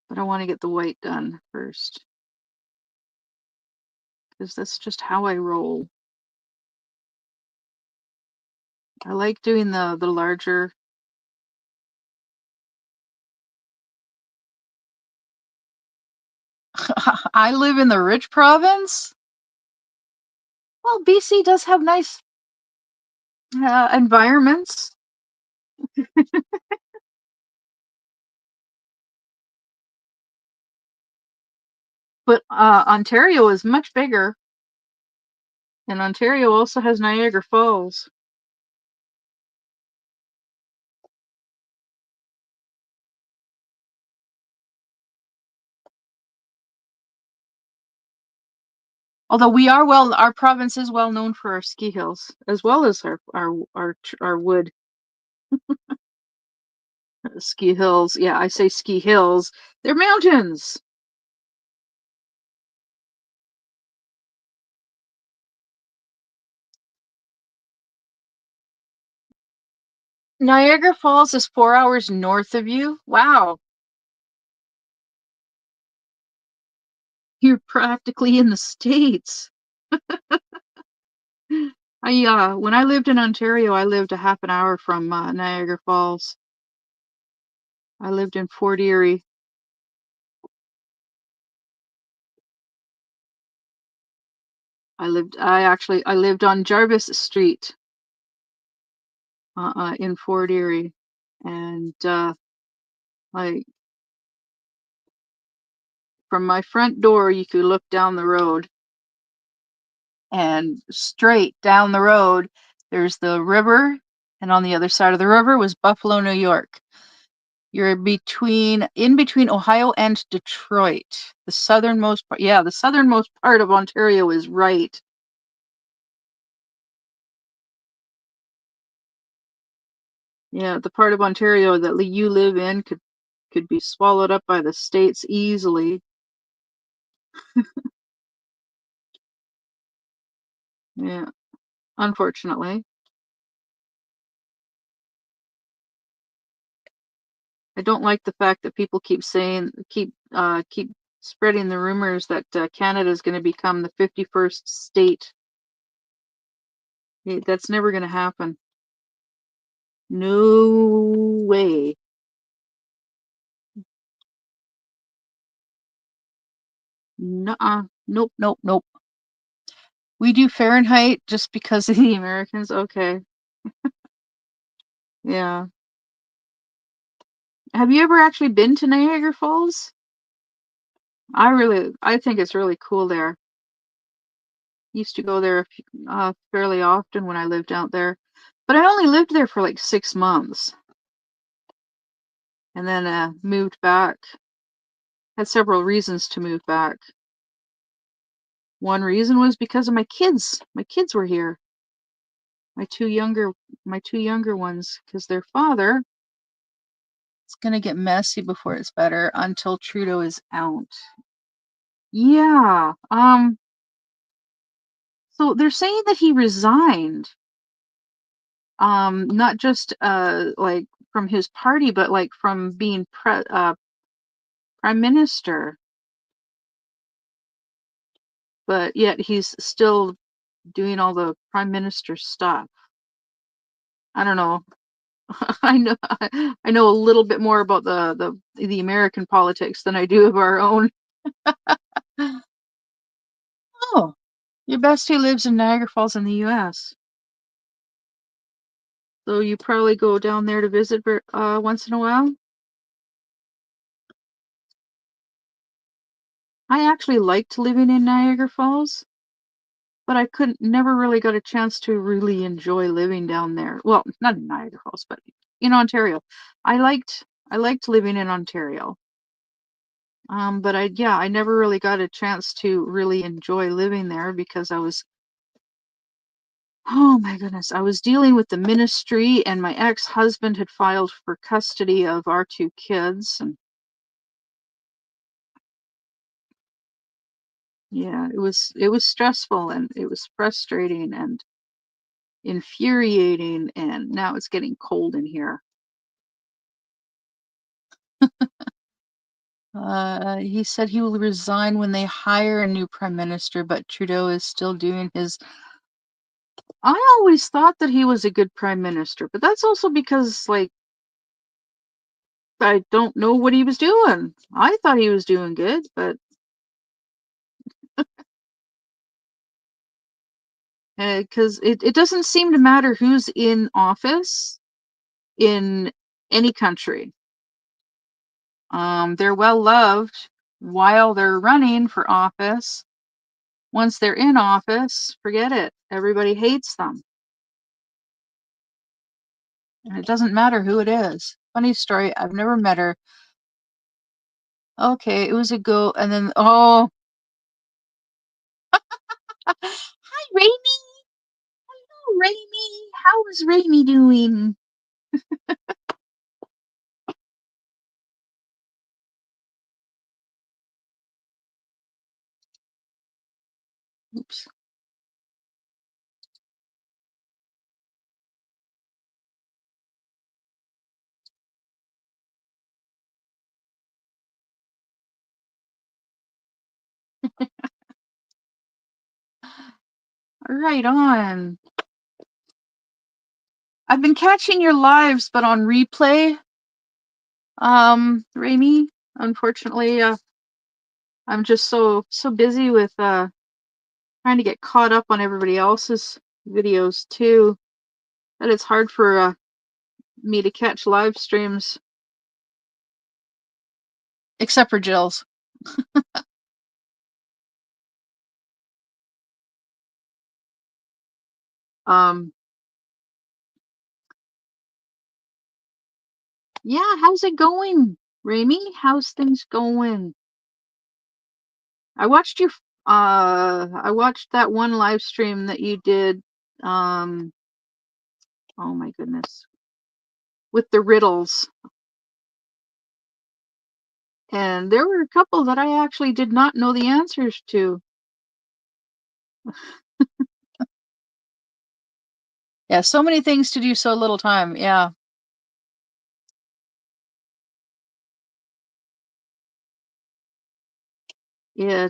But I want to get the white done first. because that's just how I roll. I like doing the larger. I live in the rich province. Well, BC does have nice environments, but Ontario is much bigger, and Ontario also has Niagara Falls. Although our province is well known for our ski hills, as well as our wood ski hills. Yeah, I say ski hills. They're mountains. Niagara Falls is 4 hours north of you. Wow, you're practically in the States. When I lived in Ontario, I lived a half an hour from Niagara Falls. I lived in Fort Erie. I lived on Jarvis Street, in Fort Erie, and like from my front door, you could look down the road, and straight down the road, there's the river, and on the other side of the river was Buffalo, New York. You're in between Ohio and Detroit. The southernmost part, yeah, the southernmost part of Ontario is right. Yeah, the part of Ontario that you live in could be swallowed up by the states easily. Yeah, unfortunately. I don't like the fact that people keep spreading the rumors that Canada is going to become the 51st state. That's never going to happen. No way. Nuh-uh. Nope, nope, nope. We do Fahrenheit just because of the Americans. Okay. Yeah. Have you ever actually been to Niagara Falls? I think it's really cool there. Used to go there fairly often when I lived out there, but I only lived there for like 6 months, and then moved back. Had several reasons to move back. One reason was because of my kids. My kids were here. My two younger, my two younger ones, because their father. It's gonna get messy before it's better until Trudeau is out. Yeah. So they're saying that he resigned. Not just like from his party, but like from being prime minister. But yet he's still doing all the prime minister stuff. I don't know. I know a little bit more about the American politics than I do of our own. Oh, your bestie lives in Niagara Falls in the U.S. So you probably go down there to visit once in a while. I actually liked living in Niagara Falls, but I couldn't never really got a chance to really enjoy living down there. Well, not in Niagara Falls, but in Ontario. I liked living in Ontario. But I never really got a chance to really enjoy living there because oh my goodness, I was dealing with the ministry, and my ex-husband had filed for custody of our two kids, and yeah, it was stressful, and it was frustrating and infuriating, and now it's getting cold in here. He said he will resign when they hire a new prime minister, but Trudeau is still doing his. I always thought that he was a good prime minister, but that's also because, like, I don't know what he was doing. I thought he was doing good, but because it doesn't seem to matter who's in office in any country. They're well loved while they're running for office. Once they're in office, forget it. Everybody hates them. And it doesn't matter who it is. Funny story, I've never met her. Okay, it was a go, and then, oh, hi, Rainy. Hello, Rainy. How is Rainy doing? Oops. Right on. I've been catching your lives, but on replay. Rainy, unfortunately, I'm just so busy with trying to get caught up on everybody else's videos too that it's hard for me to catch live streams, except for Jill's. Um, yeah, how's it going, Ramy? How's things going? I watched your I watched that one live stream that you did. Um, oh my goodness, with the riddles. And there were a couple that I actually did not know the answers to. Yeah, so many things to do, so little time. Yeah. Yeah.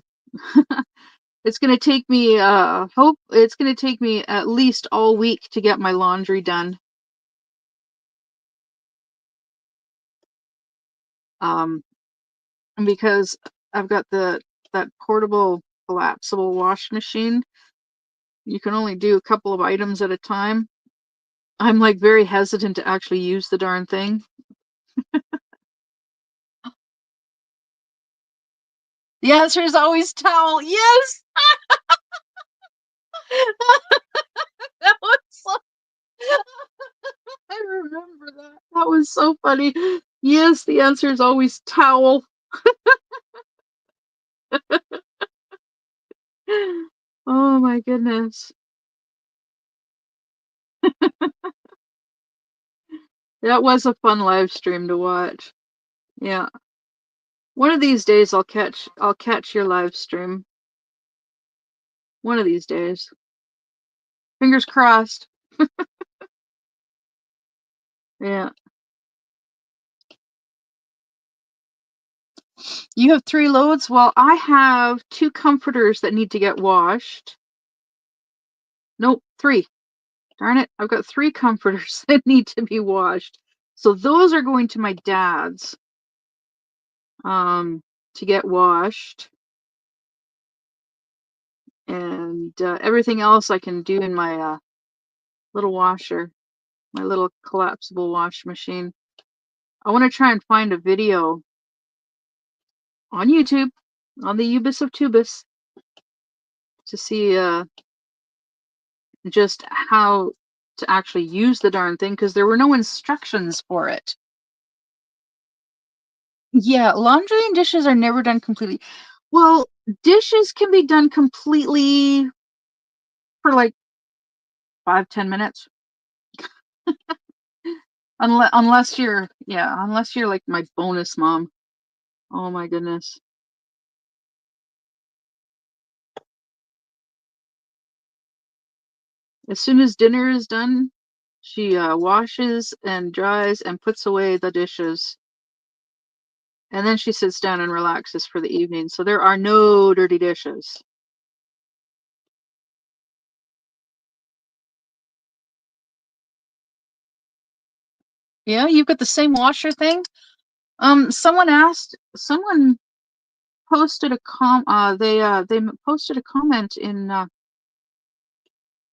It's gonna take me hope it's gonna take me at least all week to get my laundry done. Um because I've got that portable collapsible wash machine. You can only do a couple of items at a time. I'm like very hesitant to actually use the darn thing. The answer is always towel. Yes. That was so I remember that. That was so funny. Yes, the answer is always towel. Oh my goodness. That was a fun live stream to watch. Yeah. One of these days I'll catch your live stream. One of these days. Fingers crossed. Yeah. You have 3 loads? Well, I have 2 comforters that need to get washed. Nope, 3. Darn it, I've got 3 comforters that need to be washed. So those are going to my dad's to get washed. And everything else I can do in my little washer, my little collapsible wash machine. I want to try and find a video on YouTube, on the Ubis of Tubis, to see just how to actually use the darn thing because there were no instructions for it. Yeah, laundry and dishes are never done completely. Well, dishes can be done completely for like 5-10 minutes. Unless you're like my bonus mom. Oh my goodness. As soon as dinner is done, she washes and dries and puts away the dishes. And then she sits down and relaxes for the evening. So there are no dirty dishes. Yeah, you've got the same washer thing? Someone posted a posted a comment in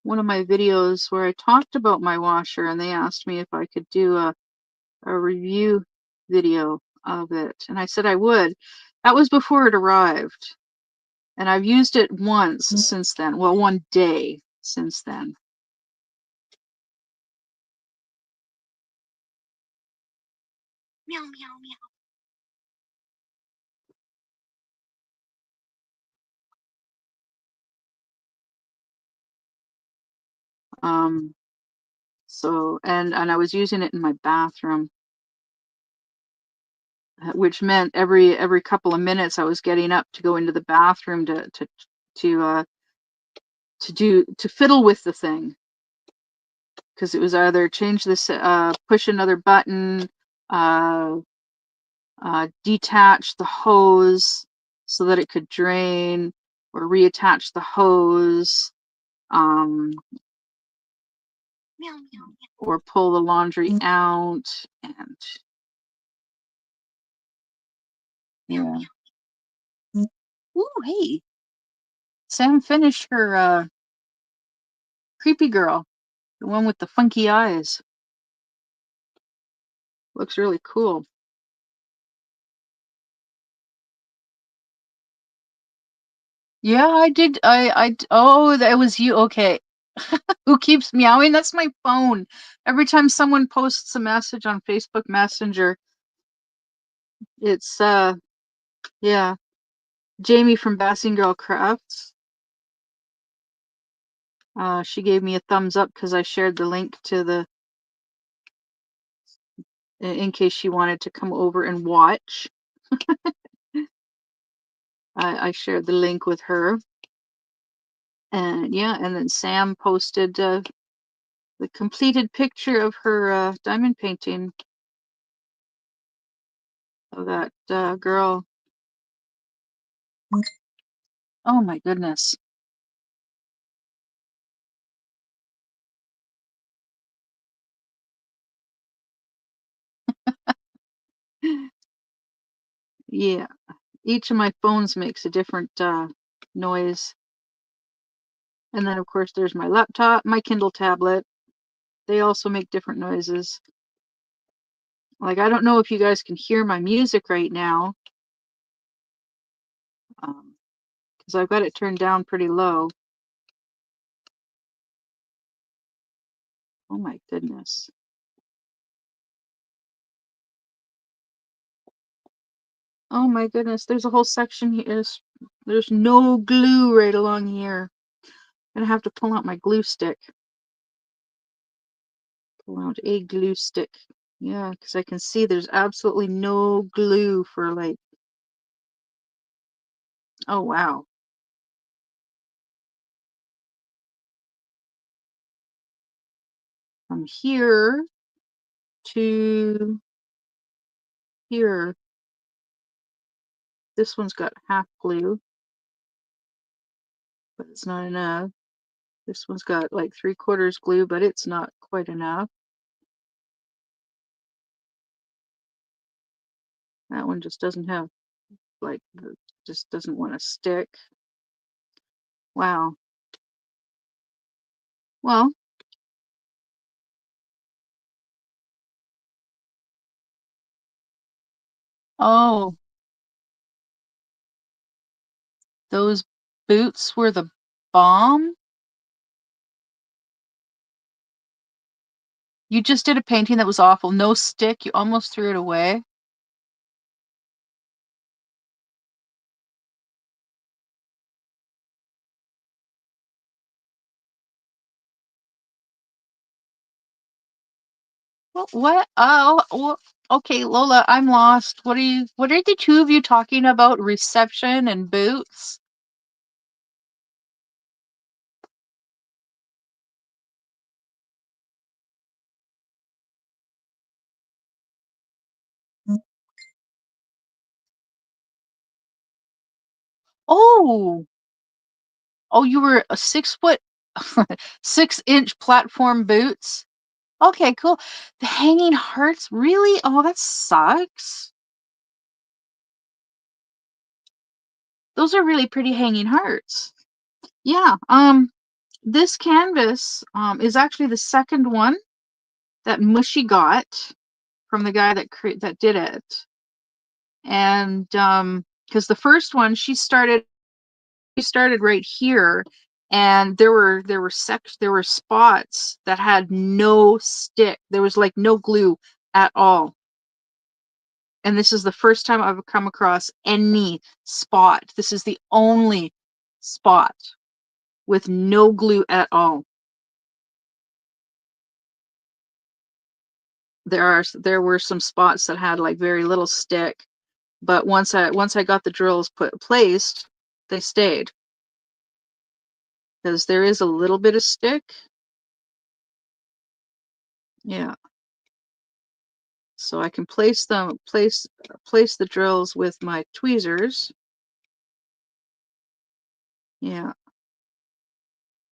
one of my videos where I talked about my washer, and they asked me if I could do a review video of it, and I said I would. That was before it arrived, and I've used it once since then. Well, one day since then. Meow meow meow. So and I was using it in my bathroom, which meant every couple of minutes I was getting up to go into the bathroom to uh to fiddle with the thing, because it was either change this push another button, uh detach the hose so that it could drain, or reattach the hose, um or pull the laundry out, and yeah. Ooh, hey, Sam finished her creepy girl, the one with the funky eyes. Looks really cool. Yeah, I did. Oh, that was you. Okay. Who keeps meowing? That's my phone. Every time someone posts a message on Facebook Messenger, it's yeah, Jamie from Basking Girl Crafts. She gave me a thumbs up because I shared the link to the in case she wanted to come over and watch. I shared the link with her, and yeah, and then Sam posted the completed picture of her diamond painting of that girl. Oh my goodness. Yeah, each of my phones makes a different noise. And then, of course, there's my laptop, my Kindle tablet. They also make different noises. Like, I don't know if you guys can hear my music right now, because I've got it turned down pretty low. Oh my goodness. Oh my goodness, there's a whole section here. There's no glue right along here. I'm gonna have to pull out my glue stick. Pull out a glue stick. Yeah, because I can see there's absolutely no glue for like, oh wow. From here to here. This one's got half glue, but it's not enough. This one's got like 3/4 glue, but it's not quite enough. That one just doesn't have, like, just doesn't want to stick. Wow. Well, oh, those boots were the bomb? You just did a painting that was awful. No stick. You almost threw it away. What? Oh, okay, Lola, I'm lost. What are the two of you talking about? Reception and boots? Oh! Oh, you were a 6 foot 6-inch platform boots? Okay, cool. The hanging hearts? Really? Oh, that sucks. Those are really pretty hanging hearts. Yeah, this canvas, is actually the second one that Mushy got from the guy that did it. And, because the first one, she started right here, and there were spots that had no stick. There was, like, no glue at all. And this is the first time I've come across any spot. This is the only spot with no glue at all. There were some spots that had, like, very little stick, but once I got the drills placed, they stayed. Because there is a little bit of stick. Yeah. So I can place the drills with my tweezers. Yeah.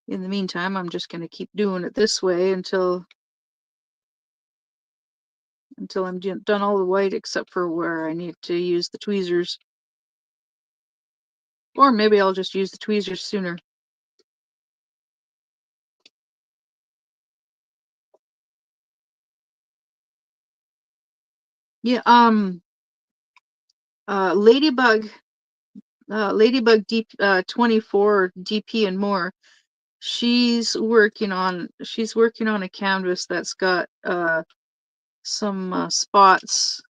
In the meantime, I'm just going to keep doing it this way until I'm done all the white except for where I need to use the tweezers. Or maybe I'll just use the tweezers sooner. Yeah, Ladybug, Ladybug Deep 24 DP and more. She's working on a canvas that's got some spots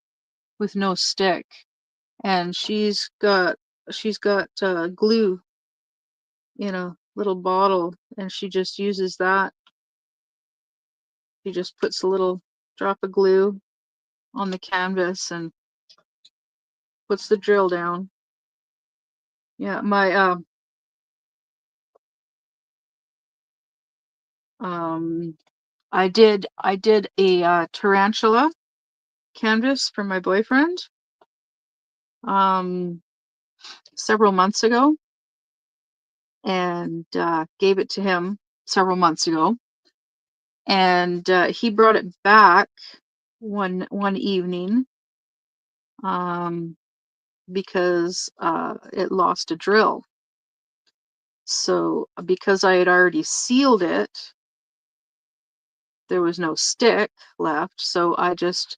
with no stick, and she's got glue in a little bottle, and she just uses that. She just puts a little drop of glue on the canvas and puts the drill down. Yeah, my um I did a tarantula canvas for my boyfriend um several months ago, and gave it to him several months ago, and he brought it back one evening, um because it lost a drill. So because I had already sealed it, there was no stick left, so I just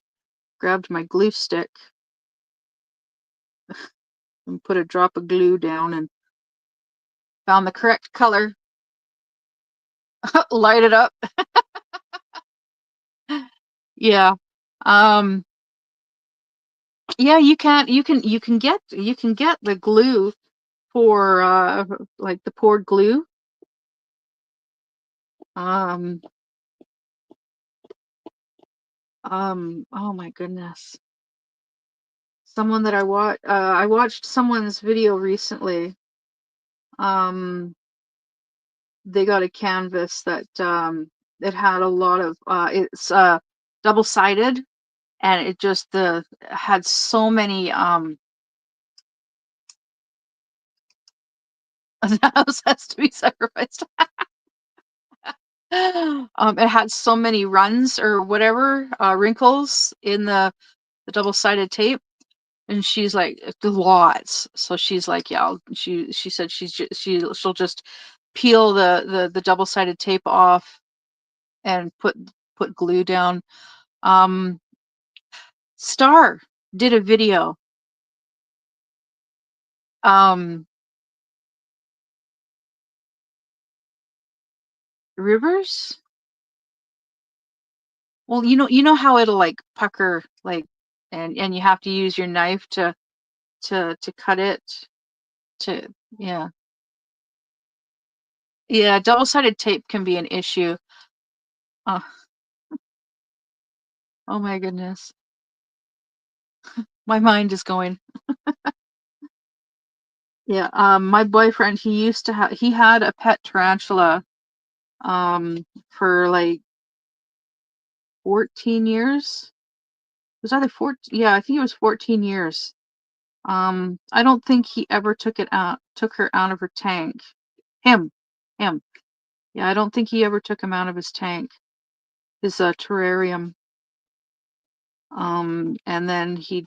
grabbed my glue stick and put a drop of glue down and found the correct color, light it up. Yeah. Um yeah, you can get the glue for like the poured glue. Um oh my goodness. Someone that I watched someone's video recently. Um they got a canvas that it had a lot of it's double-sided, and it just the had so many that has to be sacrificed. It had so many runs or whatever, wrinkles in the double-sided tape, and she's like, lots. So she's like, yeah, she said she'll just peel the double-sided tape off and put glue down. Um, Star did a video. Um, Rivers? Well, you know how it'll like pucker, like, and you have to use your knife to cut it to yeah. Yeah, double-sided tape can be an issue. Uh, oh my goodness. My mind is going. Yeah, my boyfriend, he had a pet tarantula for like 14 years. It was either 14, yeah, I think it was 14 years. I don't think he ever took it out. took her out of her tank. Him, him. Yeah, I don't think he ever took him out of his tank, his terrarium. And then he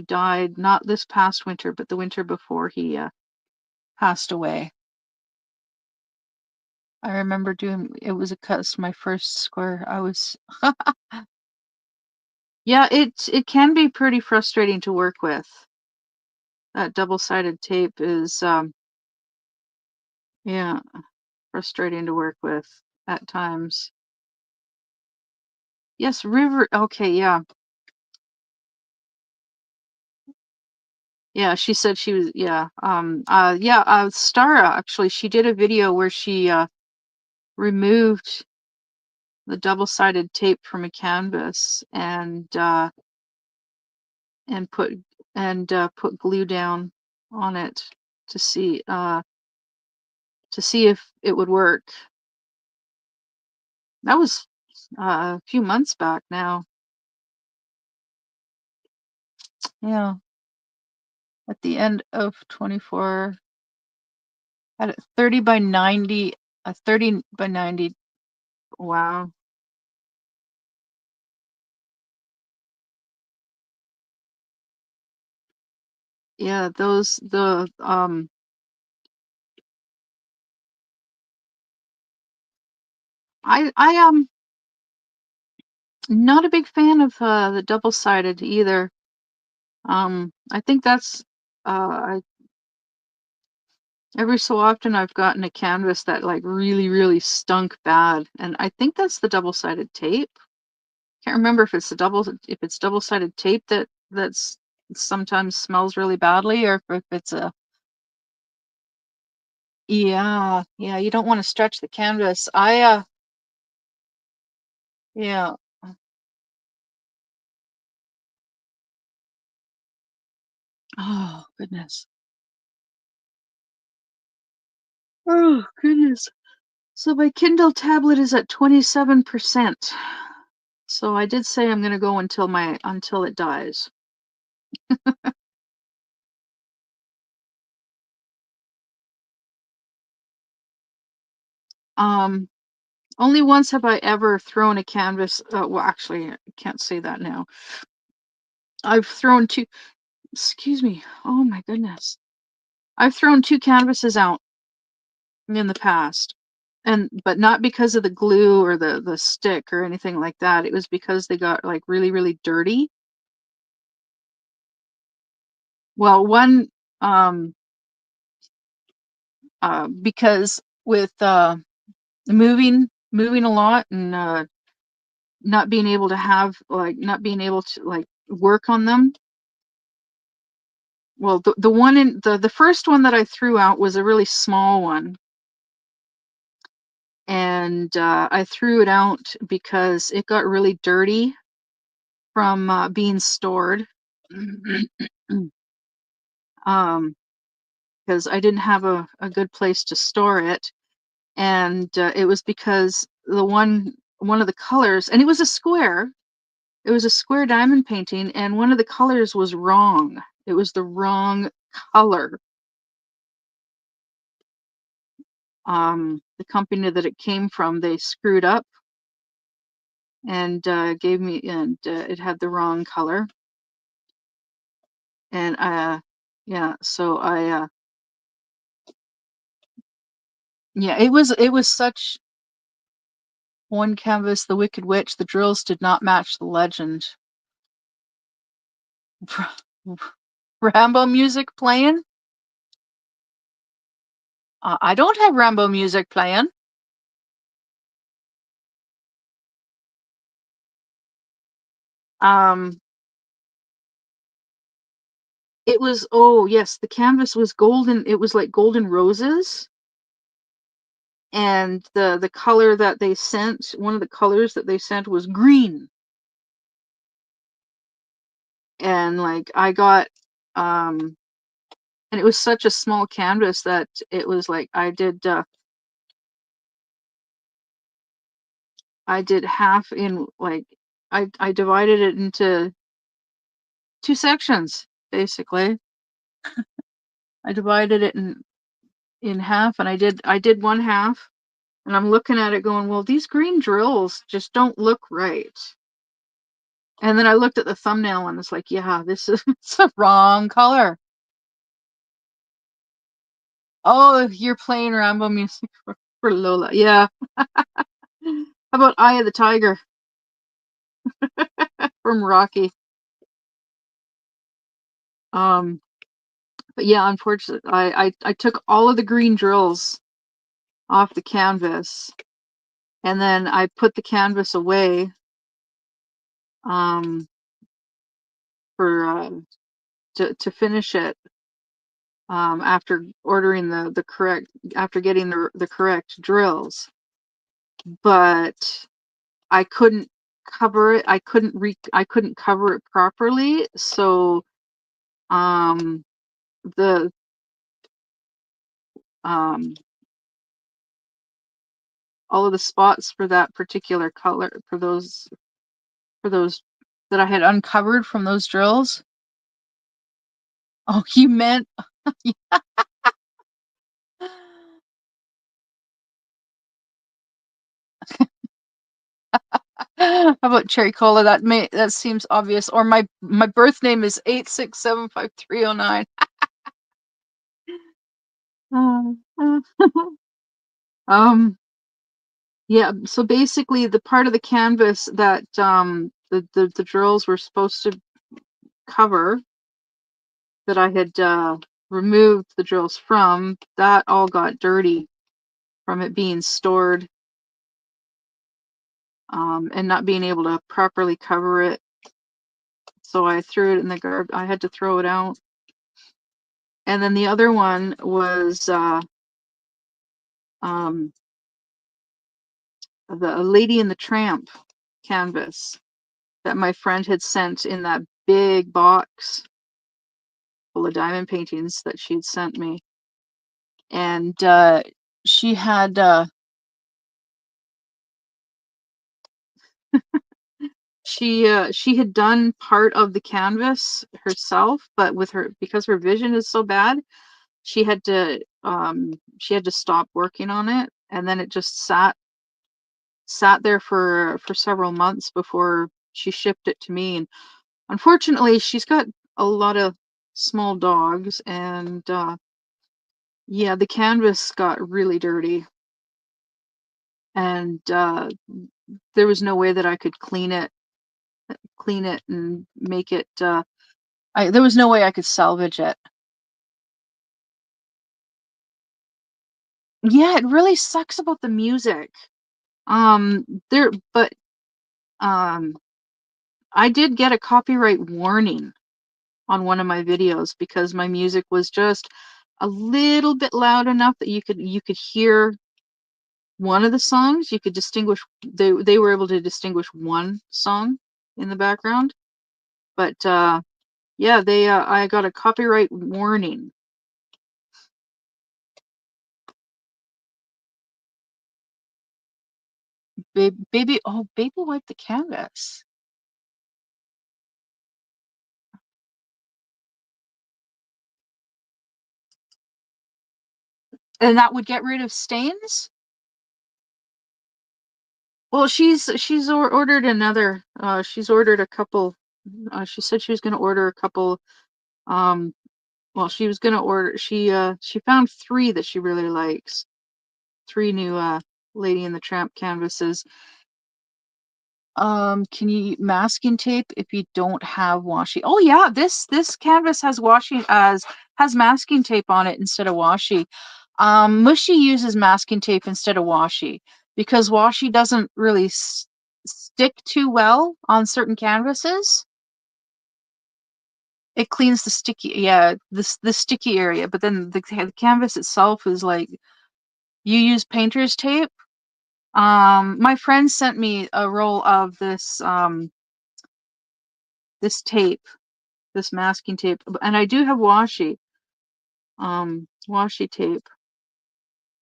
died not this past winter, but the winter before he passed away. I remember doing it was my first square. I was yeah, it can be pretty frustrating to work with. That double-sided tape is yeah, frustrating to work with at times. Yes, River. Okay, yeah. Yeah, she said she was yeah, Stara actually, she did a video where she removed the double-sided tape from a canvas and put glue down on it to see if it would work. That was a few months back now. Yeah, at the end of 24, had it 30 by 90, a 30 by 90. Wow. Yeah, I am not a big fan of the double-sided either. I think that's every so often I've gotten a canvas that like really, really stunk bad, and I think that's the double-sided tape. Can't remember if it's double-sided tape that's sometimes smells really badly, or if it's a yeah, you don't want to stretch the canvas. Yeah. Oh goodness. Oh goodness. So my Kindle tablet is at 27%. So I did say I'm gonna go until it dies. Um, Only once have I ever thrown a canvas. Well, actually, I can't say that now. I've thrown two. Excuse me. Oh my goodness. I've thrown two canvases out in the past, and but not because of the glue or the stick or anything like that. It was because they got like really, really dirty. Well, one um because with moving a lot and not being able to like work on them. Well, the one in the first one that I threw out was a really small one, and I threw it out because it got really dirty from being stored. um because I didn't have a good place to store it, and it was because one of the colors, and it was a square diamond painting, and one of the colors was wrong. It was the wrong color. The company that it came from, they screwed up and gave me, and it had the wrong color. And yeah, so yeah, it was such one canvas, The Wicked Witch. The drills did not match the legend. Rambo music playing? I don't have Rambo music playing. Um, it was, oh yes, the canvas was golden. It was like golden roses, and the color that they sent, one of the colors that they sent was green. And like I got and it was such a small canvas that it was like I did half in like I divided it into two sections basically. I divided it in half, and I did one half, and I'm looking at it going, well, these green drills just don't look right. And then I looked at the thumbnail and it's like, yeah, this is it's the wrong color. Oh, you're playing Rambo music for Lola. Yeah. How about Eye of the Tiger from Rocky? Um, but yeah, unfortunately, I took all of the green drills off the canvas, and then I put the canvas away um, for to finish it after ordering the correct after getting the correct drills, but I couldn't cover it. I couldn't cover it properly, so um, the um, all of the spots for that particular color for those that I had uncovered from those drills. Oh, you meant how about cherry cola? That seems obvious. Or my birth name is 8675309. Um, yeah, so basically the part of the canvas that the drills were supposed to cover that I had removed the drills from, that all got dirty from it being stored and not being able to properly cover it. So I threw it in the garbage. I had to throw it out. And then the other one was um, the Lady and the Tramp canvas that my friend had sent in that big box full of diamond paintings that she had sent me. And she had she had done part of the canvas herself, but with her because her vision is so bad, she had to stop working on it, and then it just sat there for several months before she shipped it to me. And unfortunately, she's got a lot of small dogs, and yeah, the canvas got really dirty, and there was no way that I could clean it and make it there was no way I could salvage it. Yeah, it really sucks about the music. There but um I did get a copyright warning on one of my videos because my music was just a little bit loud enough that you could hear one of the songs. You could distinguish they were able to distinguish one song in the background. But yeah, they I got a copyright warning. Baby wipe the canvas. And that would get rid of stains? Well, ordered another. She's ordered a couple. She said she was going to order a couple. Um, well, she was going to order. She found three that she really likes. Three new Lady and the Tramp canvases. Can you masking tape if you don't have washi? Oh yeah, this canvas has washi as has masking tape on it instead of washi. Mushy uses masking tape instead of washi because washi doesn't really stick too well on certain canvases. It cleans the sticky, yeah, the sticky area, but then the canvas itself is like you use painter's tape. My friend sent me a roll of this tape, this masking tape, and I do have washi tape,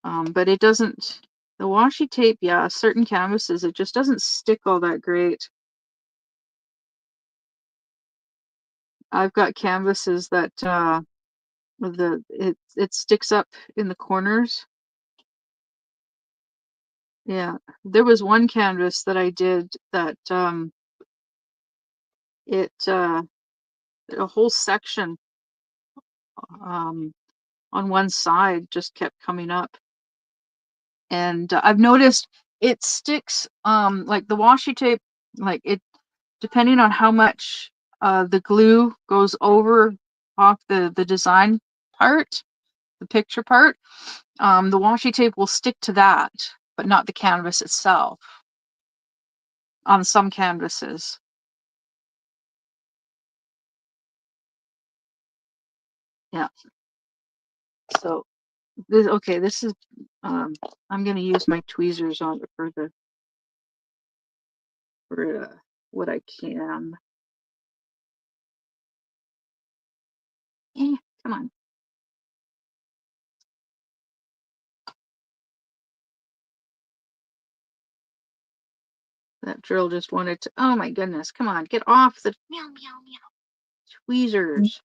but it doesn't. The washi tape, yeah, certain canvases it just doesn't stick all that great. I've got canvases that it sticks up in the corners. Yeah. There was one canvas that I did that it a whole section um on one side just kept coming up. And I've noticed it sticks like the washi tape, like it, depending on how much the glue goes over off the design part, the picture part, the washi tape will stick to that, but not the canvas itself on some canvases. Yeah. So this, okay, this is um I'm gonna use my tweezers on it for the for what I can. Come on. That drill just wanted to, oh my goodness, come on, get off the meow meow meow tweezers.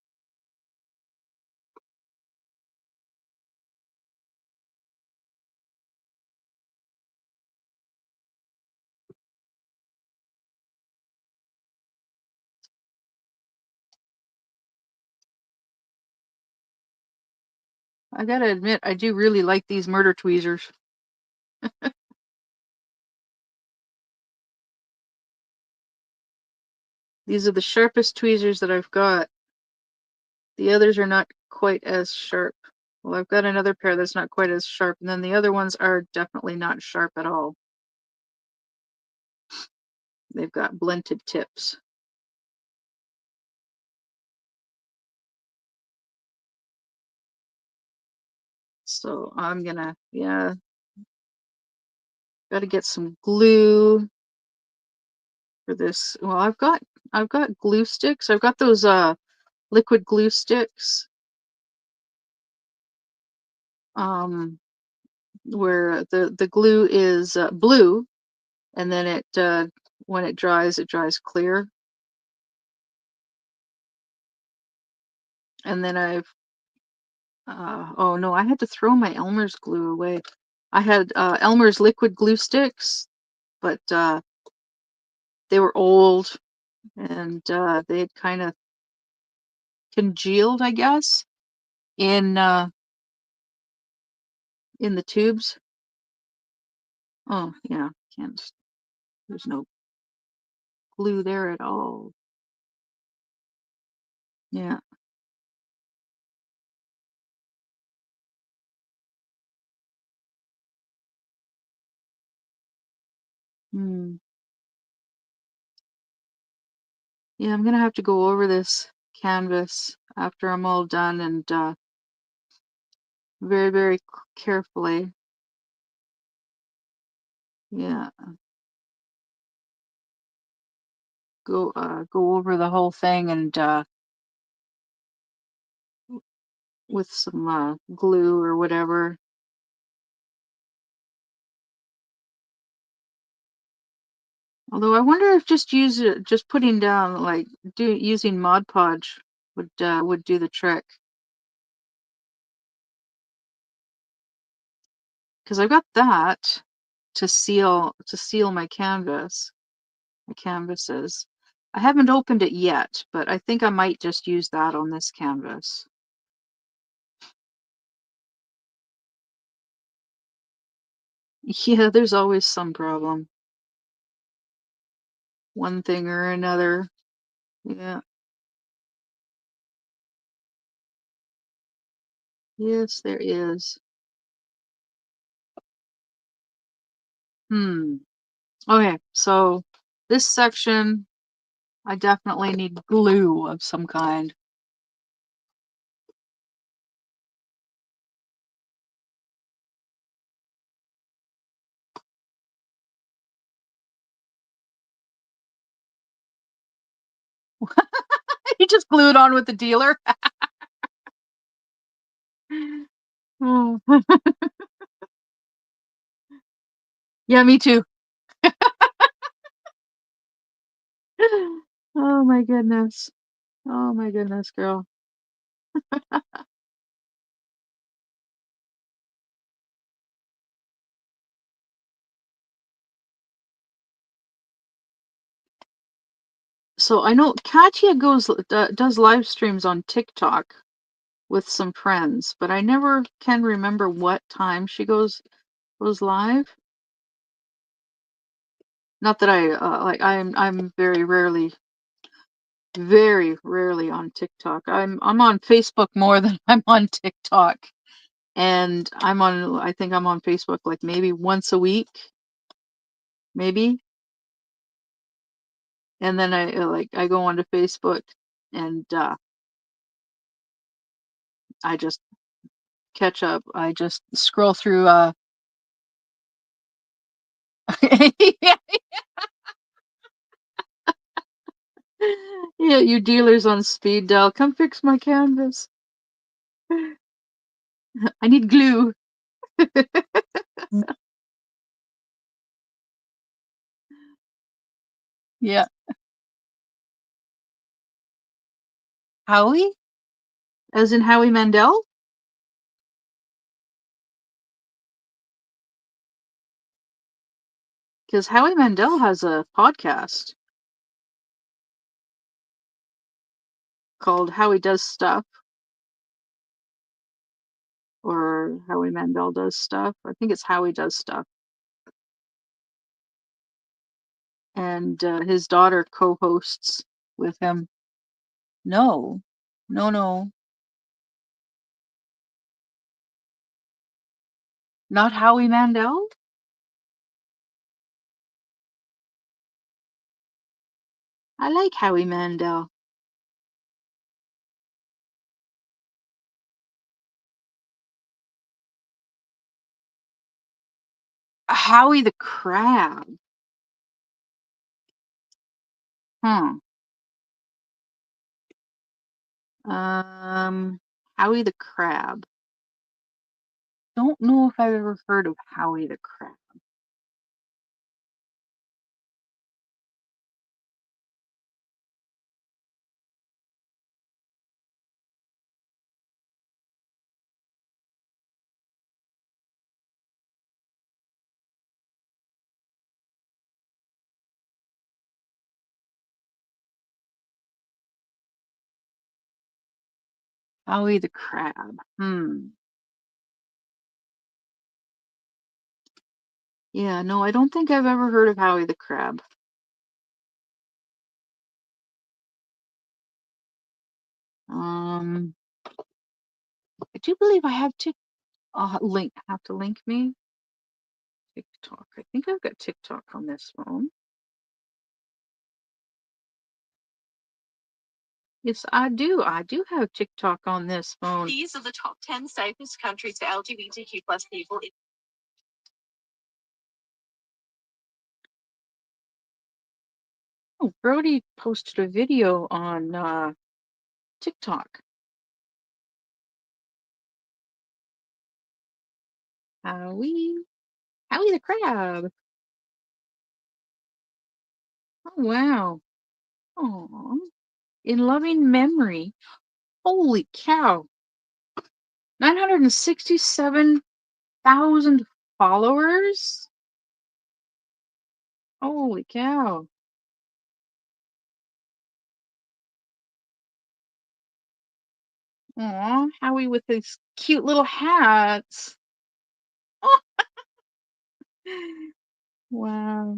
I gotta admit, I do really like these murder tweezers. These are the sharpest tweezers that I've got. The others are not quite as sharp. Well, I've got another pair that's not quite as sharp, and then the other ones are definitely not sharp at all. They've got blunted tips. So I'm gonna, yeah, gotta get some glue for this. Well, I've got glue sticks. I've got those liquid glue sticks. Um, where the glue is blue, and then it when it dries clear. And then oh no, I had to throw my Elmer's glue away. I had Elmer's liquid glue sticks, but they were old, and they had kind of congealed, I guess, in the tubes. Oh yeah, can't. There's no glue there at all. Yeah. Hmm. Yeah, I'm gonna have to go over this canvas after I'm all done, and very, very carefully. Yeah, go over the whole thing, and with some glue or whatever. Although I wonder if just putting down, like using Mod Podge would do the trick. Because I've got that to seal my canvases. I haven't opened it yet, but I think I might just use that on this canvas. Yeah, there's always some problem. One thing or another. Yeah. Yes, there is. Hmm. Okay, so this section, I definitely need glue of some kind. You just glue it on with the dealer. Oh. Yeah, me too. Oh my goodness. Oh my goodness, girl. So I know Katya does live streams on TikTok with some friends, but I never can remember what time she goes live. Not that I like I'm very rarely on TikTok. I'm on Facebook more than I'm on TikTok. And I think I'm on Facebook like maybe once a week, maybe. And then I go onto Facebook and I just catch up. I just scroll through yeah, you dealers on speed dial, come fix my canvas. I need glue. Yeah. Howie? As in Howie Mandel? Because Howie Mandel has a podcast called Howie Does Stuff, or Howie Mandel Does Stuff. I think it's Howie Does Stuff. And his daughter co-hosts with him. No, no, no, not Howie Mandel. I like Howie Mandel. Howie the Crab. Huh. Howie the Crab. Don't know if I've ever heard of Howie the Crab. Howie the Crab. Yeah, no, I don't think I've ever heard of Howie the Crab. Um, I do believe I have link. Have to link me TikTok. I think I've got TikTok on this phone. Yes, I do. I do have TikTok on this phone. These are the top 10 safest countries for LGBTQ plus people. Oh, Brody posted a video on TikTok. Howie, Howie the Crab. Oh wow. Oh, in loving memory. Holy cow! 967,000 followers. Holy cow! Aw, Howie with his cute little hats. Wow.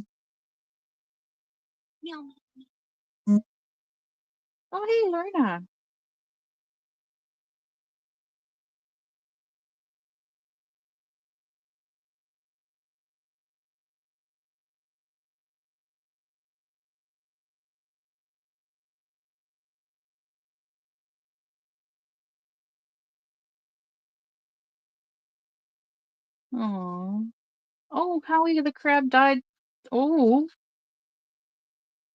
Oh, hey, Lorna. Aw. Oh, Howie the Crab died. Oh,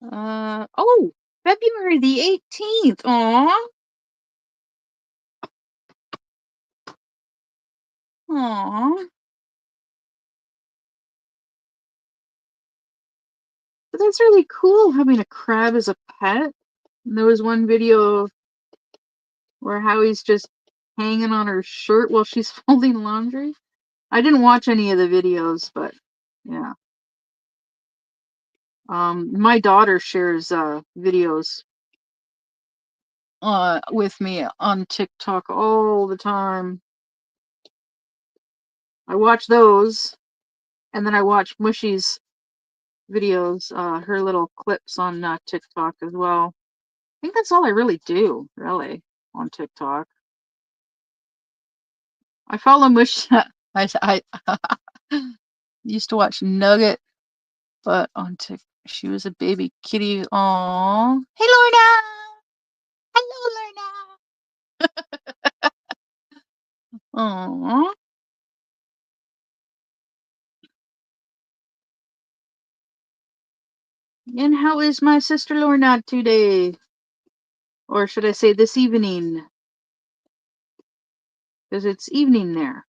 oh, February the 18th. Aw. Aw. But that's really cool having a crab as a pet. And there was one video where Howie's just hanging on her shirt while she's folding laundry. I didn't watch any of the videos, but yeah. My daughter shares videos with me on TikTok all the time. I watch those, and then I watch Mushy's videos, her little clips on TikTok as well. I think that's all I really do, really, on TikTok. I follow Mush. I used to watch Nugget, but on TikTok, she was a baby kitty. Aww. Hey, Lorna! Hello, Lorna! Aww. And how is my sister Lorna today? Or should I say this evening? Because it's evening there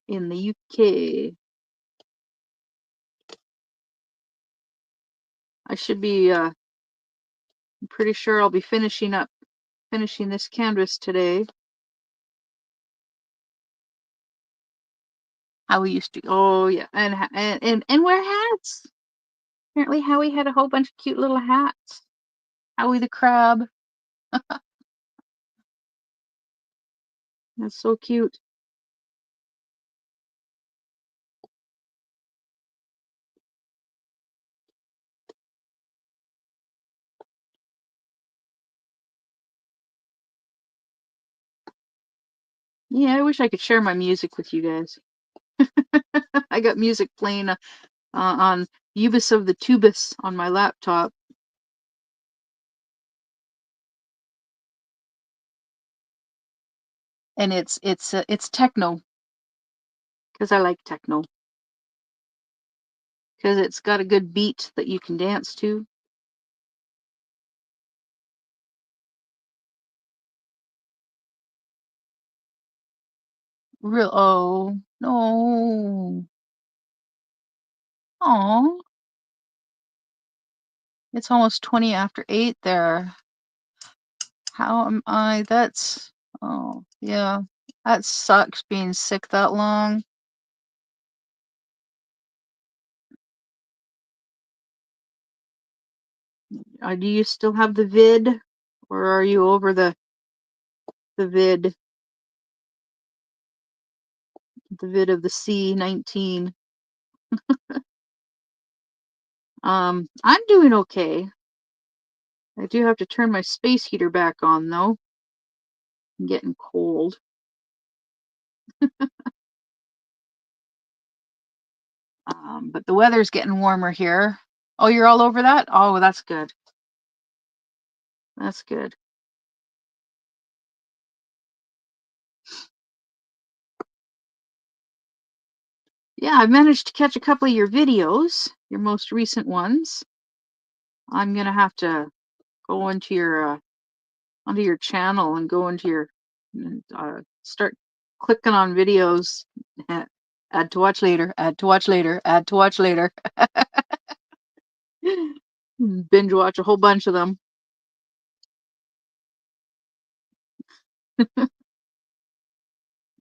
in the UK. I should be, I'm pretty sure I'll be finishing this canvas today. How we used to, oh yeah, and wear hats. Apparently Howie had a whole bunch of cute little hats. Howie the crab. That's so cute. Yeah, I wish I could share my music with you guys. I got music playing on Ubis of the Tubis on my laptop. And it's techno, because I like techno. Because it's got a good beat that you can dance to. Real, oh, no. Oh, it's almost 20 after 8 there. How am I? That's, oh, yeah. That sucks being sick that long. Do you still have the vid? Or are you over the vid? The vid of the C-19. I'm doing okay. I do have to turn my space heater back on, though. I'm getting cold. But the weather's getting warmer here. Oh, you're all over that? Oh, that's good. That's good. Yeah, I've managed to catch a couple of your videos, your most recent ones. I'm gonna have to go into your onto your channel and go into your start clicking on videos. Add to watch later. Add to watch later. Add to watch later. Binge watch a whole bunch of them.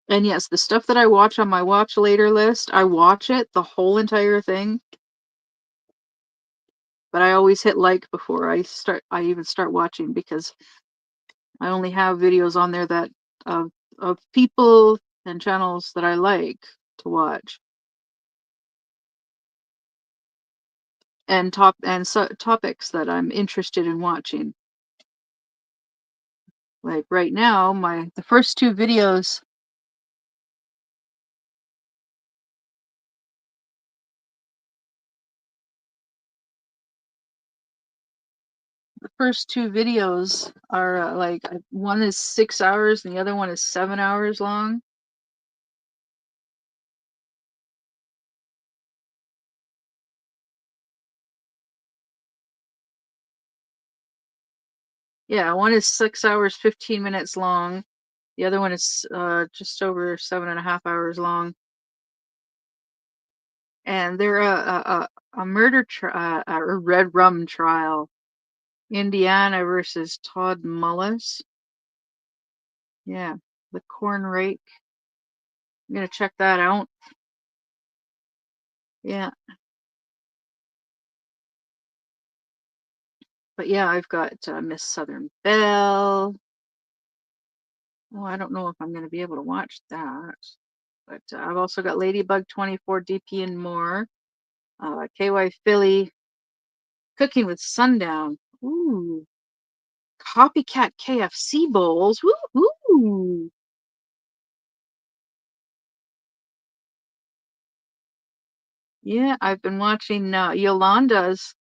And yes, the stuff that I watch on my watch later list, I watch it, the whole entire thing. But I always hit like before I even start watching, because I only have videos on there that of people and channels that I like to watch. And topics that I'm interested in watching. Like right now, the first two videos are like one is 6 hours and the other one is 7 hours long. Yeah, one is 6 hours 15 minutes long. The other one is just over 7.5 hours long. And they're a murder trial, a red rum trial. Indiana versus Todd Mullis. Yeah, the corn rake. I'm gonna check that out. Yeah. But yeah, I've got Miss Southern Belle. Oh, I don't know if I'm going to be able to watch that. But I've also got Ladybug 24, DP, and more. KY Philly, Cooking with Sundown. Ooh. Copycat KFC bowls. Woohoo! Yeah, I've been watching Yolanda's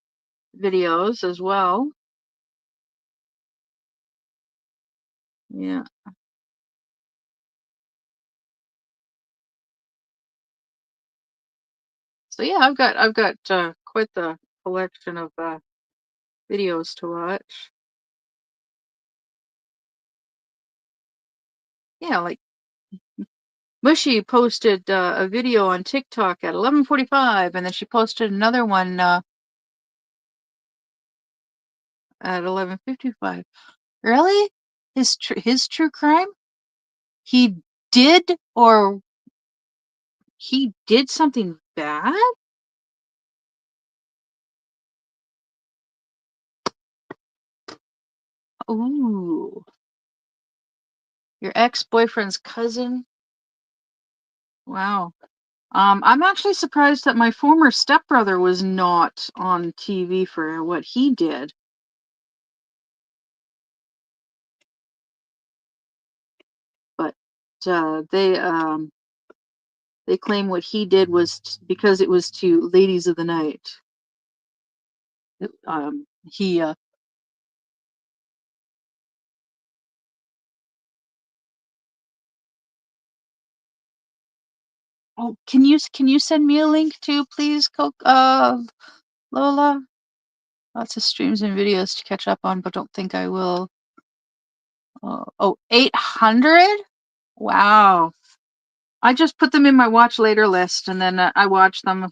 videos as well. Yeah. So yeah, I've got quite the collection of videos to watch. Yeah, like Mushy posted a video on TikTok at 11:45, and then she posted another one at 11:55. Really? His true crime? He did or he did something bad? Ooh, your ex-boyfriend's cousin? Wow. I'm actually surprised that my former stepbrother was not on TV for what he did. But they claim what he did was because it was to Ladies of the Night. He Oh, can you send me a link too, please, Lola? Lots of streams and videos to catch up on, but don't think I will. Oh, 800? Wow. I just put them in my watch later list and then I watch them.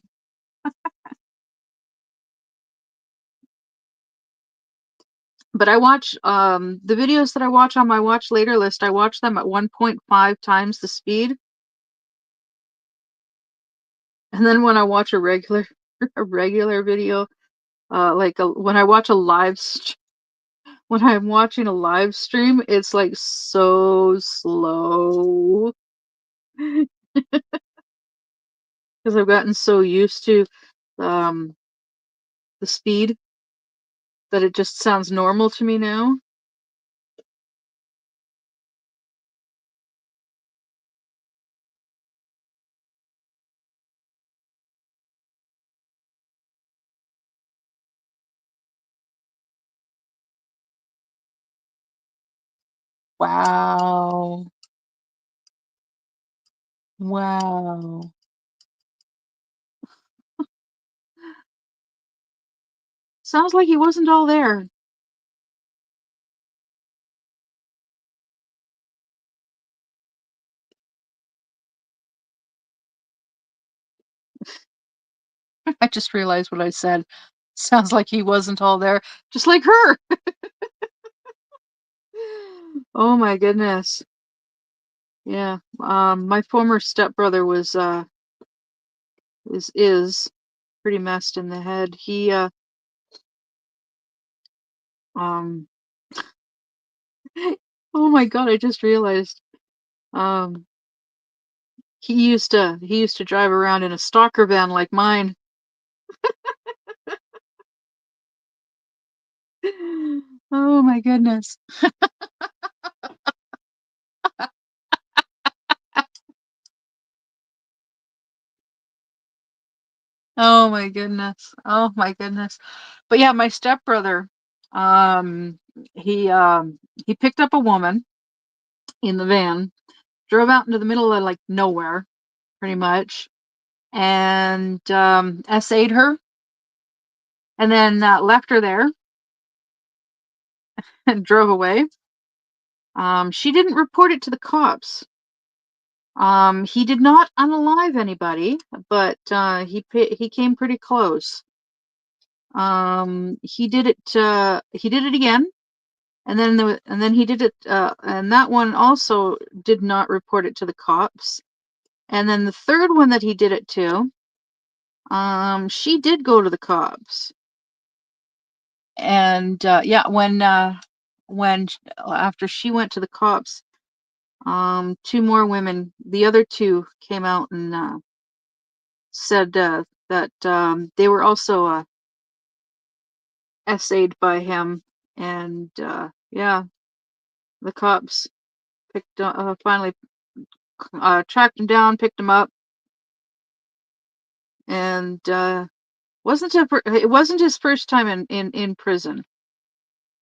But I watch the videos that I watch on my watch later list, I watch them at 1.5 times the speed. And then when I watch a regular a regular video, when I watch a when I'm watching a live stream, it's like so slow because I've gotten so used to um the speed that it just sounds normal to me now. Wow. Wow. Sounds like he wasn't all there. I just realized what I said. Sounds like he wasn't all there, just like her. Oh my goodness. Yeah. My former stepbrother is pretty messed in the head. He um oh my god, I just realized. Um he used to drive around in a stalker van like mine. Oh my goodness. Oh my goodness. Oh my goodness. But yeah, my stepbrother, um, he um he picked up a woman in the van, drove out into the middle of like nowhere, pretty much, and SA'd her, and then left her there and drove away. She didn't report it to the cops. He did not unalive anybody, but he came pretty close. He did it again, and then he did it, and that one also did not report it to the cops. And then the third one that he did it to, She did go to the cops. And yeah, after she went to the cops, two more women, the other two came out and said that they were also essayed by him, and yeah, the cops finally tracked him down, picked him up, and it wasn't his first time in prison,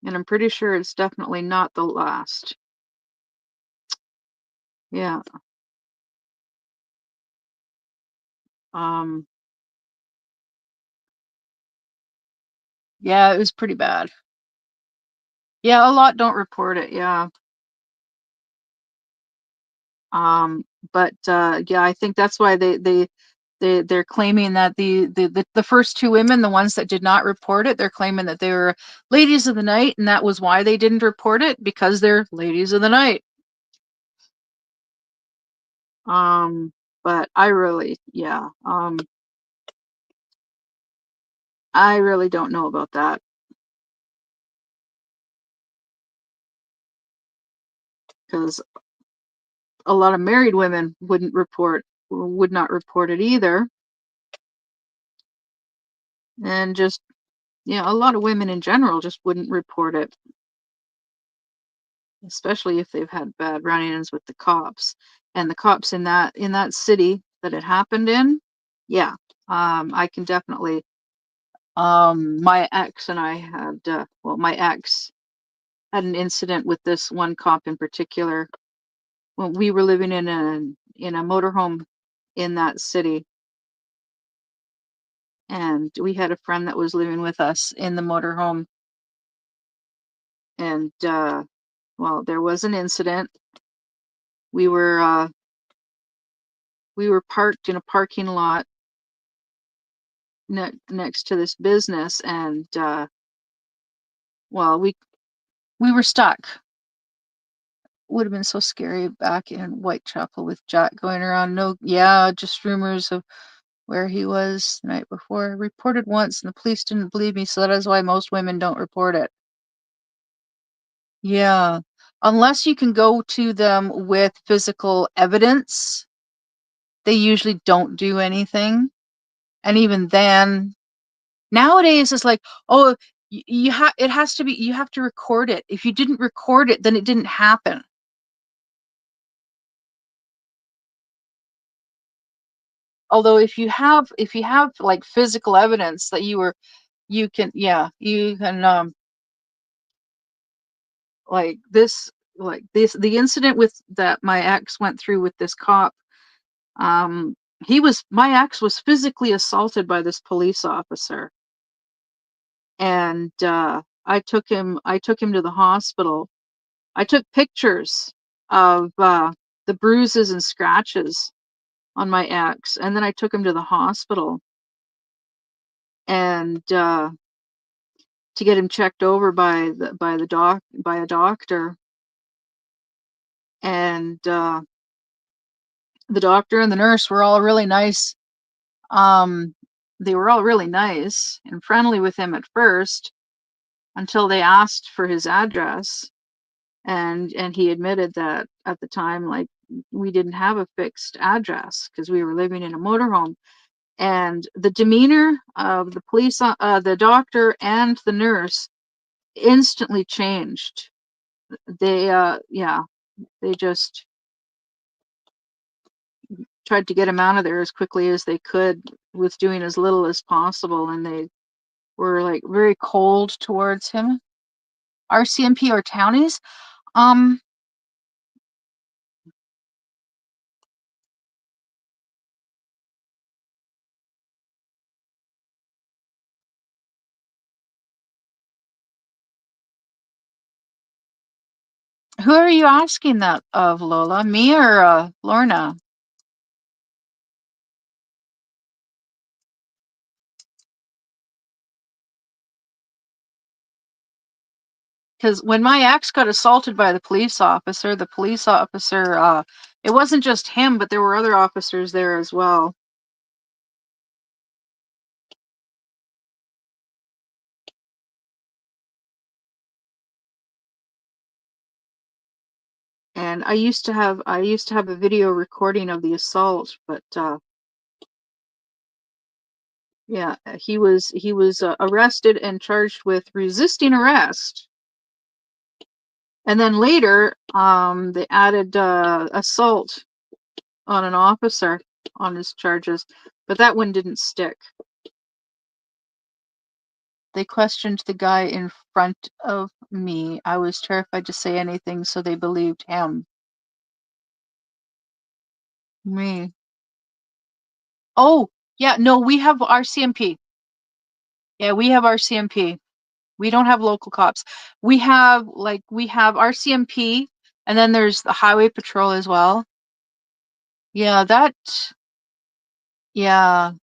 and I'm pretty sure it's definitely not the last. Yeah. Um. Yeah, it was pretty bad. Yeah, a lot don't report it. Yeah. Um. But yeah, I think that's why they're claiming that the first two women, the ones that did not report it, they're claiming that they were ladies of the night, and that was why they didn't report it, because they're ladies of the night. Um, but I really don't know about that, because a lot of married women would not report it either, and just yeah, a lot of women in general just wouldn't report it, especially if they've had bad run-ins with the cops. And the cops in that city that it happened in, yeah, I can definitely. My ex and I had, my ex had an incident with this one cop in particular when we were living in a motorhome in that city, and we had a friend that was living with us in the motorhome, and well, there was an incident. We were uh, we were parked in a parking lot next to this business, and well, we were stuck. Would have been so scary back in Whitechapel with Jack going around. No, yeah, just rumors of where he was the night before. I reported once, and the police didn't believe me, so that is why most women don't report it. Yeah, unless you can go to them with physical evidence, they usually don't do anything. And even then, nowadays it's like, oh, it has to be, you have to record it. If you didn't record it, then it didn't happen. Although if you have like physical evidence that you can, yeah, you can, like the incident with that my ex went through with this cop. um my ex was physically assaulted by this police officer, and I took him to the hospital. I took pictures of the bruises and scratches on my ex, and then I took him to the hospital, and to get him checked over by a doctor. And the doctor and the nurse were all really nice. um they were all really nice and friendly with him at first, until they asked for his address, and he admitted that at the time, like, we didn't have a fixed address because we were living in a motorhome. And the demeanor of the doctor and the nurse instantly changed. Yeah, they just tried to get him out of there as quickly as they could, with doing as little as possible, and they were like very cold towards him. RCMP or townies? Um, who are you asking that of, Lola? Me or Lorna? Because when my ex got assaulted by the police officer, it wasn't just him, but there were other officers there as well. And I used to have a video recording of the assault, but yeah, he was arrested and charged with resisting arrest. And then later, they added assault on an officer on his charges, but that one didn't stick. They questioned the guy in front of me. I was terrified to say anything, so they believed him. Me. Oh, yeah, no, we have RCMP. Yeah, we have RCMP. We don't have local cops. We have RCMP, and then there's the highway patrol as well. Yeah, yeah.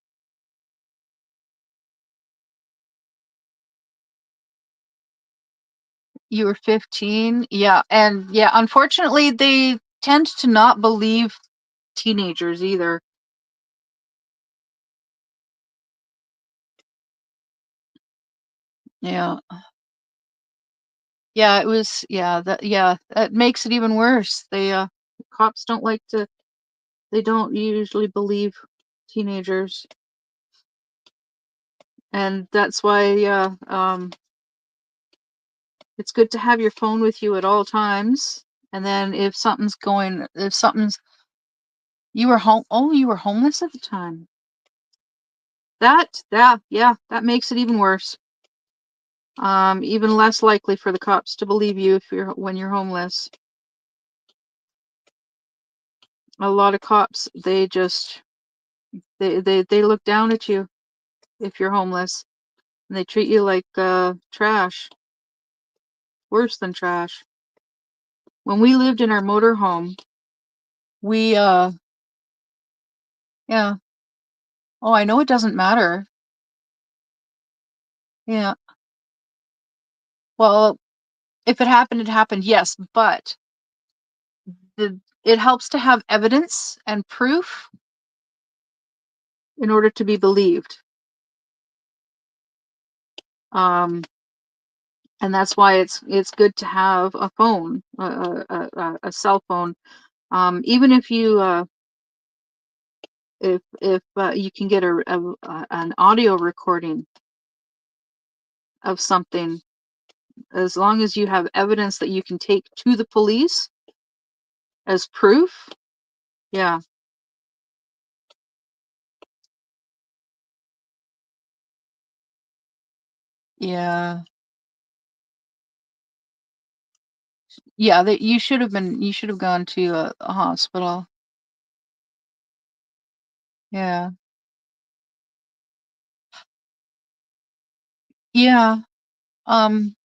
You were 15. Yeah, and yeah, unfortunately they tend to not believe teenagers either. Yeah. Yeah, it was that makes it even worse. Cops don't like to they don't usually believe teenagers. And that's why it's good to have your phone with you at all times. And then if something's you were home oh, you were homeless at the time. That makes it even worse. Even less likely for the cops to believe you if you're when you're homeless. A lot of cops, they look down at you if you're homeless, and they treat you like trash, worse than trash. When we lived in our motorhome, we yeah. Oh, I know it doesn't matter. Yeah. Well, if it happened, it happened, yes, but it helps to have evidence and proof in order to be believed. Um, and that's why it's good to have a phone, a cell phone. Even if you if you can get an audio recording of something, as long as you have evidence that you can take to the police as proof. Yeah. Yeah. Yeah, that you should have gone to a hospital. Yeah. Yeah. Um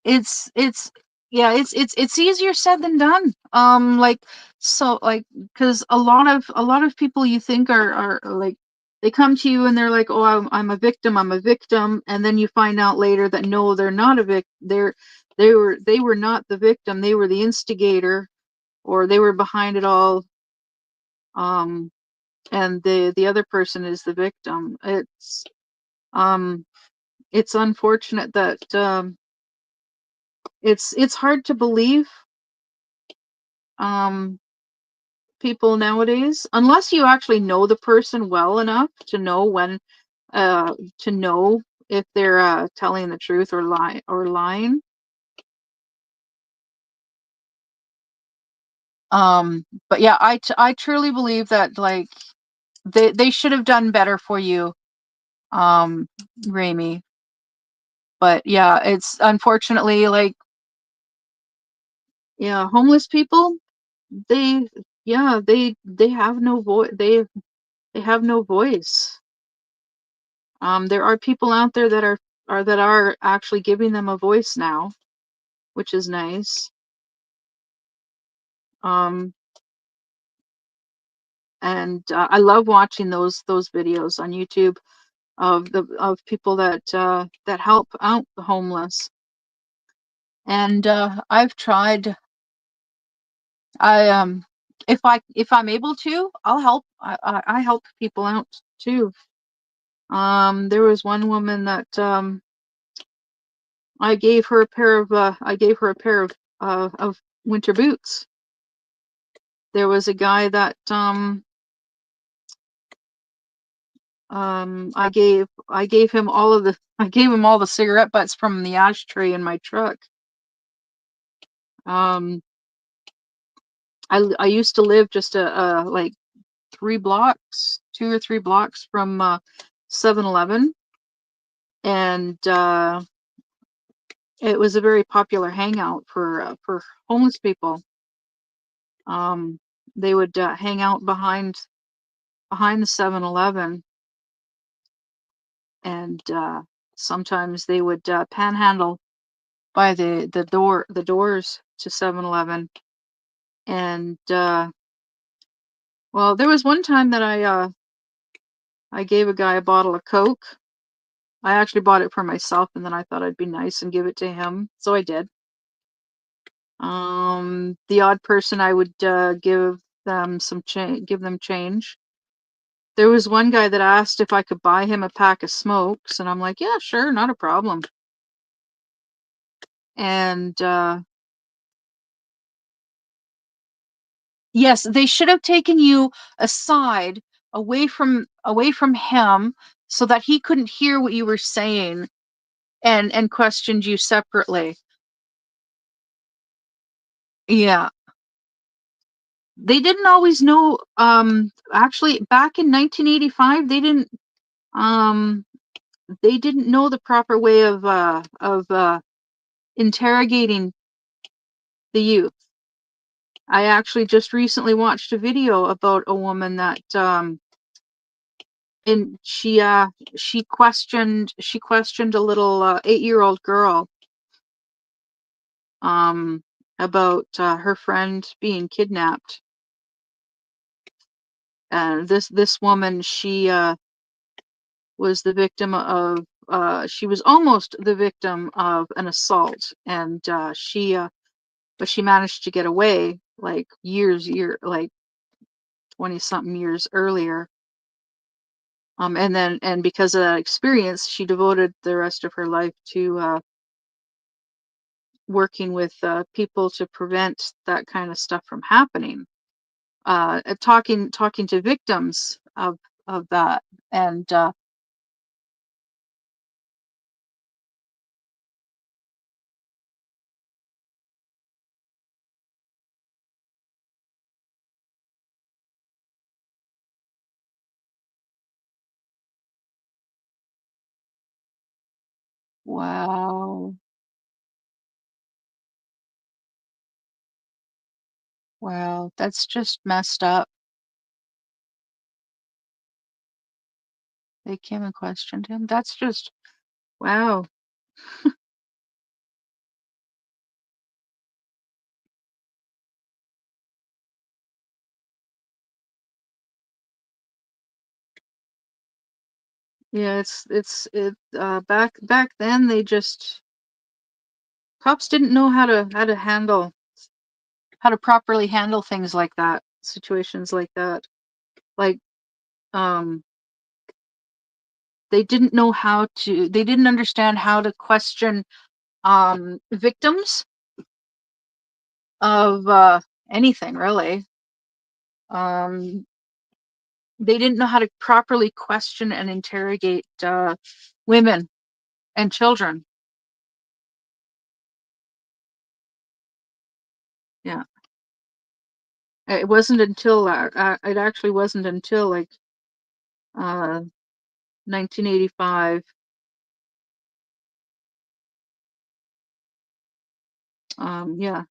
it's yeah, it's easier said than done. Cuz a lot of people you think are like they come to you and they're like, "Oh, I'm a victim. I'm a victim." And then you find out later that no, they're not a they were not the victim. They were the instigator, or they were behind it all. Um and the other person is the victim. Um it's unfortunate that it's hard to believe um people nowadays, unless you actually know the person well enough to know if they're telling the truth or lying. But yeah, I truly believe that like they should have done better for you, um Raimi. But yeah, it's unfortunately like, yeah, homeless people, they they have no voice. They have no voice. There are people out there that are actually giving them a voice now, which is nice. Um, and I love watching those videos on YouTube of people that help out the homeless. And I've tried. I if I'm able to, I'll help. I help people out too. There was one woman that I gave her a pair of winter boots. There was a guy that I gave him all the cigarette butts from the ashtray in my truck. Um, I used to live just like 2 or 3 blocks from 7-Eleven, and it was a very popular hangout for homeless people. Um, they would hang out behind the 7-Eleven, and sometimes they would panhandle by the doors to 7-Eleven. And well, there was one time that I gave a guy a bottle of Coke. I actually bought it for myself, and then I thought I'd be nice and give it to him, so I did. The odd person I would give them change. There was one guy that asked if I could buy him a pack of smokes, and I'm like, yeah, sure, not a problem. And yes, they should have taken you aside, away from him, so that he couldn't hear what you were saying, and questioned you separately. Yeah. They didn't always know, actually back in 1985, um they didn't know the proper way of interrogating the youth. I actually just recently watched a video about a woman that and she questioned a little 8-year-old girl um about her friend being kidnapped. And this woman, she was almost the victim of an assault, and but she managed to get away like like 20 something years earlier. And because of that experience, she devoted the rest of her life to working with people to prevent that kind of stuff from happening. Talking to victims of that. And wow, wow, that's just messed up. They came and questioned him. That's just wow. Yeah, back then they just cops didn't know how to properly handle things like that, situations like that. Like um they didn't understand how to question victims of anything really. Um they didn't know how to properly question and interrogate women and children. Yeah. It actually wasn't until like uh 1985, yeah,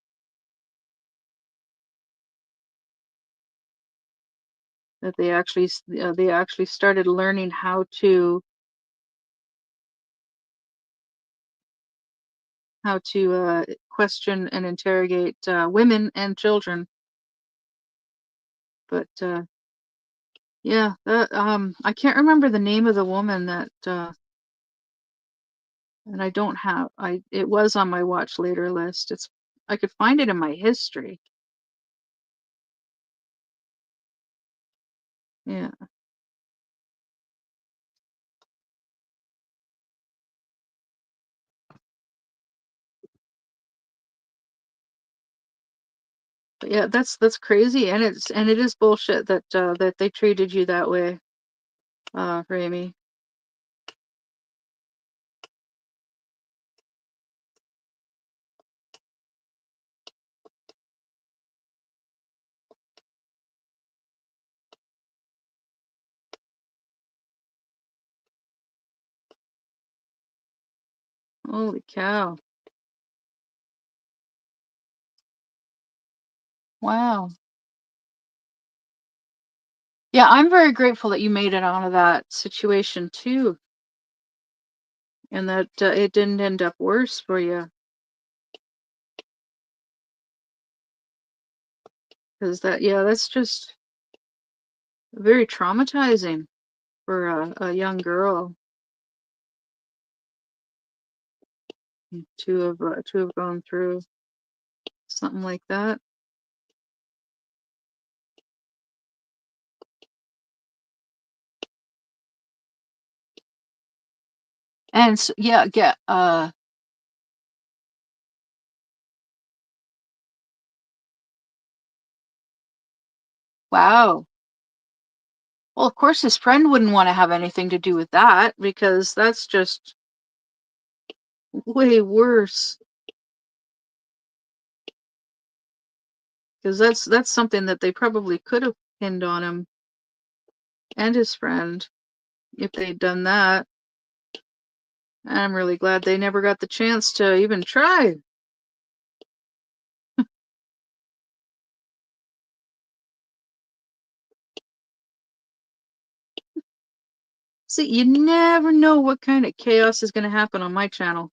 that they actually started learning how to question and interrogate women and children. But yeah, I can't remember the name of the woman that and I don't have I it was on my watch later list. I could find it in my history. Yeah. Yeah, that's crazy, and it is bullshit that that they treated you that way, Rami. Holy cow. Wow. Yeah, I'm very grateful that you made it out of that situation too, and that it didn't end up worse for you. Because that's just very traumatizing for a young girl to have gone through something like that. And so, yeah, wow. Well, of course, his friend wouldn't want to have anything to do with that because that's just way worse. Because that's something that they probably could have pinned on him and his friend if they'd done that. I'm really glad they never got the chance to even try. See, you never know what kind of chaos is going to happen on my channel.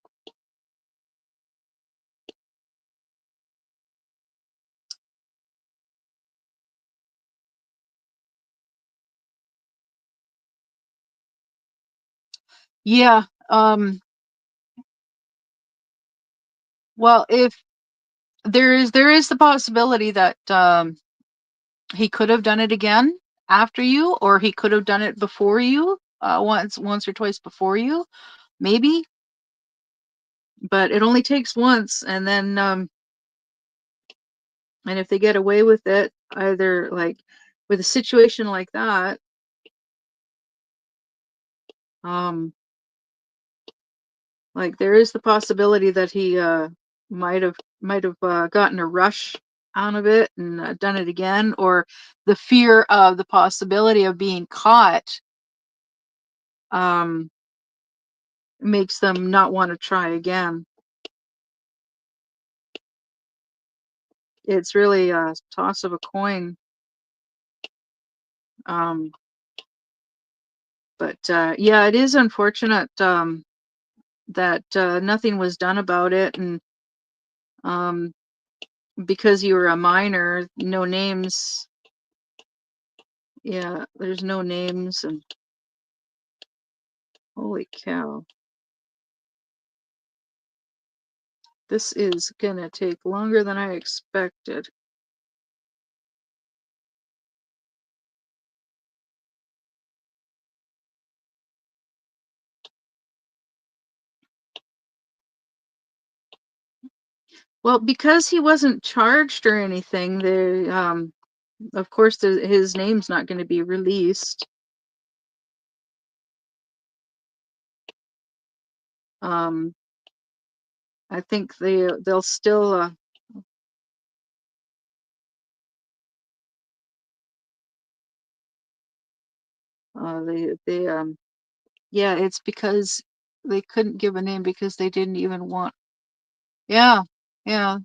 Yeah. Well, if there is the possibility that he could have done it again after you, or he could have done it before you, once or twice before you, maybe. But it only takes once, and then and if they get away with it, either like with a situation like that, um, like there is the possibility that he might have gotten a rush out of it and done it again, or the fear of the possibility of being caught um, makes them not want to try again. It's really a toss of a coin. Um, but yeah, it is unfortunate that nothing was done about it, and um, because you were a minor, no names. Yeah, there's no names, and holy cow. This is gonna take longer than I expected. Well, because he wasn't charged or anything, of course, his name's not going to be released. Um, I think they'll still they yeah, it's because they couldn't give a name because they didn't even want. Yeah, yeah,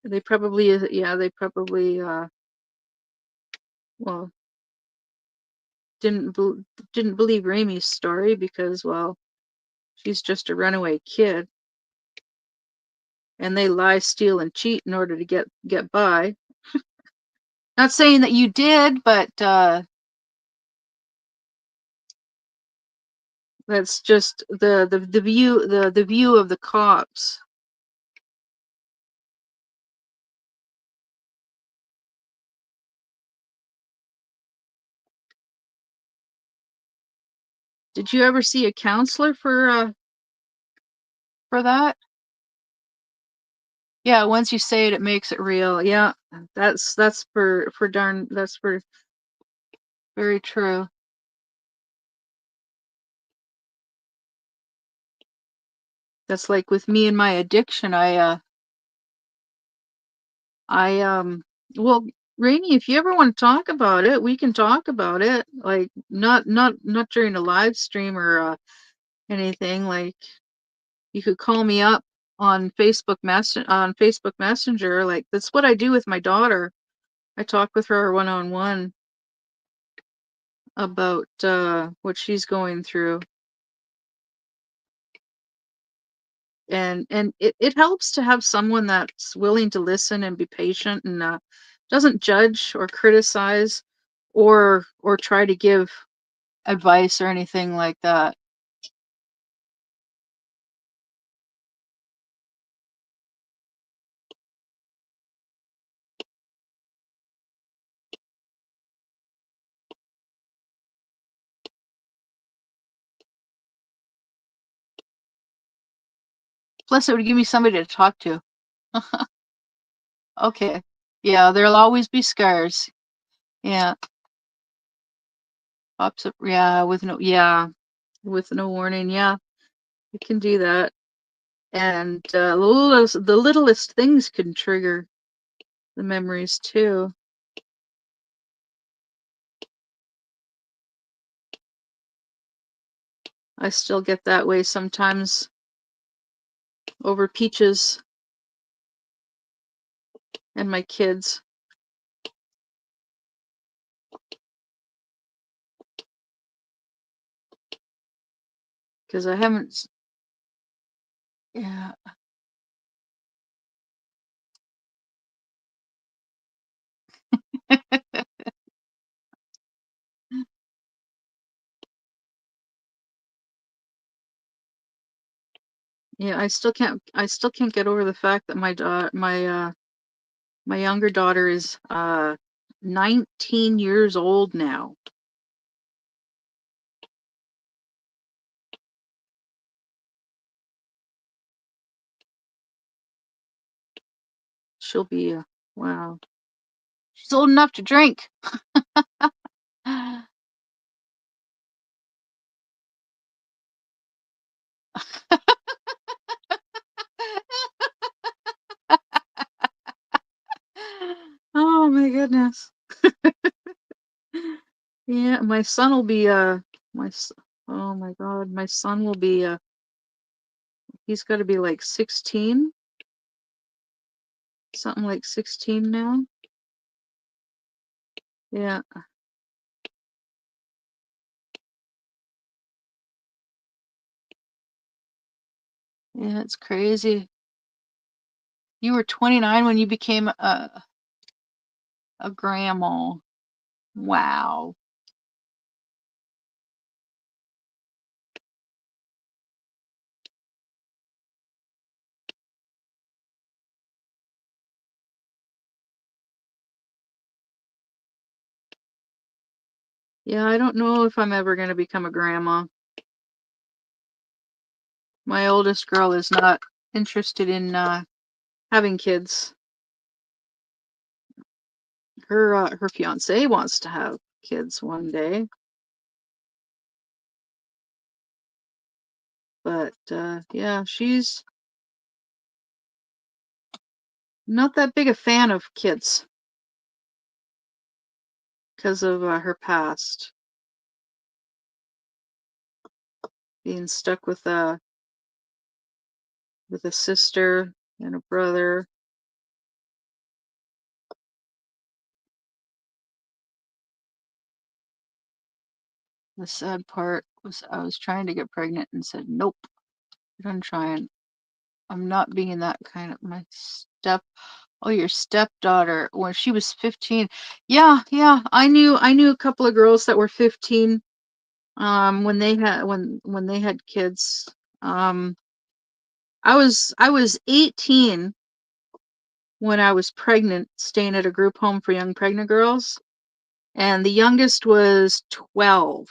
they probably well didn't bel didn't believe Ramie's story because, well, she's just a runaway kid, and they lie, steal, and cheat in order to get by. Not saying that you did, but that's just the view of the cops. Did you ever see a counselor for for that. Yeah, once you say it, it makes it real. Yeah, that's for darn that's for very true. That's like with me and my addiction. I well, Rainey, if you ever want to talk about it, we can talk about it. Like not during a live stream or anything. Like you could call me up on Facebook Messenger. Like that's what I do with my daughter. I talk with her one on one about what she's going through. And it helps to have someone that's willing to listen and be patient and doesn't judge or criticize or try to give advice or anything like that. Plus, it would give me somebody to talk to. Okay. Yeah, there'll always be scars. Yeah. Pops up. With no warning. Yeah, you can do that. And the littlest things can trigger the memories too. I still get that way sometimes over Peaches and my kids. Because I haven't. Yeah. Yeah, I still can't get over the fact that my younger daughter is 19 years old now. She'll be wow. She's old enough to drink. Oh my goodness. Yeah, my son will be my s- oh my God, my son will be he's got to be like 16, something like 16 now. Yeah. Yeah, it's crazy. You were 29 when you became a grandma. Wow. Yeah, I don't know if I'm ever going to become a grandma. My oldest girl is not interested in having kids. Her fiance wants to have kids one day, but yeah, she's not that big a fan of kids because of her past, being stuck with a sister and a brother. The sad part was I was trying to get pregnant and said, nope, I'm trying. I'm not being that kind of oh, your stepdaughter when she was 15. Yeah, yeah. I knew a couple of girls that were 15 when they had kids. Um I was 18 when I was pregnant, staying at a group home for young pregnant girls, and the youngest was 12.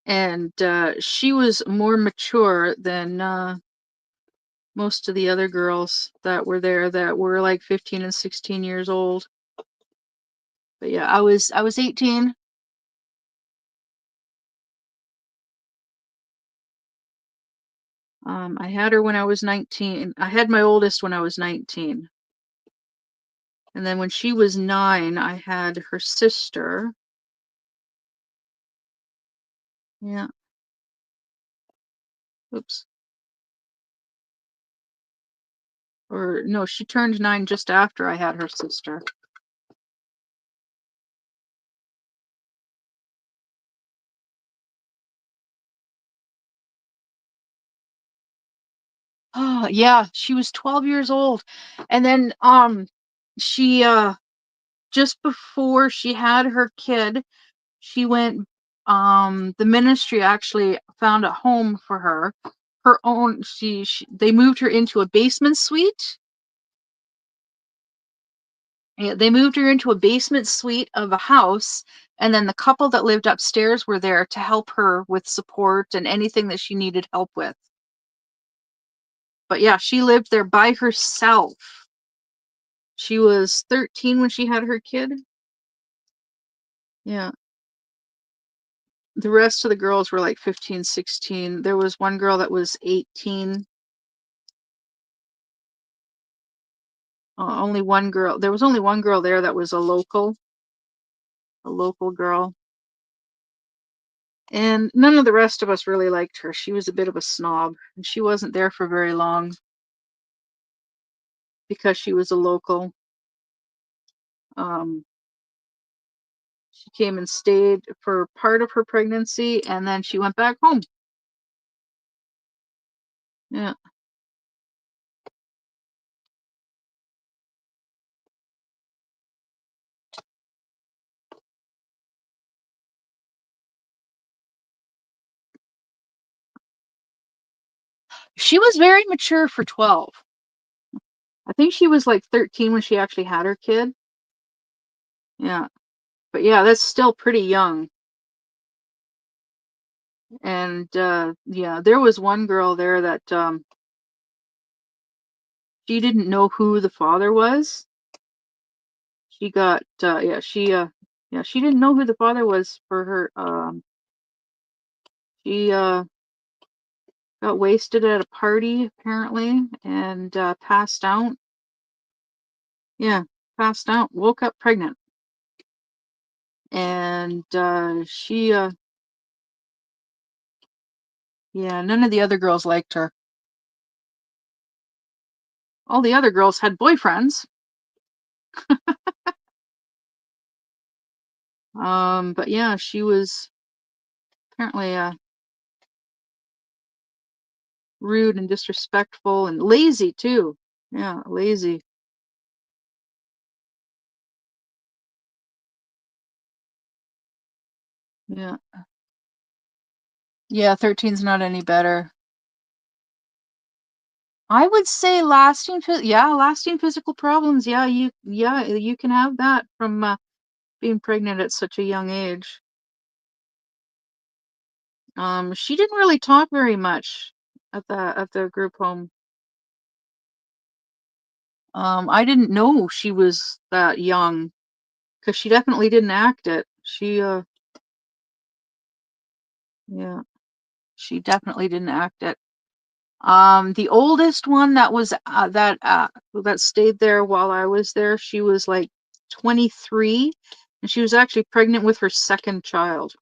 and she was more mature than most of the other girls that were there that were like 15 and 16 years old. But yeah, I was 18. I had her when I was 19. I had my oldest when I was 19. And then when she was 9, I had her sister. Yeah. Oops. Or no, she turned 9 just after I had her sister. Oh, yeah, she was 12 years old. And then she just before she had her kid, she went the ministry actually found a home for her. Her own she they moved her into a basement suite. Yeah, they moved her into a basement suite of a house, and then the couple that lived upstairs were there to help her with support and anything that she needed help with. But yeah, she lived there by herself. She was 13 when she had her kid. Yeah. The rest of the girls were like 15, 16. There was one girl that was 18. Only one girl. There was only one girl there that was a local girl. And none of the rest of us really liked her. She was a bit of a snob, and she wasn't there for very long because she was a local. Um, she came and stayed for part of her pregnancy, and then she went back home. Yeah. She was very mature for 12. I think she was like 13 when she actually had her kid. Yeah. But yeah, that's still pretty young. And yeah, there was one girl there that she didn't know who the father was. She got yeah, she didn't know who the father was for her. She got wasted at a party apparently and passed out. Yeah, passed out, woke up pregnant. And she yeah, none of the other girls liked her. All the other girls had boyfriends. But yeah, she was apparently rude and disrespectful and lazy too. Yeah, lazy. Yeah. Yeah, 13's not any better. I would say lasting physical problems. Yeah, you can have that from being pregnant at such a young age. She didn't really talk very much at the group home. I didn't know she was that young because she definitely didn't act it. Yeah, she definitely didn't act it. The oldest one that stayed there while I was there, she was like 23, and she was actually pregnant with her second child.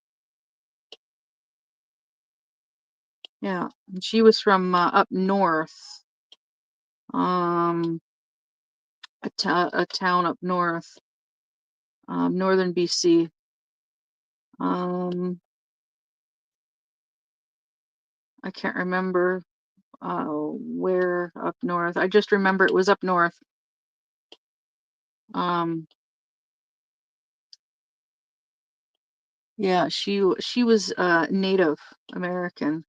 Yeah, and she was from up north, um, a town up north, northern BC. Um, I can't remember where up north. I just remember it was up north. Um, yeah, she was Native American.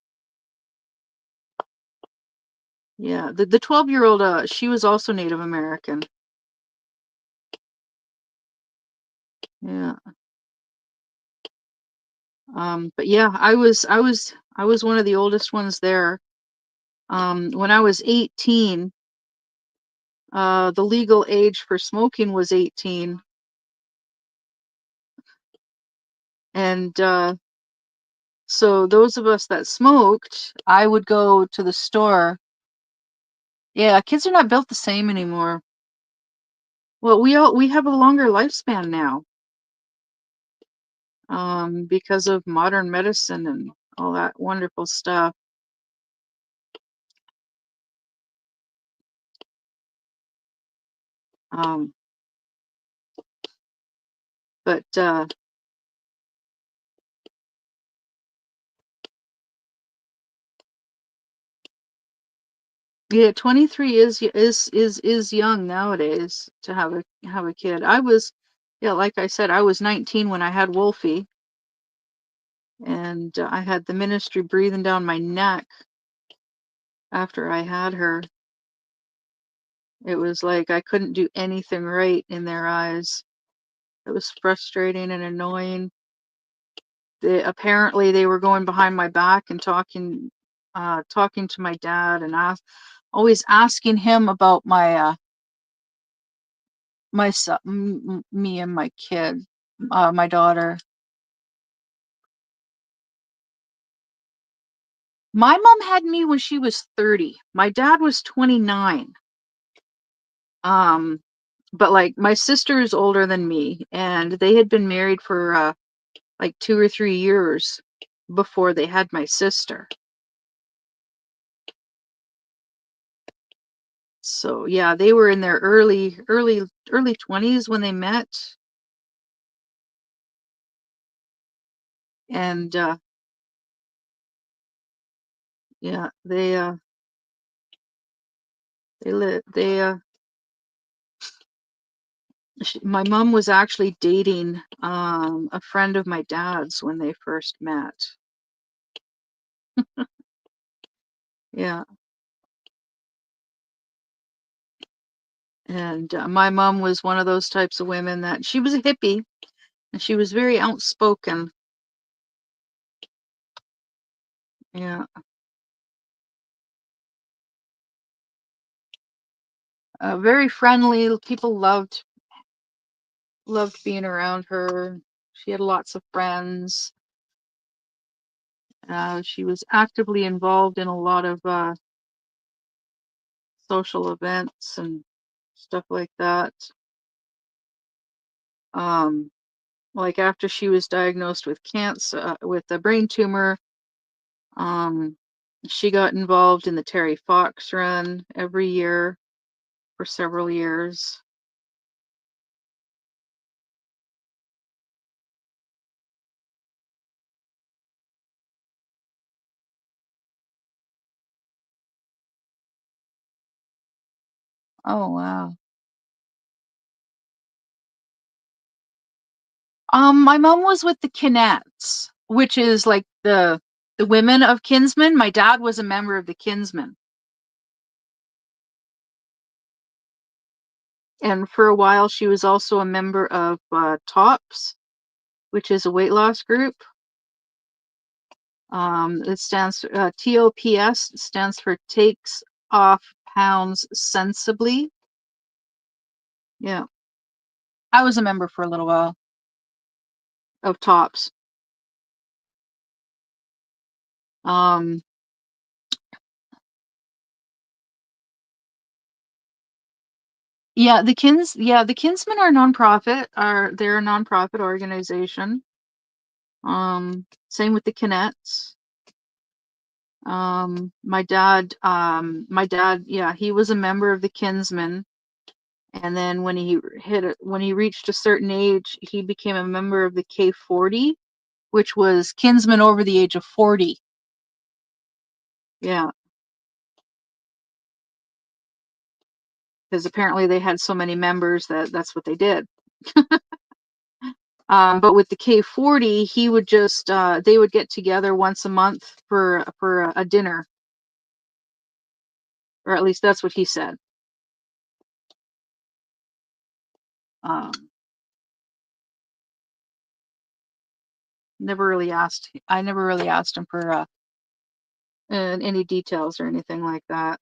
Yeah, the 12-year-old, she was also Native American. Yeah. But yeah, I was one of the oldest ones there. When I was 18, the legal age for smoking was 18, and so those of us that smoked, I would go to the store. Yeah, kids are not built the same anymore. Well, we have a longer lifespan now, because of modern medicine and all that wonderful stuff. Um, but yeah, 23 is young nowadays to have a kid. Yeah, like I said, I was 19 when I had Wolfie, and I had the ministry breathing down my neck after I had her. It was like I couldn't do anything right in their eyes. It was frustrating and annoying. Apparently they were going behind my back and talking to my dad, and always asking him about my son, me and my kid, my daughter. My mom had me when she was 30. My dad was 29. Um, but like my sister is older than me, and they had been married for like 2 or 3 years before they had my sister. So yeah, they were in their early 20s when they met, and yeah, they live they my mom was actually dating a friend of my dad's when they first met. Yeah, and my mom was one of those types of women that she was a hippie, and she was very outspoken. Yeah, very friendly. People loved being around her. She had lots of friends. She was actively involved in a lot of social events and stuff like that. Um, like after she was diagnosed with cancer, with a brain tumor, um, she got involved in the Terry Fox run every year for several years. Oh wow. My mom was with the Kinnets, which is like the women of Kinsmen. My dad was a member of the Kinsmen, and for a while she was also a member of TOPS, which is a weight loss group. It stands TOPS stands for Takes Off Pounds Sensibly. Yeah, I was a member for a little while of TOPS. Um, yeah, the Kinsmen are nonprofit. They're a nonprofit organization. Same with the Kinnets. My dad, yeah, he was a member of the Kinsmen, and then when he reached a certain age, he became a member of the K40, which was Kinsmen over the age of 40. Yeah, because apparently they had so many members that that's what they did. But with the K40, he would just they would get together once a month for a dinner, or at least that's what he said. Um, never really asked. I never really asked him for any details or anything like that.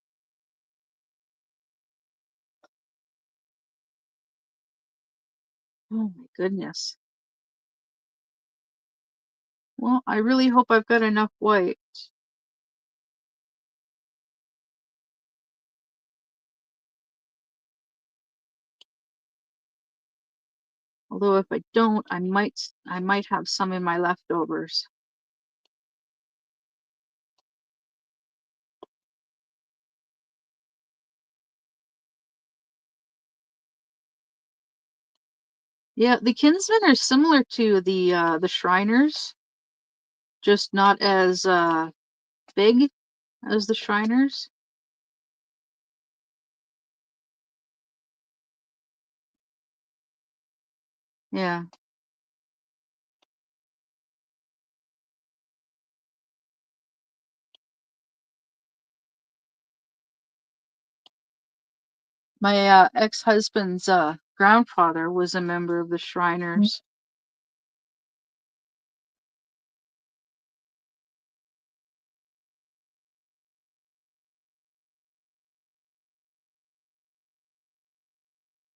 Oh my goodness. Well, I really hope I've got enough white. Although if I don't, I might have some in my leftovers. Yeah, the Kinsmen are similar to the Shriners, just not as big as the Shriners. Yeah. My ex-husband's grandfather was a member of the Shriners.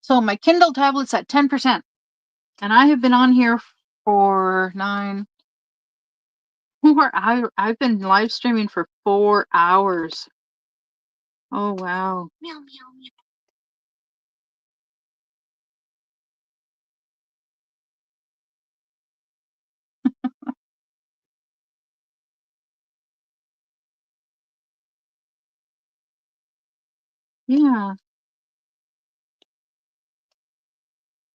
So my Kindle tablet's at 10%, and I have been on here for I've been live streaming for 4 hours. Oh wow. Meow, meow, meow. Yeah.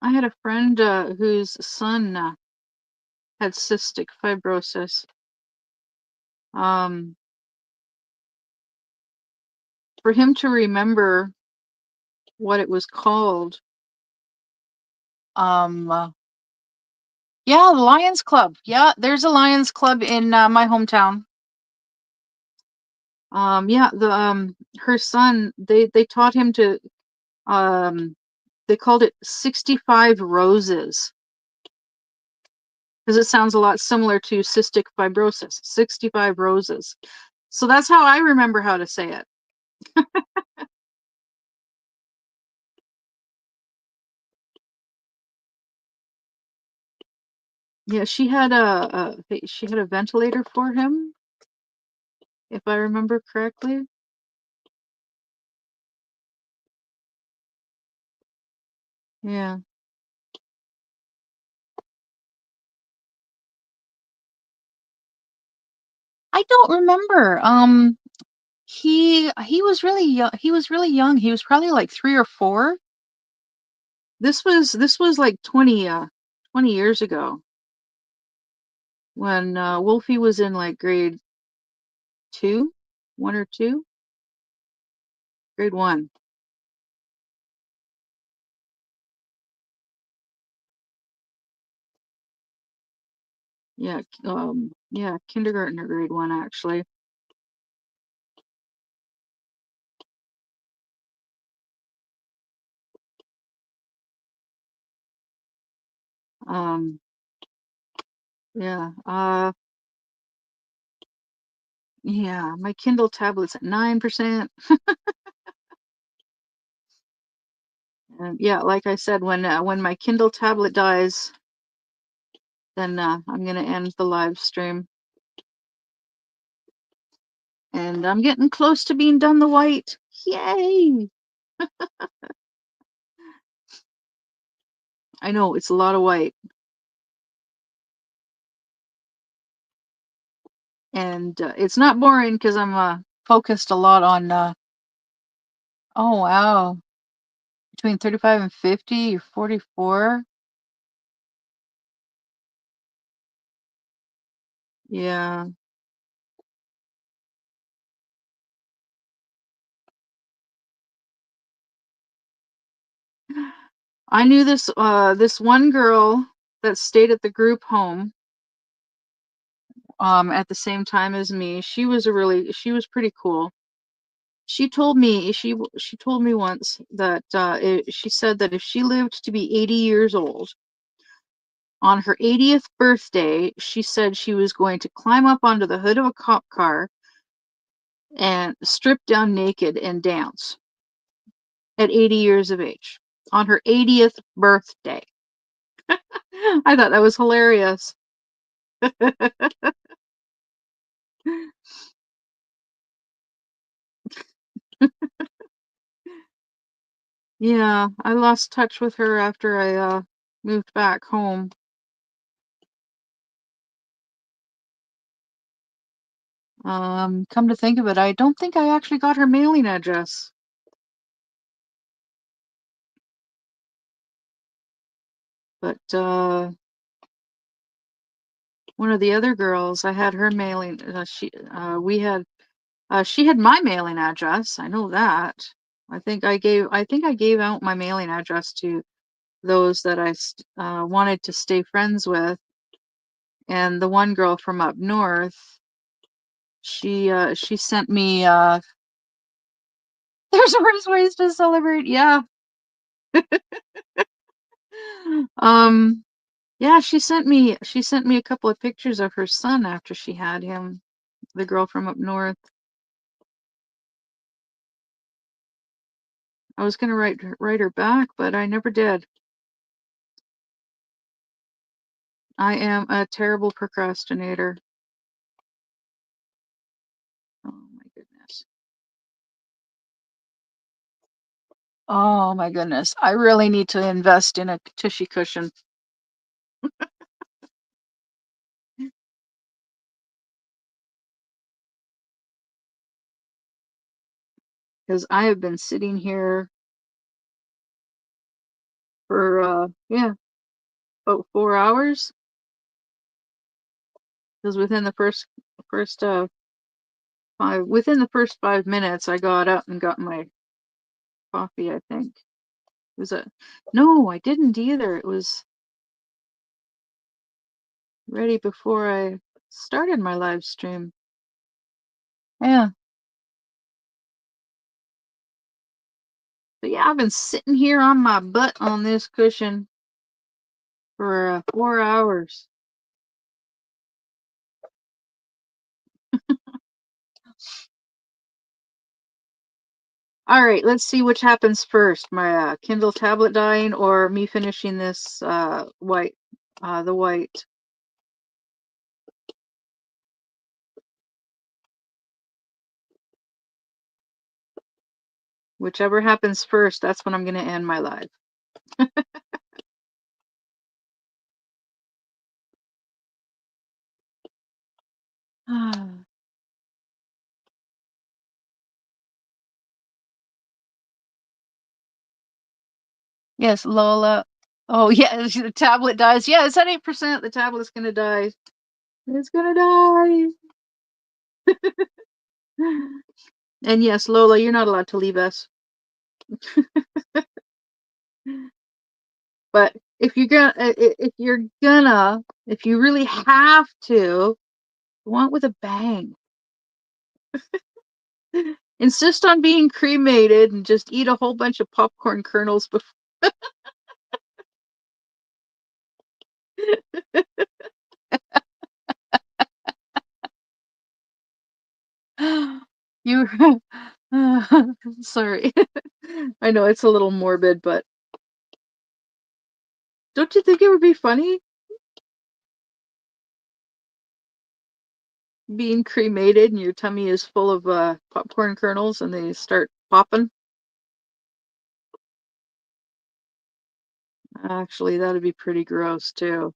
I had a friend whose son had cystic fibrosis. Um, for him to remember what it was called, yeah, the Lions Club. Yeah, there's a Lions Club in my hometown. Yeah, the her son, they taught him to um they called it 65 roses because it sounds a lot similar to cystic fibrosis. 65 roses. So that's how I remember how to say it. Yeah, she had a ventilator for him, if I remember correctly. Yeah. I don't remember. He was really young. He was really young. He was probably like 3 or 4. This was like 20 years ago when Wolfie was in like grade 2, 1 or 2, grade 1. Yeah, kindergarten or grade 1 actually. Um, yeah. Yeah, my Kindle tablet's at 9%. And yeah, like I said, when my Kindle tablet dies, then I'm gonna end the live stream. And I'm getting close to being done the white. Yay! I know it's a lot of white, and it's not boring because I'm focused a lot on. Oh wow, between 35 and 50, you're 44. Yeah, I knew this one girl that stayed at the group home at the same time as me. She was pretty cool. She told me once that she said that if she lived to be 80 years old, On her 80th birthday, she said she was going to climb up onto the hood of a cop car and strip down naked and dance at 80 years of age on her 80th birthday. I thought that was hilarious. Yeah, I lost touch with her after I moved back home. Come to think of it, I don't think I actually got her mailing address. But one of the other girls, I had her mailing. She had my mailing address. I know that. I think I gave out my mailing address to those that I wanted to stay friends with. And the one girl from up north, she sent me. There's worse ways to celebrate. Yeah. Um. Yeah, she sent me a couple of pictures of her son after she had him. The girl from up north. I was gonna write her back, but I never did. I am a terrible procrastinator. Oh my goodness. Oh my goodness. I really need to invest in a tushy cushion because I have been sitting here for yeah, about 4 hours. Because first within the first 5 minutes I got up and got my coffee, I think. Was it No, I didn't either. It was ready before I started my live stream. Yeah. But yeah, I've been sitting here on my butt on this cushion for 4 hours. All right, let's see which happens first. My Kindle tablet dying or me finishing this the white. Whichever happens first, that's when I'm going to end my live. Yes, Lola. Oh, yeah, the tablet dies. Yeah, it's at 8%. The tablet's going to die. It's going to die. And yes, Lola, you're not allowed to leave us. But if you really have to, want with a bang. Insist on being cremated and just eat a whole bunch of popcorn kernels before. You sorry. I know it's a little morbid, but don't you think it would be funny being cremated and your tummy is full of popcorn kernels and they start popping? Actually, that'd be pretty gross too.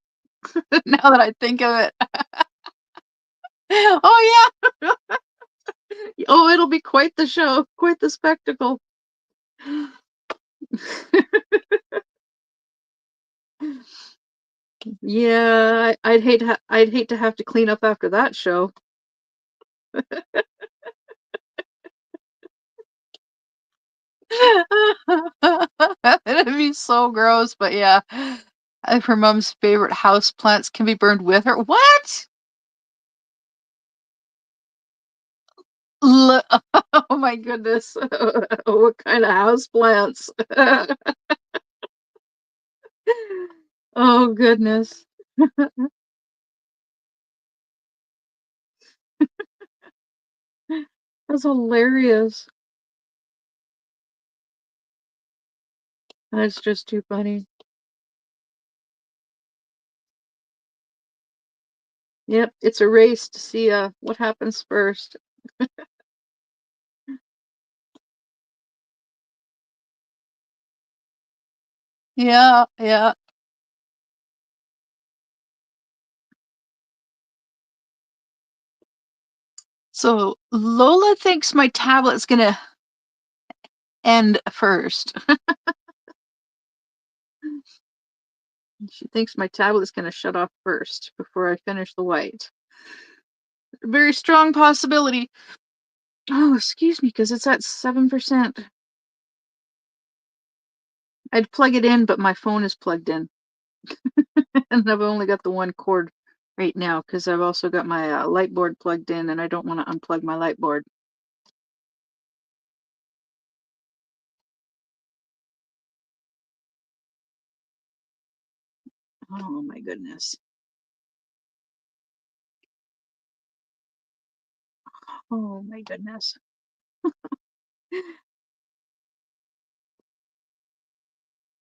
Now that I think of it. Oh yeah. Oh, it'll be quite the show, quite the spectacle. Yeah, I'd hate to have to clean up after that show. It'd be so gross, but yeah. Her mom's favorite house plants can be burned with her. What? Lo Oh my goodness. What kind of house plants? Oh goodness. That's hilarious. That's just too funny. Yep, it's a race to see what happens first. Yeah, yeah. So Lola thinks my tablet's gonna end first. She thinks my tablet's gonna shut off first before I finish the white. Very strong possibility. Oh, excuse me, because it's at 7%. I'd plug it in, but my phone is plugged in. And I've only got the one cord right now because I've also got my light board plugged in and I don't want to unplug my light board. Oh my goodness. Oh my goodness.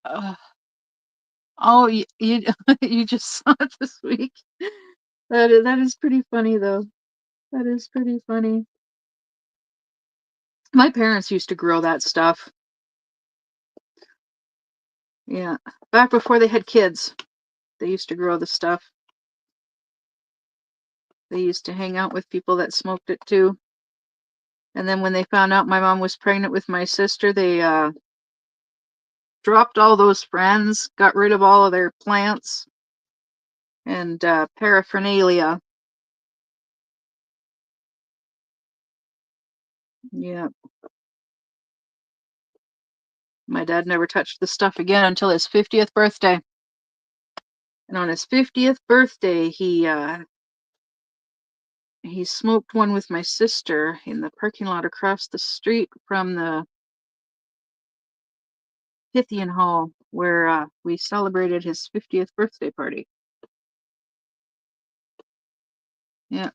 Uh, oh, you you just saw it this week. That is pretty funny though. That is pretty funny. My parents used to grow that stuff. Yeah, back before they had kids, they used to grow the stuff. They used to hang out with people that smoked it too. And then when they found out my mom was pregnant with my sister, they dropped all those friends, got rid of all of their plants and paraphernalia. Yeah, my dad never touched the stuff again until his 50th birthday. And on his 50th birthday, he smoked one with my sister in the parking lot across the street from the Pythian Hall where we celebrated his 50th birthday party. Yeah.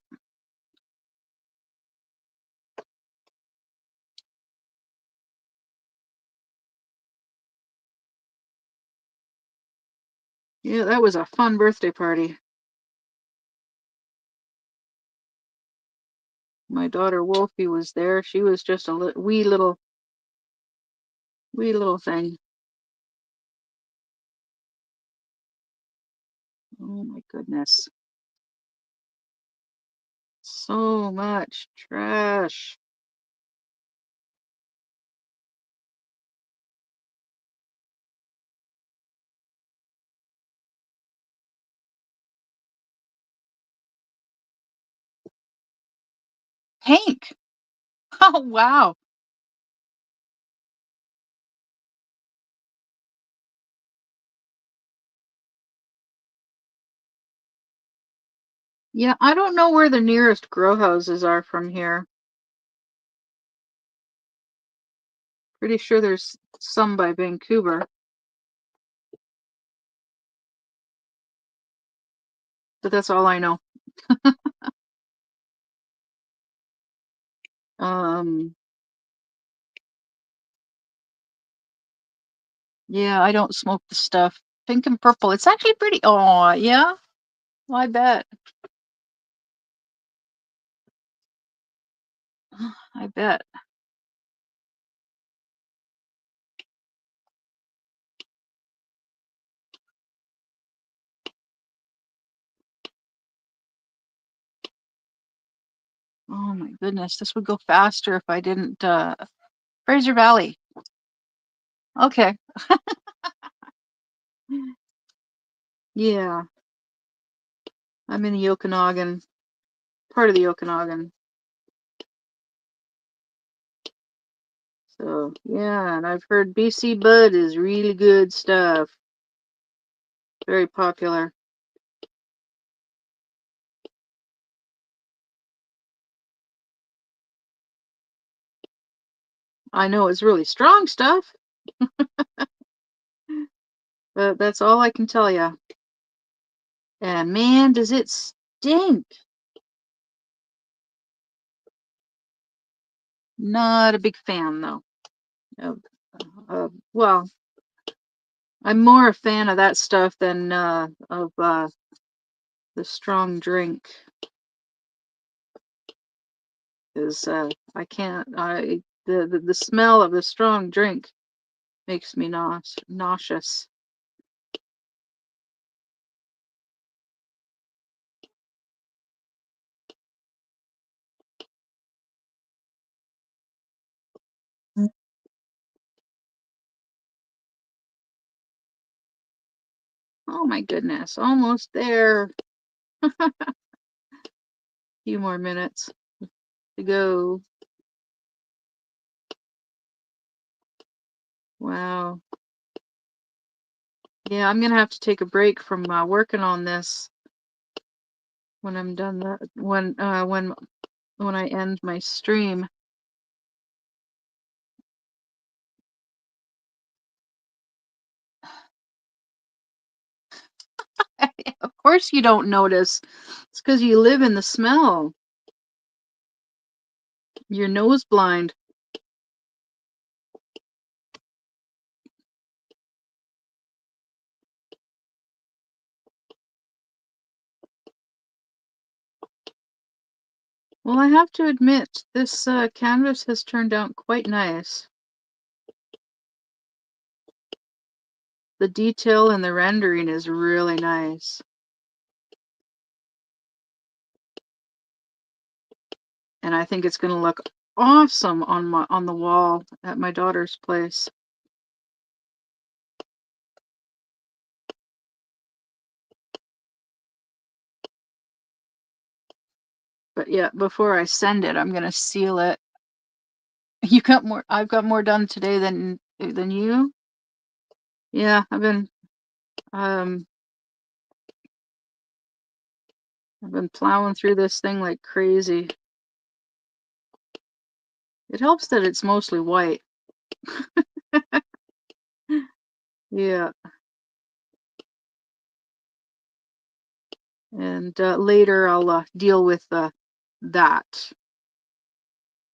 Yeah, that was a fun birthday party. My daughter Wolfie was there. She was just a wee little thing. Oh my goodness. So much trash. Hank. Oh wow. Yeah, I don't know where the nearest grow houses are from here. Pretty sure there's some by Vancouver, but that's all I know. Um, yeah, I don't smoke the stuff. Pink and purple. It's actually pretty. Oh, yeah. Well, I bet. I bet. Oh my goodness, this would go faster if I didn't Fraser Valley. Okay. Yeah, I'm in the Okanagan, part of the Okanagan. So, yeah, and I've heard BC Bud is really good stuff. Very popular. I know it's really strong stuff, but that's all I can tell you. And man, does it stink. Not a big fan though. Of, well, I'm more a fan of that stuff than of the strong drink. Is I can't. The smell of the strong drink makes me nauseous. Oh my goodness, almost there. Few more minutes to go. Wow. Yeah, I'm gonna have to take a break from working on this when I'm done. When I end my stream. Of course you don't notice. It's because you live in the smell. You're nose blind. Well, I have to admit, this canvas has turned out quite nice. The detail and the rendering is really nice. And I think it's going to look awesome on the wall at my daughter's place. But yeah, before I send it, I'm going to seal it. You got more. I've got more done today than you. Yeah, I've been plowing through this thing like crazy. It helps that it's mostly white. Yeah. And later I'll deal with that.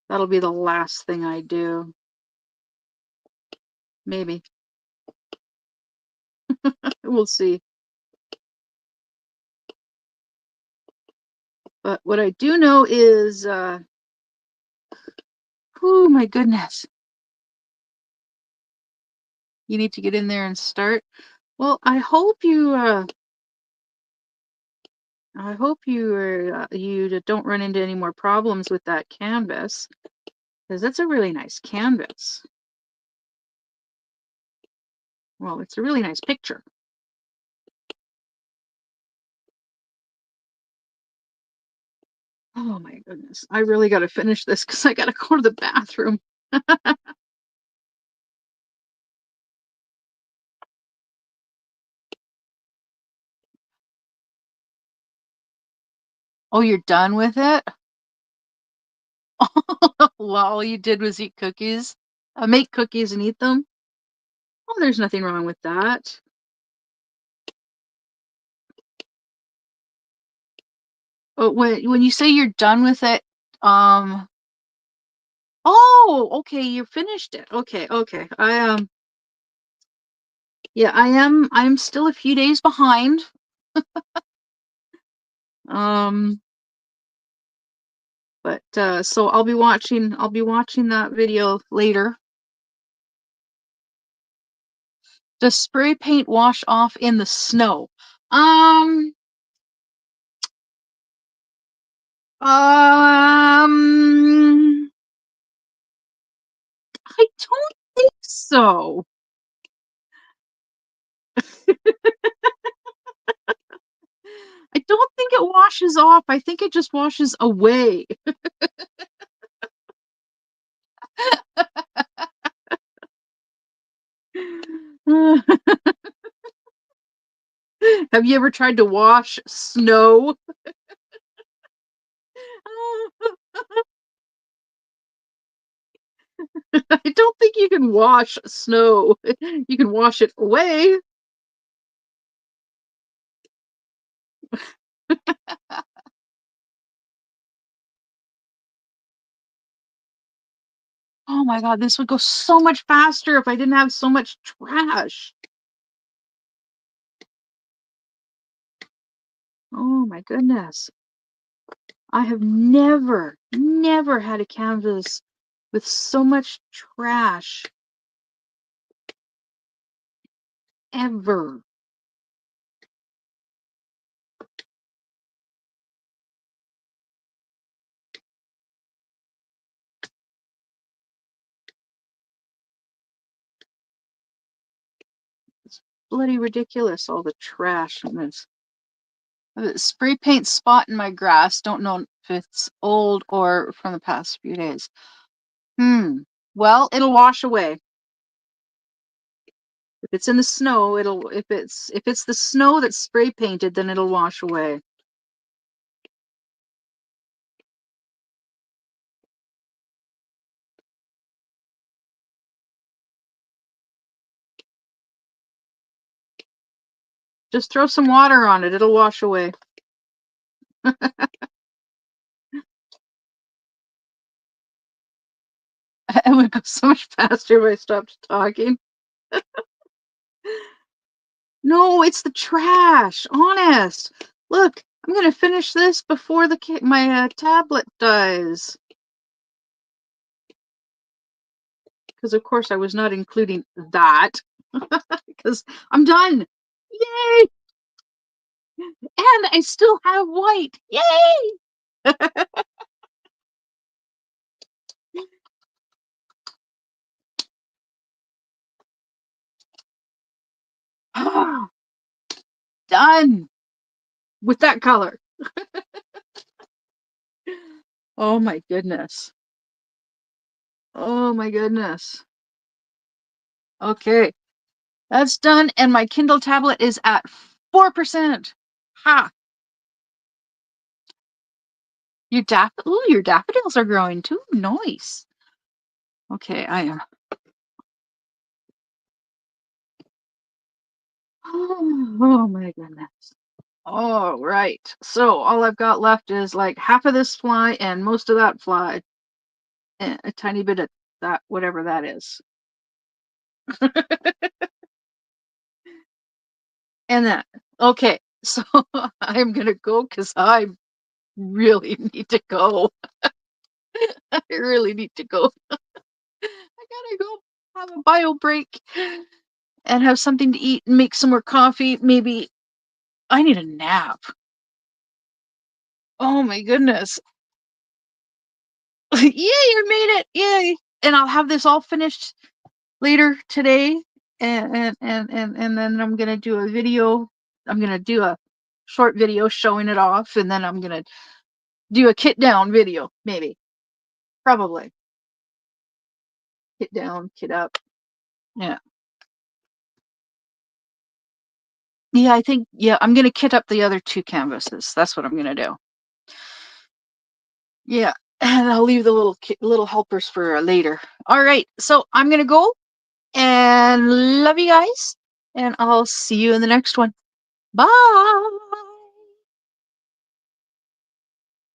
That'll be the last thing I do. Maybe. We'll see. But what I do know is, oh my goodness. You need to get in there and start. Well, I hope you don't run into any more problems with that canvas, because that's a really nice canvas. Well, it's a really nice picture. Oh my goodness. I really got to finish this because I got to go to the bathroom. Oh, you're done with it? Well, all you did was eat cookies? Make cookies and eat them? Oh, there's nothing wrong with that. But when you say you're done with it, oh, okay, you finished it. Okay, okay. Yeah, I'm still a few days behind. Um, but so I'll be watching that video later. Does spray paint wash off in the snow? Um, I don't think so. I don't think it washes off. I think it just washes away. Have you ever tried to wash snow? I don't think you can wash snow. You can wash it away. Oh my God, this would go so much faster if I didn't have so much trash. Oh my goodness. I have never had a canvas with so much trash ever. It's bloody ridiculous, all the trash in this. A spray paint spot in my grass. Don't know if it's old or from the past few days. Well, it'll wash away. If it's in the snow, it'll if it's the snow that's spray painted, then it'll wash away. Just throw some water on it, it'll wash away. It would go so much faster if I stopped talking. No, it's the trash. Honest. Look, I'm gonna finish this before my tablet dies. Because of course I was not including that. Because I'm done. Yay! And I still have white. Yay! Done with that color. Oh my goodness. Oh my goodness. Okay, that's done, and my Kindle tablet is at 4%. Ha! Your daffodils are growing too. Nice. Okay, I am. Oh my goodness. All right. So all I've got left is like half of this fly and most of that fly. And a tiny bit of that, whatever that is. And that. Okay. So I'm going to go because I really need to go. I really need to go. I gotta go have a bio break and have something to eat and make some more coffee. Maybe I need a nap. Oh my goodness. Yay, I made it. Yay. And I'll have this all finished later today. And then I'm gonna do a video. I'm gonna do a short video showing it off, and then I'm gonna do a kit down video, maybe. Probably. Kit down, kit up. Yeah. Yeah, I think, yeah, I'm gonna kit up the other two canvases. That's what I'm gonna do. Yeah, and I'll leave the little helpers for later. All right, so I'm gonna go and love you guys, and I'll see you in the next one. Bye.